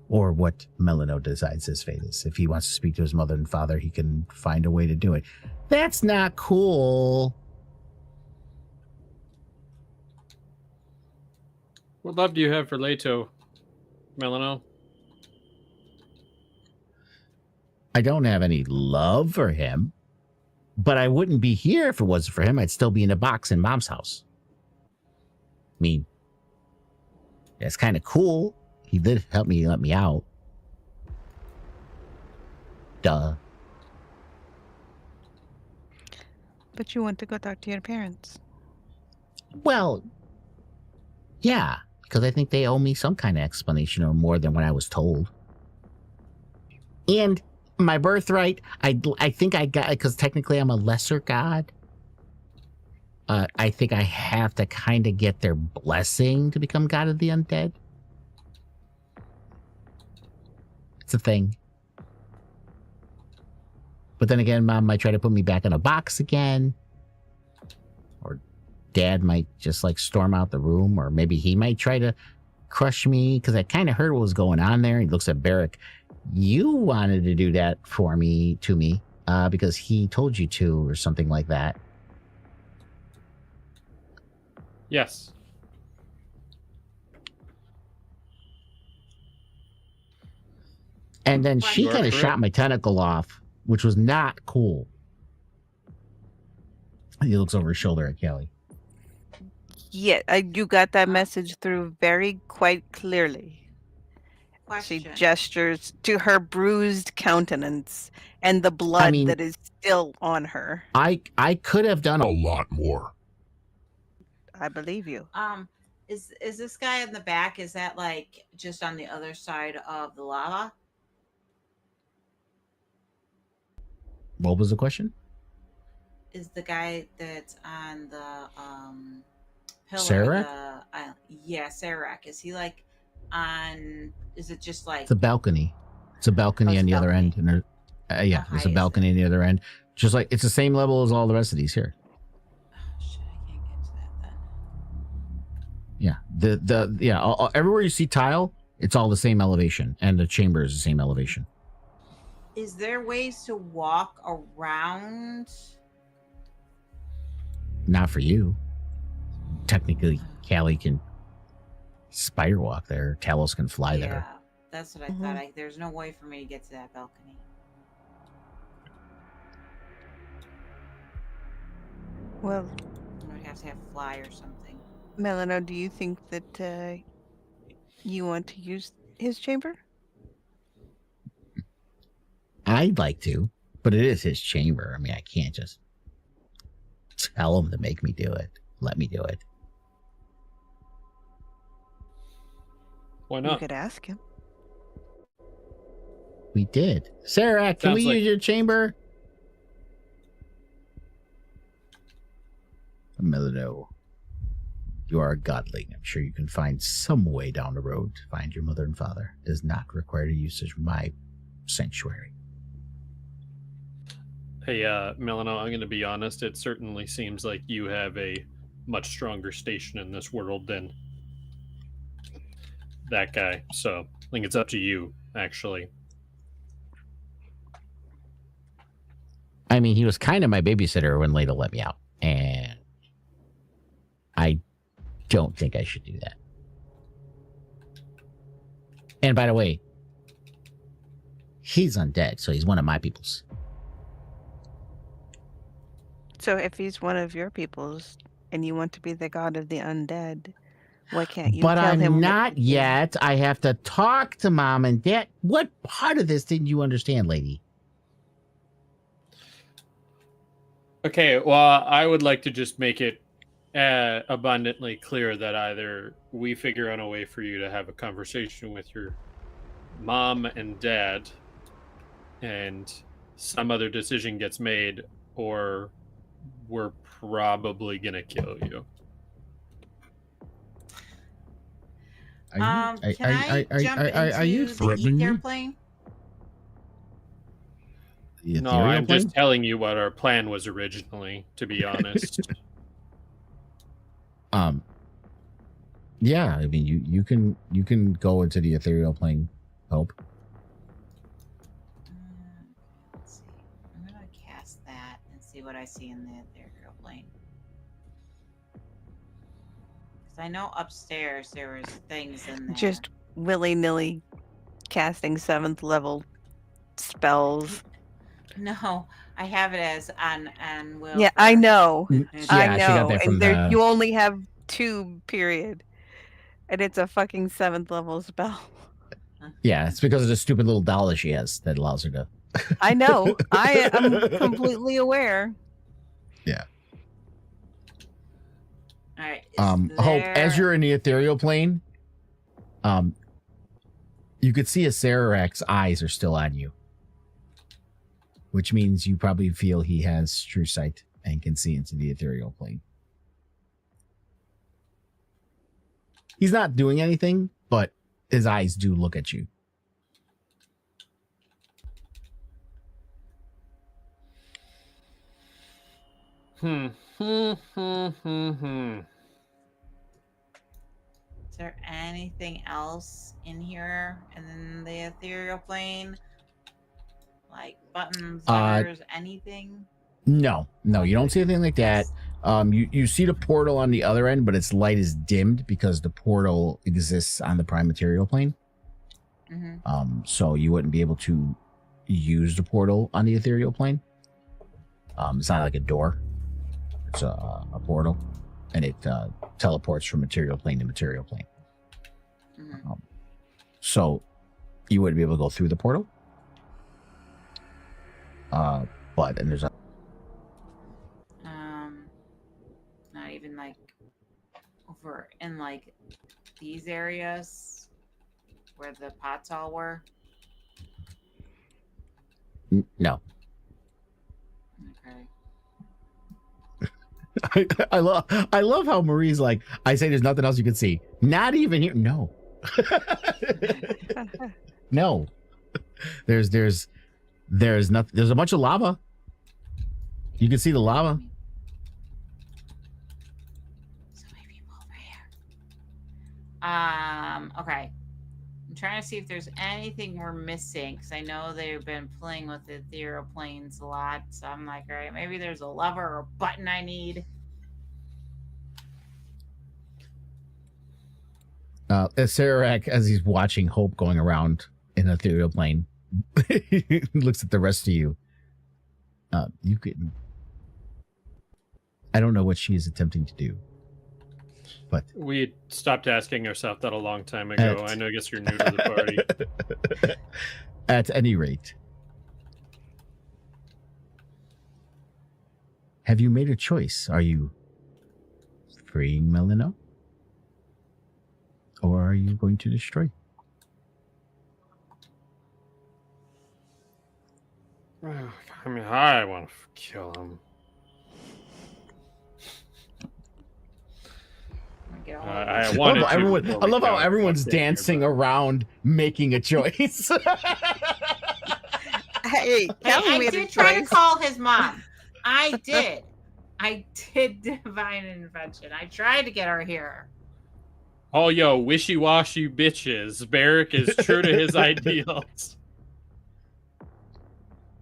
A: Or what Melano decides his fate is. If he wants to speak to his mother and father, he can find a way to do it. That's not cool.
D: What love do you have for Leto, Melano?
A: I don't have any love for him, but I wouldn't be here if it wasn't for him. I'd still be in a box in Mom's house. I mean, that's kind of cool. He did help me, let me out. Duh.
G: But you want to go talk to your parents.
A: Well, yeah, because I think they owe me some kind of explanation or more than what I was told. And my birthright, I think I got, because technically I'm a lesser god. I think I have to kind of get their blessing to become god of the undead. It's a thing. But then again, Mom might try to put me back in a box again. Or Dad might just like storm out the room. Or maybe he might try to crush me, because I kind of heard what was going on there. He looks at Barrick. You wanted to do that for me, to me, because he told you to, or something like that.
D: Yes.
A: And then she
D: You are
A: kind of
D: correct.
A: shot my tentacle off, which was not cool. He looks over his shoulder at Kelly.
G: Yeah, you got that message through very quite clearly. She
F: Question.
G: gestures to her bruised countenance and the blood
A: mean-
G: that is still on her.
A: I could have done
H: A lot more.
G: I believe you.
F: Is this guy in the back? Is that like just on the other side of the lava?
A: What was the question?
F: Is the guy that's on the pillar?
A: Sarac?
F: Yeah, Sarac. Is he like on? Is it just like?
A: It's a balcony. It's a balcony
F: Oh, it's
A: on
F: a
A: the other
F: balcony.
A: end. And there, yeah,
F: How
A: there's
F: high
A: a
F: is
A: balcony on the other end. Just like it's the same level as all the rest of these here.
F: Oh, shit, I can't get to that then.
A: Yeah, everywhere you see tile, it's all the same elevation, and the chamber is the same elevation.
F: Is there ways to walk around?
A: Not for you. Technically, Callie can spider walk there. Talos can fly
F: Yeah,
A: there.
F: that's what I
G: Mhm.
F: thought. There's no way for me to get to that balcony.
G: Well,
F: I would have to have fly or something.
G: Melano, do you think that you want to use his chamber?
A: I'd like to, but it is his chamber. I mean, I can't just tell him to make me do it. Let me do it.
D: Why
G: You
D: not?
G: could ask him.
A: We did. Sarah, can
D: Sounds
A: we
D: like-
A: use your chamber? Melano, you are a godling. I'm sure you can find some way down the road to find your mother and father. It does not require the usage of my sanctuary.
D: Hey, Melano, I'm going to be honest. It certainly seems like you have a much stronger station in this world than that guy. So I think it's up to you, actually.
A: I mean, he was kind of my babysitter when Leda let me out, and I don't think I should do that. And by the way, he's undead, so he's one of my peoples.
G: So if he's one of your peoples and you want to be the god of the undead, why can't you
A: But
G: tell him
A: I'm
G: what
A: not
G: to do?
A: yet. I have to talk to Mom and Dad. What part of this didn't you understand, lady?
D: Okay, well, I would like to just make it abundantly clear that either we figure out a way for you to have a conversation with your mom and dad, and some other decision gets made, or we're probably gonna kill you.
F: Can I jump into the ether plane?
D: No, I'm just telling you what our plan was originally, to be honest.
A: Yeah, I mean, you can go into the ethereal plane, Hope.
F: Let's see. I'm gonna cast that and see what I see in the ethereal plane. Because I know upstairs there was things in there.
G: Just willy-nilly casting 7th level spells.
F: No, I have it as on will.
G: Yeah, I know.
A: Yeah,
G: I know.
A: she got that from
G: and you only have 2, period. And it's a fucking 7th level spell.
A: Yeah, it's because of the stupid little doll that she has that allows her to.
G: I know. I am completely aware.
A: Yeah.
F: All right.
A: Hope, as you're in the ethereal plane, you could see a Sarak's eyes are still on you, which means you probably feel he has true sight and can see into the ethereal plane. He's not doing anything, but his eyes do look at you.
F: Is there anything else in here and then the ethereal plane? Like buttons, levers, anything?
A: No, you don't see anything like that. You see the portal on the other end, but its light is dimmed because the portal exists on the prime material plane.
F: Mm-hmm.
A: So you wouldn't be able to use the portal on the ethereal plane. It's not like a door. It's a portal, and it teleports from material plane to material plane.
F: Mm-hmm.
A: So you wouldn't be able to go through the portal. But and there's a
F: not even like over in like these areas where the pots all were.
A: No.
F: Okay.
A: I love how Marie's like, I say there's nothing else you can see. Not even here. No. No. There's nothing. There's a bunch of lava. You can see the lava.
F: So many people over here. Okay. I'm trying to see if there's anything we're missing because I know they've been playing with the ethereal planes a lot. So I'm like, all right, maybe there's a lever or a button I need.
A: Sarak, as he's watching Hope going around in an ethereal plane, he looks at the rest of you. You can. I don't know what she is attempting to do, but
D: we stopped asking ourselves that a long time ago. I know. I guess you're new to the party.
A: At any rate, have you made a choice? Are you freeing Melino, or are you going to destroy?
D: I mean, I want to kill him. I
A: love how everyone's dancing around making a choice.
G: Hey,
F: I did try to call his mom. I did divine intervention. I tried to get her here.
D: Oh, yo, wishy-washy bitches. Barrick is true to his ideals.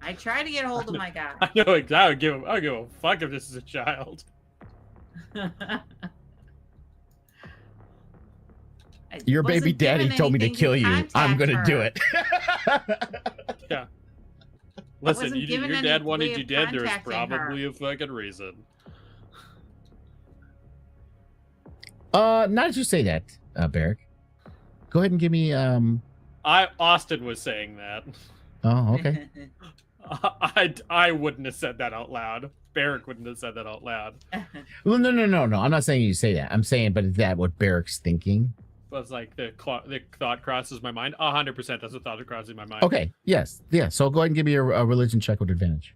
F: I tried to get a hold of my guy.
D: I know exactly. I would give a fuck if this is a child.
A: Your baby daddy told me to kill you. I'm going to do it.
D: Yeah. Listen, your dad wanted you dead. There's probably a fucking reason.
A: Not as you say that, Barrick. Go ahead and give me.
D: Austin was saying that.
A: Oh, okay.
D: I wouldn't have said that out loud. Barrick wouldn't have said that out loud.
A: Well, no. I'm not saying you say that. I'm saying, but is that what Barrick's thinking?
D: was like the thought crosses my mind. 100%. That's a thought that crosses my mind.
A: Okay. Yes. Yeah. So go ahead and give me a religion check with advantage.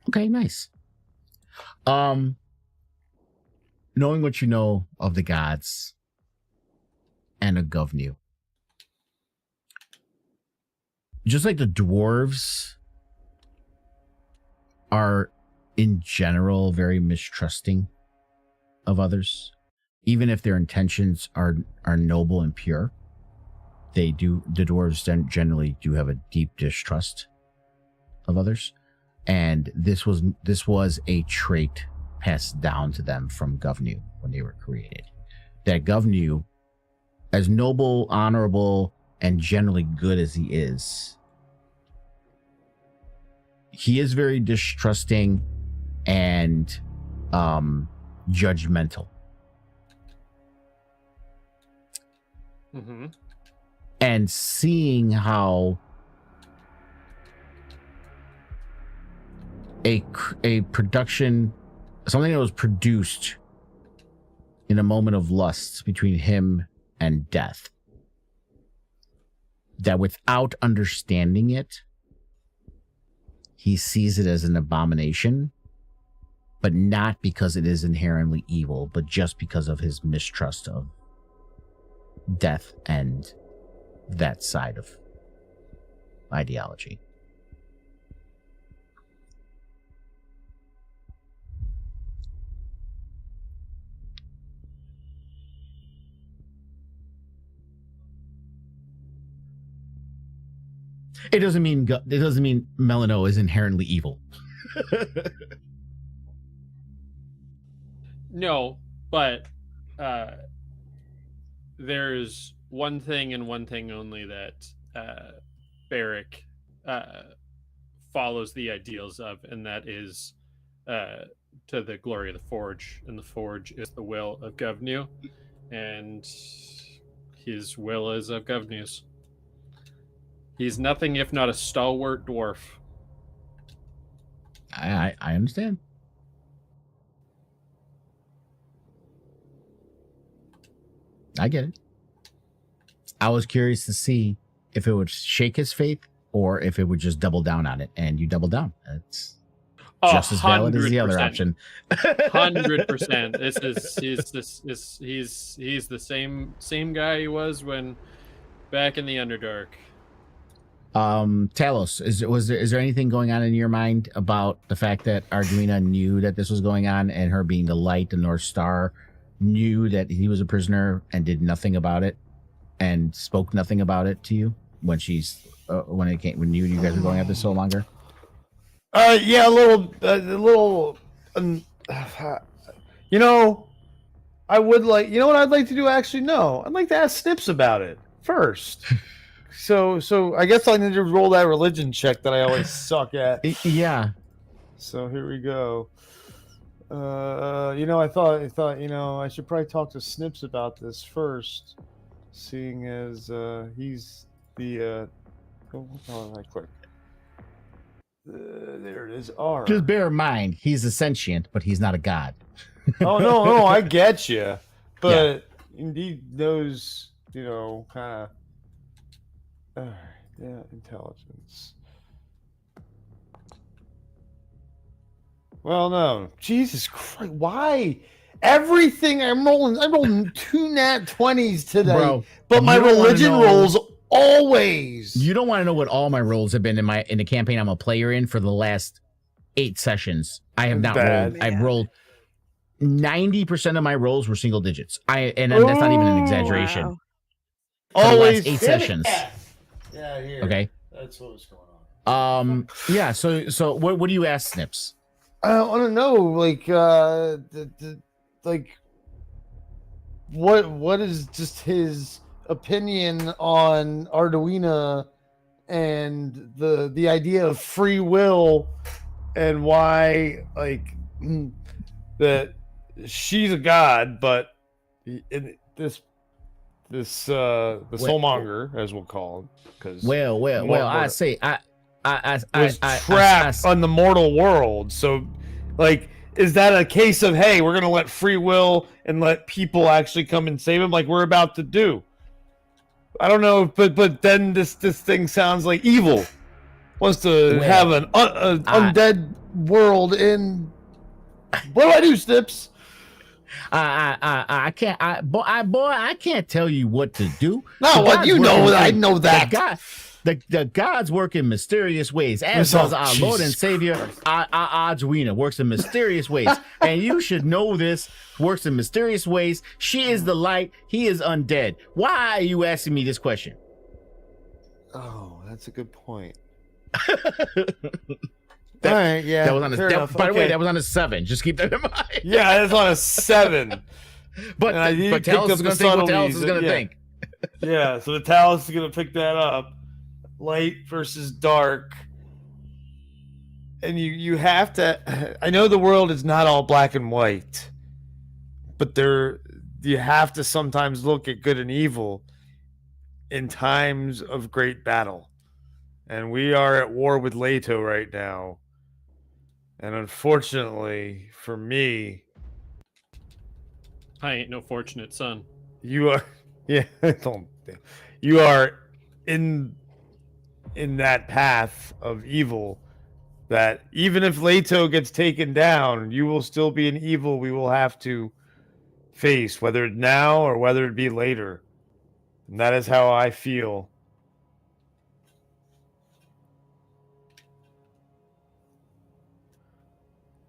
A: Okay, nice. Knowing what you know of the gods and of Govnu, just like the dwarves are in general very mistrusting of others, even if their intentions are noble and pure, the dwarves generally do have a deep distrust of others. And this was a trait passed down to them from Govnu when they were created. That Govnu, as noble, honorable, and generally good as he is very distrusting and judgmental.
D: Mm-hmm.
A: And seeing how a production, something that was produced in a moment of lust between him and death, that without understanding it, he sees it as an abomination, but not because it is inherently evil, but just because of his mistrust of death and that side of ideology. It doesn't mean Melano is inherently evil.
D: No, but there's one thing and one thing only that Barrick follows the ideals of, and that is to the glory of the Forge. And the Forge is the will of Govnu, and his will is of Govnu's. He's nothing if not a stalwart dwarf.
A: I understand. I get it. I was curious to see if it would shake his faith or if it would just double down on it, and you double down. It's just as valid as the other option.
D: 100%. He's the same guy he was when back in the Underdark.
A: Talos, is there anything going on in your mind about the fact that Arduina knew that this was going on, and her being the light, the North Star, knew that he was a prisoner and did nothing about it and spoke nothing about it to you when when you guys were going after Soul Monger?
C: Yeah, a little. You know, I would like. You know what I'd like to do? Actually, no. I'd like to ask Snips about it first. So I guess I need to roll that religion check that I always suck at.
A: Yeah.
C: So here we go. I thought, I should probably talk to Snips about this first, seeing as he's the. What the hell did I click? There it is. R.
A: Just bear in mind, he's a sentient, but he's not a god.
C: Oh no, I get you, but he knows, kind of. Yeah, intelligence. Well, no. Jesus Christ. Why? Everything I'm rolling 2 nat 20s today.
A: Bro,
C: but my religion rolls always.
A: You don't want to know what all my rolls have been in the campaign I'm a player in for the last 8 sessions. I have not rolled.
C: Yeah.
A: I've rolled 90% of my rolls were single digits. That's not even an exaggeration.
G: Wow.
A: For
C: Always
A: the last 8 sessions.
C: Yeah, here.
A: Okay.
C: That's what was going on.
A: Yeah, so what do you ask Snips?
C: I want to know, what is just his opinion on Arduina and the idea of free will, and why that she's a god, but in this the soulmonger, as we'll call it, because
A: I say I
C: was trapped on the mortal world. So, like, is that a case of, hey, we're gonna let free will and let people actually come and save him, like we're about to do? I don't know, but then this thing sounds like evil wants to have an undead world in. What do I do, Snips?
A: I can't tell you what to do.
C: No, what you know, I know that.
A: The gods work in mysterious ways, as does our Lord and Savior, Adwina, works in mysterious ways. And you should know this, works in mysterious ways. She is the light, he is undead. Why are you asking me this question?
C: Oh, that's a good point.
A: All
C: right, yeah.
A: That was on by the way, that was on a 7. Just keep that in mind.
C: Yeah, that's on a 7
A: but Talos is going to think what Talos is going to think.
C: Yeah, so the Talos is going to pick that up. Light versus dark. And you have to... I know the world is not all black and white, but you have to sometimes look at good and evil in times of great battle. And we are at war with Leto right now. And unfortunately, for me...
D: I ain't no fortunate son.
C: You are... Yeah, you are in that path of evil that even if Leto gets taken down, you will still be an evil we will have to face, whether it's now or whether it be later. And that is how I feel.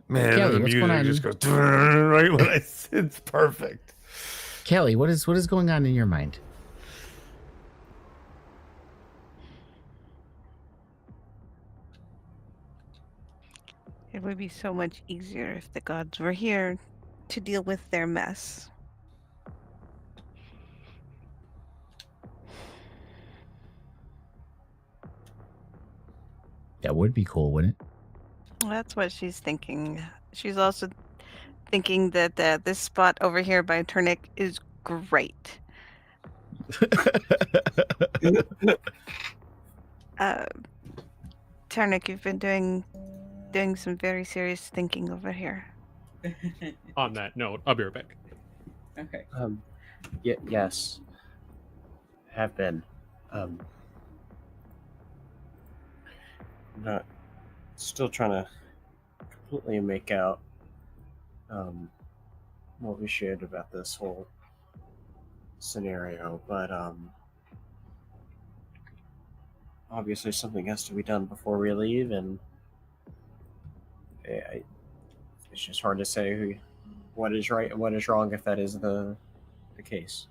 C: Man,
A: Kelly,
C: the
A: what's
C: music
A: going on?
C: just goes right when it's perfect.
A: Kelly, what is going on in your mind?
G: It would be so much easier if the gods were here to deal with their mess.
A: That would be cool, wouldn't it?
G: Well, that's what she's thinking. She's also thinking that this spot over here by Turnic is great. Turnic, you've been doing some very serious thinking over here.
D: On that note, I'll be right back.
F: Okay.
B: Yes. Have been. Not still trying to completely make out what we should about this whole scenario, but obviously something has to be done before we leave, and it's just hard to say what is right and what is wrong if that is the case.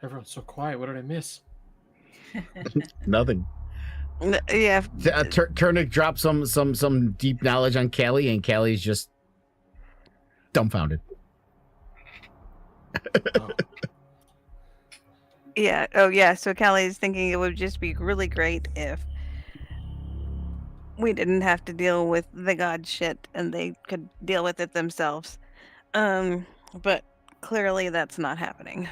D: Everyone's so quiet. What did I miss?
A: Nothing.
G: Yeah.
A: Turnic dropped some deep knowledge on Callie, and Callie's just dumbfounded.
D: Oh.
G: Yeah. Oh, yeah. So Callie is thinking it would just be really great if we didn't have to deal with the god shit and they could deal with it themselves. But clearly that's not happening.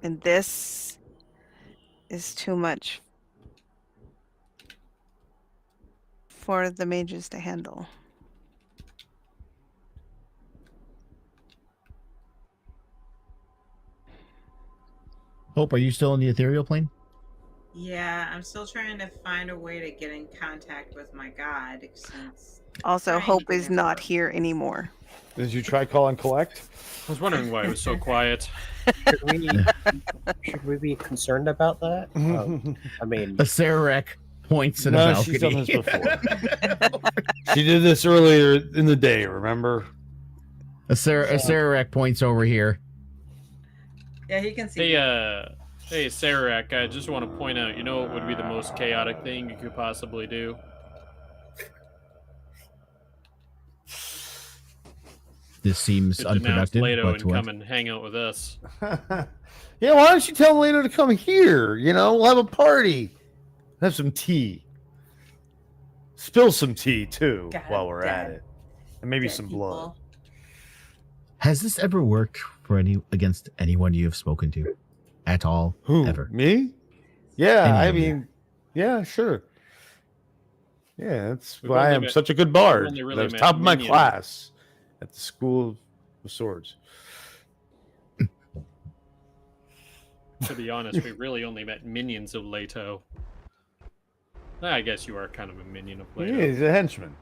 G: And this is too much for the mages to handle.
A: Hope, are you still in the ethereal plane?
F: Yeah, I'm still trying to find a way to get in contact with my god. Since
G: Also, Hope is not here anymore.
C: Did you try call and collect?
D: I was wondering why it was so quiet.
B: Should we be concerned about that? I mean,
A: A Sarek. points in a
C: No,
A: balcony.
C: she's done this before. She did this earlier in the day, remember?
A: A Sararak points over here.
F: Yeah, he can see.
D: Hey, Sararak, I just want to point out, you know what would be the most chaotic thing you could possibly do?
A: This seems
D: To denounce
A: unproductive.
D: Leto
A: But
D: and
A: what?
D: come and hang out with us.
C: Yeah, why don't you tell Leno to come here? You know, we'll have a party. Have some tea. Spill some tea, too,
F: God
C: while we're at
F: damn.
C: it. And maybe
F: Dead
C: some
F: people.
C: blood.
A: Has this ever worked for against anyone you have spoken to, at all?
C: Who?
A: Ever?
C: Me? Yeah,
A: Any
C: I
A: of you.
C: mean, yeah, sure. Yeah, that's
D: We've
C: why
D: only
C: I'm
D: met-
C: such a good bard.
D: only really
C: I was
D: met
C: top of my
D: minions.
C: class at the School of Swords.
D: To be honest, we really only met minions of Leto. I guess you are kind of a minion of Leto.
C: Yeah, he's a henchman.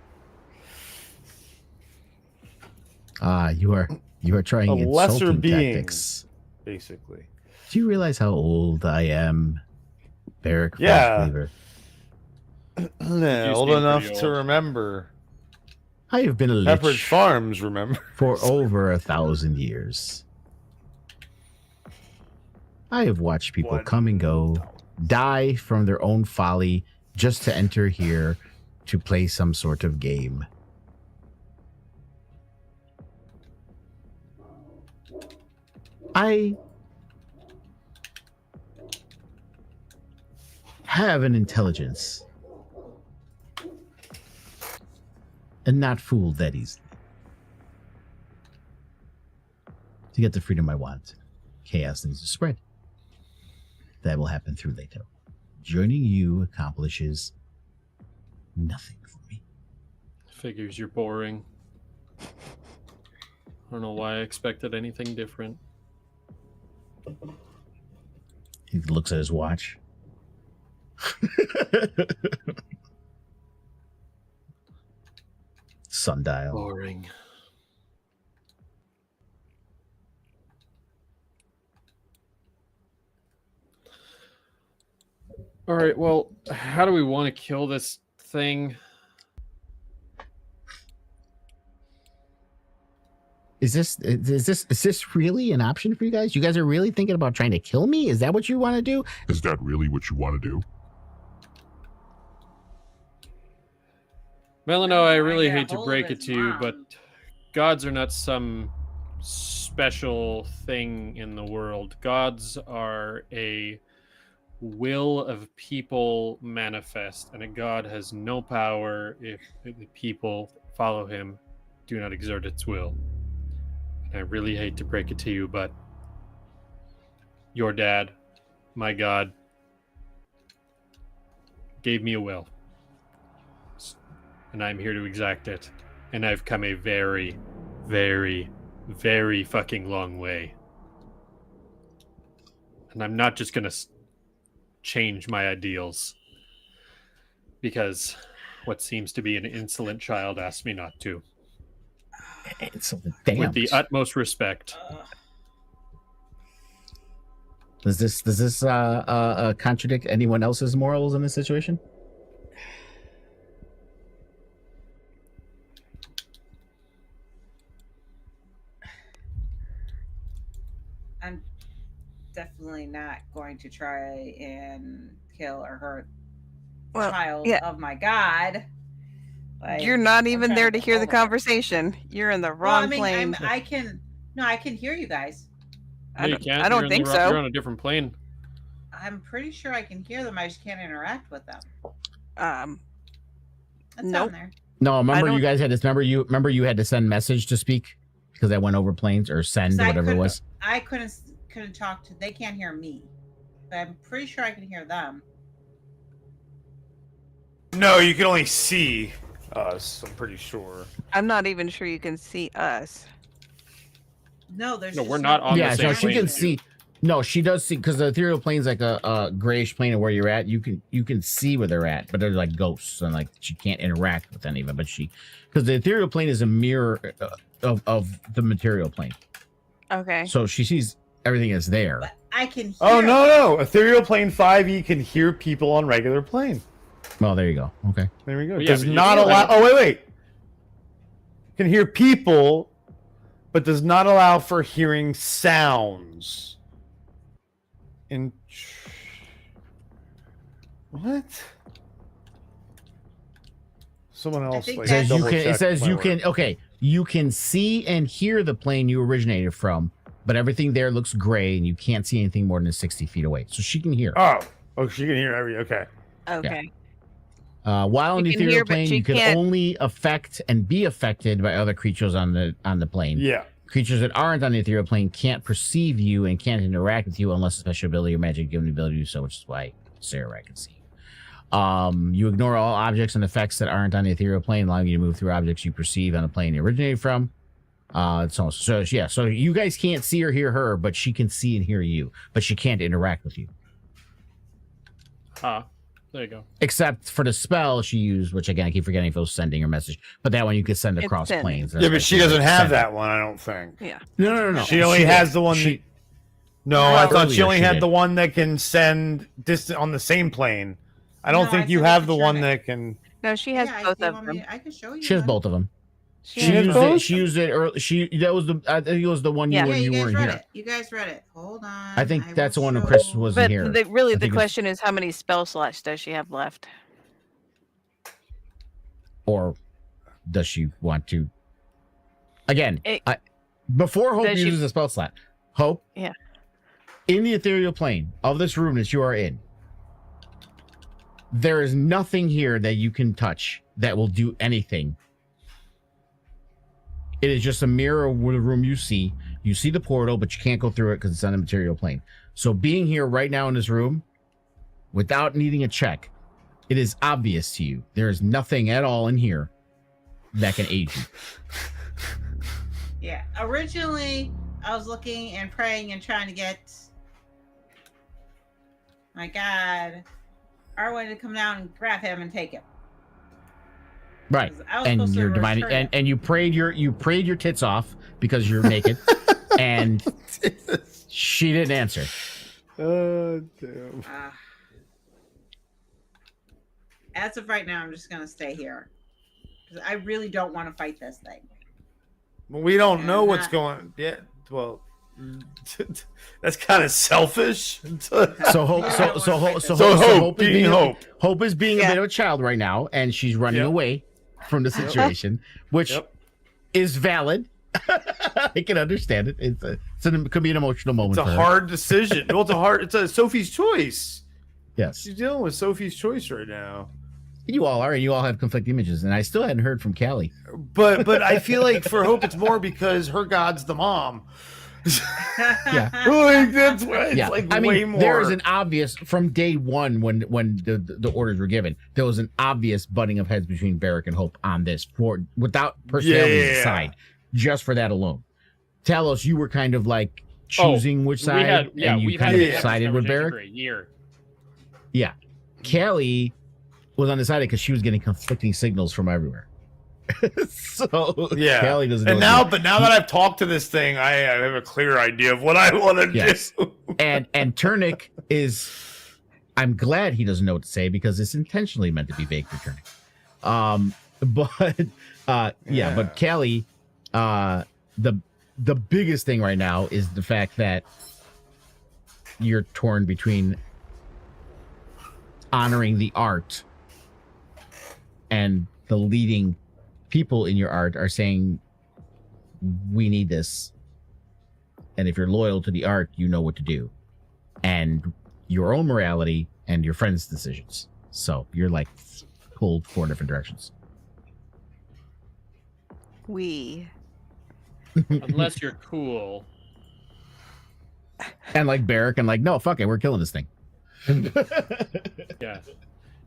A: You are trying
C: A lesser
A: insulting
C: being.
A: tactics.
C: Basically.
A: Do you realize how old I am, Barrack?
C: Yeah.
A: Weaver?
C: Yeah,
D: You
C: old
D: seem
C: enough
D: pretty
C: to
D: old.
C: remember.
A: I have been a
C: Pepperidge
A: lich
C: Farms, remember?
A: for over 1,000 years. I have watched people
C: What?
A: come and go, die from their own folly, just to enter here to play some sort of game. I have an intelligence and not fooled that easily. To get the freedom I want, chaos needs to spread. That will happen through Leto. Joining you accomplishes nothing for me.
D: Figures you're boring. I don't know why I expected anything different.
A: He looks at his watch. Sundial.
D: Boring. All right, well, how do we want to kill this thing?
A: Is this really an option for you guys? You guys are really thinking about trying to kill me? Is that what you want to do?
H: Is that really what you want to do?
D: Melano, I really
F: get a
D: hate to
F: hold
D: break
F: of
D: it
F: his
D: to you,
F: mom.
D: but gods are not some special thing in the world. Gods are a will of people manifest, and a god has no power if the people follow him do not exert its will. And I really hate to break it to you, but your dad, my god, gave me a will. And I'm here to exact it. And I've come a very, very, very fucking long way. And I'm not just going to change my ideals because what seems to be an insolent child asked me not to.
A: Damn.
D: With the utmost respect.
A: Does this contradict anyone else's morals in this situation?
F: I'm definitely not going to try and kill or hurt child
G: yeah.
F: of my god. Like,
G: You're not
F: I'm
G: even
F: trying
G: there
F: to
G: to hear the
F: hold on.
G: conversation. You're in the
F: Well,
G: wrong
F: I mean,
G: plane.
F: I can hear you guys.
D: No, you can't.
G: I don't
D: You're in
G: think
D: the,
G: so.
D: You're on a different plane.
F: I'm pretty sure I can hear them. I just can't interact with them. That's
G: Nope.
F: on there.
A: No, remember
G: don't-
A: you guys had this. Remember you had to send message to speak because I went over planes or send or
F: So
A: whatever it was.
F: I couldn't talk to. They can't hear me, but I'm pretty sure I can hear them.
C: No, you can only see us, I'm pretty sure.
G: I'm not even sure you can see us.
F: No, there's.
D: No,
F: just
D: we're not on the
A: Yeah,
D: same
A: no, she
D: plane
A: can
D: as you.
A: see. No, she does see because the ethereal plane's like a grayish plane of where you're at. You can see where they're at, but they're like ghosts and like she can't interact with any of them. But because the ethereal plane is a mirror of the material plane,
G: Okay.
A: so she sees everything that's there.
F: But I can hear.
C: Oh, no. Ethereal plane 5e can hear people on regular plane.
A: Well, there you go. Okay.
C: There we go.
D: Well, yeah,
C: Does
D: but you
C: not
D: feel
C: allow.
D: like-
C: Oh wait. Can hear people, but does not allow for hearing sounds. What? Someone else.
F: think
C: Like,
A: It says you
C: double
A: can. It
C: check
A: says
C: my
A: you
C: work.
A: can. Okay, you can see and hear the plane you originated from, but everything there looks gray, and you can't see anything more than 60 feet away. So she can hear.
C: Oh, she can hear every. Okay.
G: Okay.
A: While in the
G: She can
A: ethereal
G: hear, but
A: plane,
G: she
A: you can
G: can't-
A: only affect and be affected by other creatures on the plane.
C: Yeah.
A: Creatures that aren't on the ethereal plane can't perceive you and can't interact with you unless a special ability or magic given the ability to do so, which is why Sarah can see you. You ignore all objects and effects that aren't on the ethereal plane, allowing you to move through objects you perceive on the plane you originated from. So you guys can't see or hear her, but she can see and hear you, but she can't interact with you.
D: There you go.
A: Except for the spell she used, which again I keep forgetting if it was sending or message, but that one you could send
G: It's
A: across
G: sending.
A: planes.
C: Yeah, but she doesn't have that one. I don't think.
G: Yeah.
A: No.
C: She only has the one. No, I thought she
A: Earlier
C: only
A: she
C: had
A: did.
C: the one that can send distant on the same plane. I don't
F: No,
C: think
F: I
C: you
F: said
C: have
F: we
C: the
F: could
C: one
F: try it.
C: that can.
G: No, she has
F: Yeah,
G: both
F: you
G: of
F: want me
G: them.
F: to- I can show you.
A: She has
F: one.
A: both of them.
G: She
C: She has
A: used
C: both?
A: it. She used it early. That was the. I think it was the one
G: Yeah.
A: you
F: Yeah,
A: when
F: you
A: you
F: guys
A: weren't
F: read
A: here.
F: it. You guys read it. Hold on.
A: I think that's the
F: will
A: one when
F: show-
A: Chris wasn't
G: But
A: here.
G: the
A: I think it's-
G: question is, how many spell slots does she have left?
A: Or does she want to? Again,
G: It-
A: before Hope
G: Does she-
A: uses a spell slot, Hope.
G: Yeah.
A: In the ethereal plane of this room that you are in, there is nothing here that you can touch that will do anything. It is just a mirror of the room you see. You see the portal, but you can't go through it because it's on a material plane. So being here right now in this room, without needing a check, it is obvious to you. There is nothing at all in here that can aid you.
F: Yeah. Originally, I was looking and praying and trying to get my God, Arwen to come down and grab him and take him.
A: Right.
F: 'Cause I was
A: And
F: supposed to
A: you're dividing
F: return it.
A: and you prayed your tits off because you're naked and she didn't answer.
C: Oh damn.
F: As of right now, I'm just gonna stay here because I really don't want to fight this thing.
C: Well, we don't know
F: I'm
C: what's
F: not-
C: going. Yeah. Well, that's kind of selfish.
A: So Hope
F: Yeah,
A: so
F: I
A: Hope
F: don't wanna fight this.
C: Hope
A: is
C: being
A: being
C: Hope.
A: Hope is being a
G: Yeah.
A: bit of a child right now and she's running
C: Yep.
A: away from the situation, which
C: Yep.
A: is valid. I can understand it. It could be an emotional moment.
C: It's a
A: for her.
C: hard decision. Well, it's a Sophie's choice.
A: Yes.
C: She's dealing with Sophie's choice right now.
A: You all are, and you all have conflicting images, and I still hadn't heard from Callie.
C: But I feel like for Hope it's more because her god's the mom.
A: Yeah.
C: Like, that's why it's
A: Yeah,
C: like
A: I mean,
C: way more.
A: there is an obvious from day one when the orders were given. There was an obvious butting of heads between Barrick and Hope on this, without personalities
C: Yeah.
A: aside, just for that alone. Talos, you were kind of like choosing which side, and you kind of sided with Barrick.
D: For a year.
A: Yeah, Callie was undecided because she was getting conflicting signals from everywhere. So
C: Yeah.
A: Callie doesn't know.
C: And
A: what to do.
C: now that I've talked to this thing, I have a clear idea of what I want to
A: Yes.
C: do.
A: and Turnick is, I'm glad he doesn't know what to say because it's intentionally meant to be vague for Turnick. But Callie, the biggest thing right now is the fact that you're torn between honoring the art, and the leading people in your art are saying we need this, and if you're loyal to the art, you know what to do, and your own morality and your friends' decisions. So you're like pulled 4 different directions.
D: Unless you're cool.
A: And like Barrick and like, no, fuck it, we're killing this thing.
D: Yeah.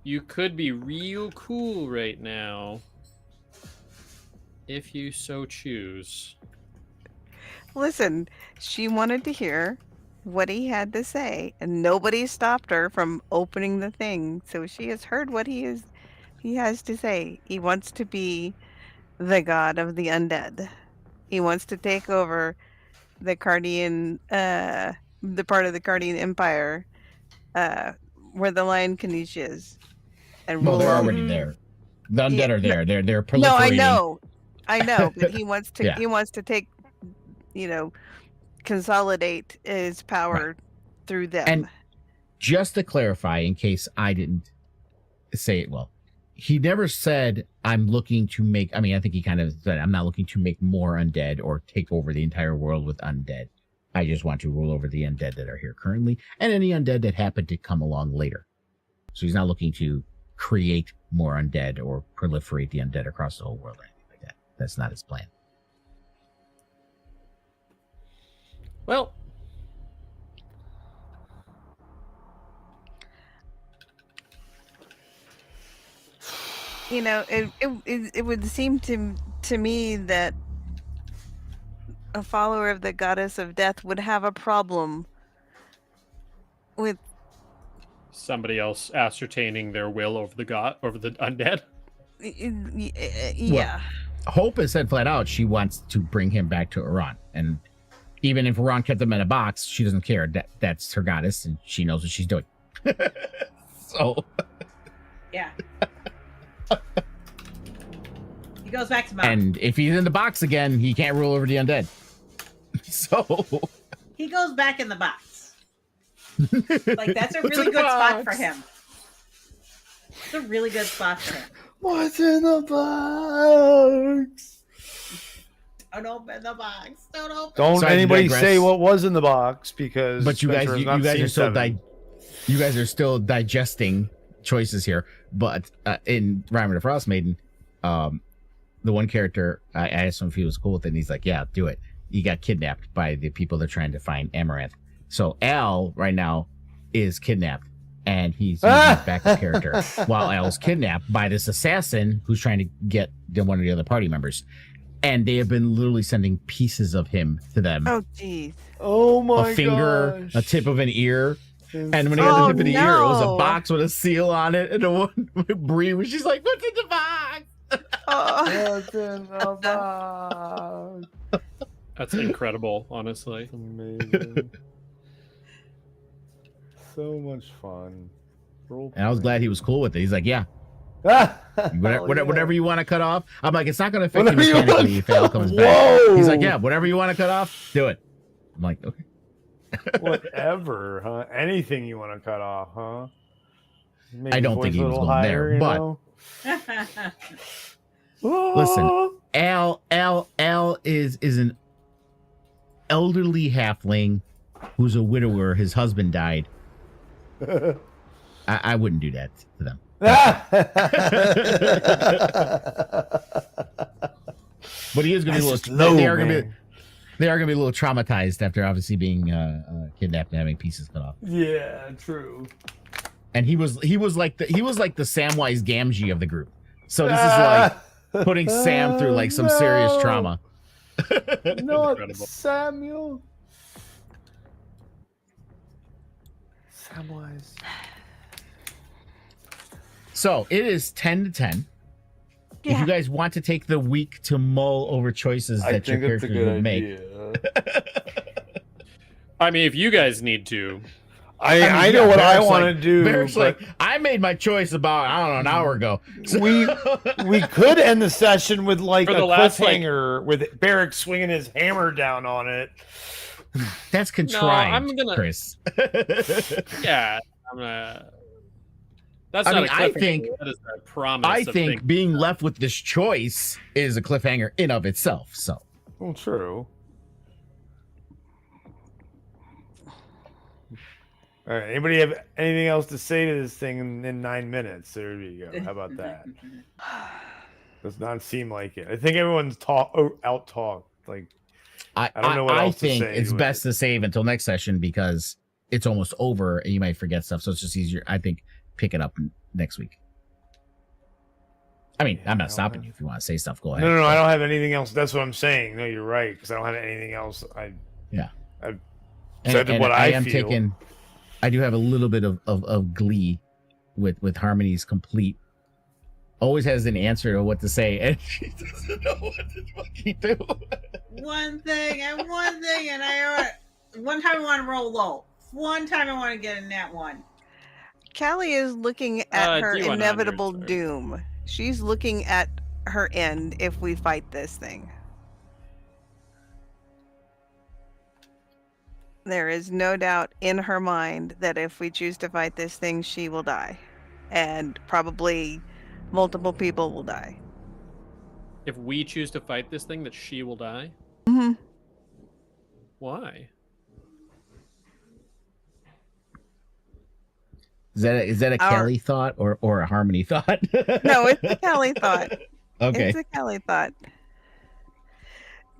D: You could be real cool right now. If you so choose.
G: Listen, she wanted to hear what he had to say, and nobody stopped her from opening the thing. So she has heard what he has to say. He wants to be the god of the undead. He wants to take over the Cardian, the part of the Cardian Empire where the Lion Kanish is. and
A: Well,
G: rule
A: they're
G: over.
A: already there. The undead
G: Yeah,
A: are there. They're proliferating.
G: No, I know, but he wants to.
A: Yeah.
G: He wants to take, consolidate his power through them.
A: And just to clarify, in case I didn't say it well, he never said, I'm looking to make, I think he kind of said, I'm not looking to make more undead or take over the entire world with undead. I just want to rule over the undead that are here currently and any undead that happen to come along later. So he's not looking to create more undead or proliferate the undead across the whole world or anything like that. That's not his plan.
D: Well,
G: it would seem to me that a follower of the goddess of death would have a problem with
D: somebody else ascertaining their will over the undead.
G: yeah.
A: Hope has said flat out she wants to bring him back to Iran. And even if Iran kept him in a box, she doesn't care. That's her goddess, and she knows what she's doing. So...
F: Yeah. He goes back to Mom.
A: And if he's in the box again, he can't rule over the undead. So
F: he goes back in the box. Like, that's a really good spot for him. It's a really good spot for him.
C: What's in the box?
F: Don't open the box. Don't open.
C: Don't
A: Sorry to
C: anybody
A: digress.
C: say what was in the box because.
A: but you guys,
C: Spencer has
A: you
C: not
A: guys
C: seen
A: are still
C: Seven.
A: you guys are still digesting choices here. But in Rhymer the Frost Maiden, the one character, I asked him if he was cool with it, and he's like, "Yeah, do it." He got kidnapped by the people that are trying to find Amaranth. So Al right now is kidnapped, and he's using his backup character while Al's kidnapped by this assassin who's trying to get one of the other party members. And they have been literally sending pieces of him to them.
G: Oh, jeez.
C: Oh my
A: a finger,
C: gosh.
A: a tip of an ear. And when he got the tip of the ear, it was a
G: no.
A: box with a seal on it. And the one Bree was, she's like, "What's in the box?"
C: What's in the box?
D: That's incredible, honestly.
C: Amazing. So much fun.
A: And I was glad he was cool with it. He's like, "Yeah,
C: Whatever,
A: whatever you want to cut off." I'm like, "It's not going to affect
C: Whatever
A: you
C: you
A: mechanically
C: want-
A: if Al comes
C: Whoa.
A: back." He's like, "Yeah, whatever you want to cut off, do it." I'm like, "Okay."
C: Whatever, huh? Anything you want to cut off, huh? Maybe
A: I don't think
C: voice
A: he
C: a
A: was
C: little
A: going
C: higher,
A: there,
C: you
A: but
C: know?
A: Listen. Al is an elderly halfling who's a widower. His husband died. I wouldn't do that to them. But he is going to be a
C: That's
A: little.
C: just low,
A: They are going to be.
C: man.
A: They are going to be a little traumatized after obviously being kidnapped and having pieces cut off.
C: Yeah, true.
A: And he was like the Samwise Gamgee of the group. So this is like putting Sam through like some serious
C: No.
A: trauma.
C: Not
D: Incredible.
C: Samuel. Samwise.
A: So it is 10 to 10. If
G: Yeah.
A: you guys want to take the week to mull over choices
C: I
A: that your
C: think it's a
A: characters
C: good
A: would make,
C: idea.
D: I mean, if you guys need to,
C: I know what I want to do.
A: Barrett's
C: but
A: like, I made my choice about, I don't know, an hour ago. So-
C: we could end the session with like
D: For
C: a
D: the last,
C: cliffhanger with Barrick swinging his hammer down on it.
A: That's contrived,
D: I'm gonna-
A: Chris.
D: yeah, I'm gonna. That's
A: I
D: not
A: mean,
D: a
A: I
D: cliffhanger.
A: think-
D: That is a promise.
A: I
D: of
A: think
D: things.
A: being left with this choice is a cliffhanger in of itself. So
C: Well, true. All right. Anybody have anything else to say to this thing in 9 minutes? There you go. How about that? Does not seem like it. I think everyone's out talked. Like
A: I
C: don't know what
A: I
C: else to
A: think
C: say
A: it's
C: to
A: best
C: it.
A: to save until next session because it's almost over and you might forget stuff. So it's just easier. I think pick it up next week. I mean, I'm not stopping you if you want to say stuff. Go ahead.
C: No. I don't have anything else. That's what I'm saying. No, you're right because I don't have anything else. I've said what I
A: am
C: feel.
A: taking. I do have a little bit of glee with Harmony's complete. Always has an answer to what to say, and she doesn't know what to fucking do.
F: One thing, and one time I want to roll low. One time I want to get in that one.
G: Callie is looking at her
D: D1 on your
G: inevitable
D: turn.
G: doom. She's looking at her end if we fight this thing. There is no doubt in her mind that if we choose to fight this thing, she will die. And probably multiple people will die.
D: If we choose to fight this thing, that she will die?
G: Mm-hmm.
D: Why?
A: Is that a Kelly thought or a Harmony thought?
G: No, it's a Kelly thought.
A: Okay.
G: It's a Kelly thought.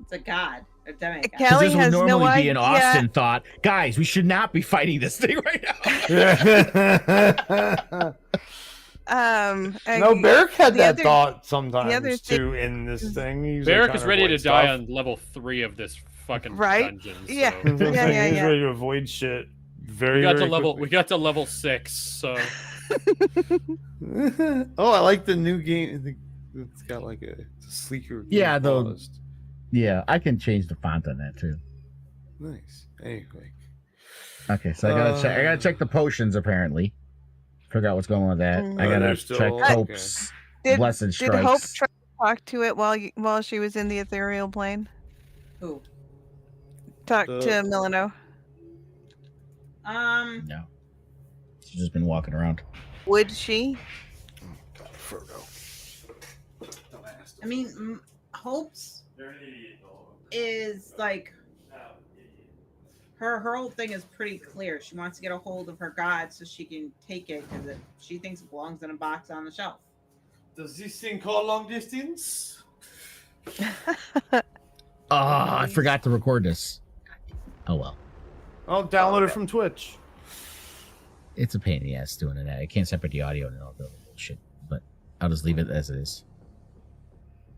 F: It's a god. A demigod.
G: Kelly
A: this would
G: has
A: normally
G: no
A: be an
G: idea.
A: Austin thought. Guys, we should not be fighting this thing right now.
C: No, Barrick had
G: the
C: that
G: other-
C: thought
G: other
C: sometimes
G: thing
C: too in this thing. He's
D: Barrick
C: like
D: is
C: trying
D: ready to
C: avoid
D: die
C: stuff.
D: on level 3 of this fucking
G: Right?
D: dungeon.
G: Yeah.
D: So.
C: He's
G: Yeah,
C: ready to avoid shit. Very,
D: We got
C: very
D: to level.
C: quickly.
D: We got to level 6. So
C: Oh, I like the new game. It's got like a sleeker.
A: Yeah, though.
C: paused.
A: Yeah, I can change the font on that too.
C: Nice. Anyway.
A: Okay, so I gotta check the potions apparently. Figure out what's going on with that. I
G: Oh,
A: gotta
C: they're still-
A: check
C: okay.
A: Hope's
G: Did,
A: blessed
G: did
A: strikes.
G: Hope try to talk to it while she was in the ethereal plane?
F: Who?
G: Talk to Milano.
A: No, she's just been walking around.
G: Would she?
C: God, Frodo.
F: I mean, Hope's is like her whole thing is pretty clear. She wants to get a hold of her god so she can take it because she thinks it belongs in a box on the shelf.
C: Does this thing call long distance?
A: I forgot to record this. Oh well,
C: I'll download it from Twitch.
A: it's a pain in the ass doing it. I can't separate the audio and all the bullshit, but I'll just leave it as it is.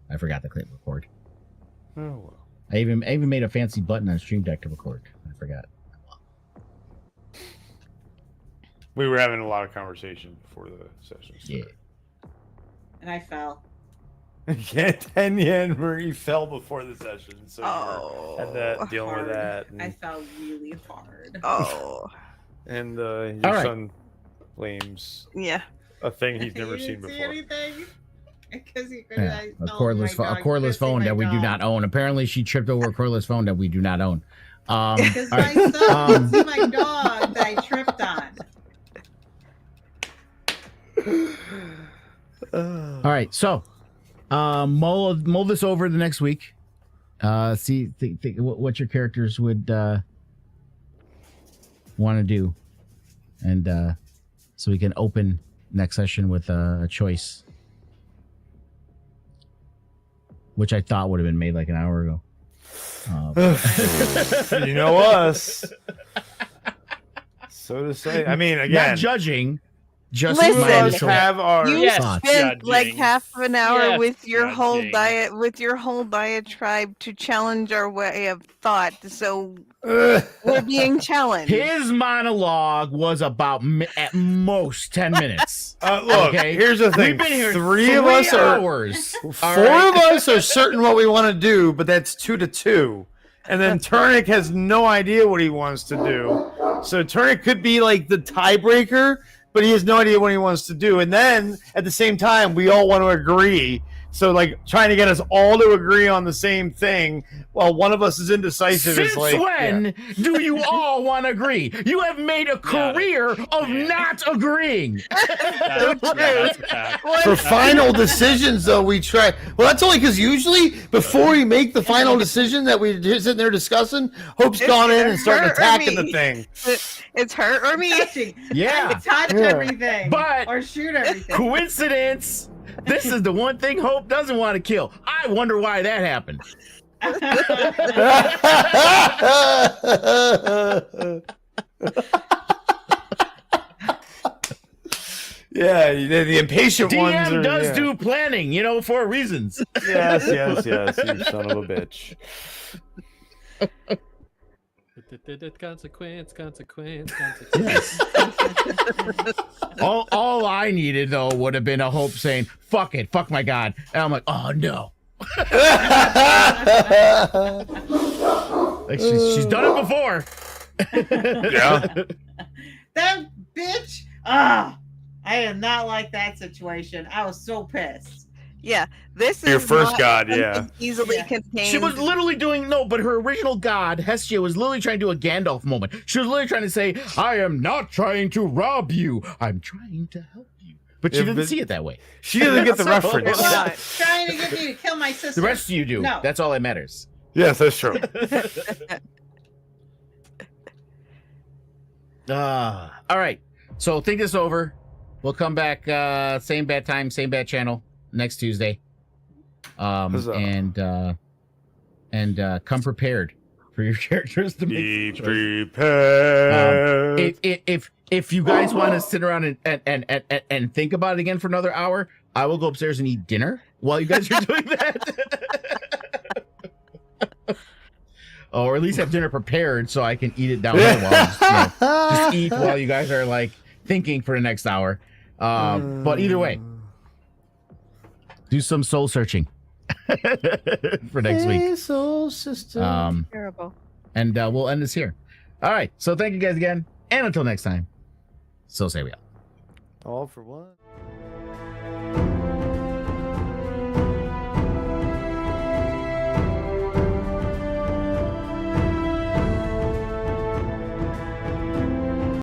A: I forgot to click record.
C: Oh well.
A: I even made a fancy button on Stream Deck to record. I forgot.
C: We were having a lot of conversation before the session
A: Yeah.
C: started.
F: And I fell.
C: Yeah, Tanya and Marie fell before the session, so you had
G: Oh.
C: that dealing with
F: Hard.
C: that.
F: I
C: And,
F: fell really hard.
G: Oh.
C: and your
A: All right.
C: son blames
G: Yeah.
C: a thing he's
F: You
C: never
F: didn't
C: seen
F: see
C: before.
F: anything? Because he could
A: Yeah, a cordless phone that we do not own. Apparently, she tripped over a cordless phone that we do not own.
F: Because
A: all
F: my
A: right.
F: son can see my dog that I tripped on.
A: All right, so mull this over the next week. See what your characters would want to do, and so we can open next session with a choice, which I thought would have been made like an hour ago.
C: You know us. So to say, I mean, again,
A: Not judging, just
G: Listen,
A: my
C: let's
A: initial-
C: have our.
G: You
D: Yes,
G: spent like
D: judging.
G: half an hour
D: Yes,
G: with your whole
D: judging.
G: diatribe to challenge our way of thought. So
C: Ugh.
G: we're being challenged.
A: His monologue was about at most 10 minutes.
C: Look,
A: Okay.
C: here's the thing.
A: We've been here
C: Three of us are.
A: hours.
C: Four of us are certain what we want to do, but that's 2-2. And then Turnick has no idea what he wants to do. So Turnick could be like the tiebreaker, but he has no idea what he wants to do. And then at the same time, we all want to agree. So like trying to get us all to agree on the same thing while one of us is indecisive
A: Since
C: is like
A: when do you all want to agree? You have made a career of not agreeing.
D: that's a fact.
C: For final decisions, though, we try. Well, that's only because usually before we make the final decision that we sit there discussing, Hope's gone in and started
G: Her or
C: attacking
G: me.
C: the thing.
G: It's her or me.
F: Touching.
A: Yeah.
F: Touch
C: Yeah.
F: everything.
A: But-
F: or shoot everything.
A: Coincidence. This is the one thing Hope doesn't want to kill. I wonder why that happened.
C: Yeah, the impatient ones
A: DM
C: are,
A: does
C: yeah.
A: do planning, for reasons.
C: Yes, you son of a bitch.
D: Consequence.
A: Yes. all I needed though would have been a Hope saying, "Fuck it, fuck my god," and I'm like, "Oh no." Like she's done it before.
C: Yeah.
F: That bitch Ah, I did not like that situation. I was so pissed.
G: Yeah, this
C: Your
G: is
C: first
G: not
C: god,
G: something
C: yeah.
G: easily
F: Yeah.
G: contained.
A: She was literally doing but her original god, Hestia, was literally trying to do a Gandalf moment. She was literally trying to say, I am not trying to rob you. I'm trying to help you. But she
C: Yeah,
A: didn't
C: but-
A: see it that way.
C: She doesn't get the
A: So-
C: reference.
F: Well, trying to get me to kill my sister.
A: The rest of you do.
F: No.
A: That's all that matters.
C: Yes, that's true.
A: All right. So think this over. We'll come back same bad time, same bad channel next Tuesday.
C: Huzzah.
A: And come prepared for your characters to
C: Be
A: make choices.
C: prepared.
A: If you guys want to sit around and think about it again for another hour, I will go upstairs and eat dinner while you guys are doing that. Or at least have dinner prepared so I can eat it down there while just eat while you guys are like thinking for the next hour. But either way, do some soul searching for next week.
C: Soul sister.
G: Terrible.
A: And we'll end this here. All right. So thank you guys again. And until next time, so say we out.
C: All for one.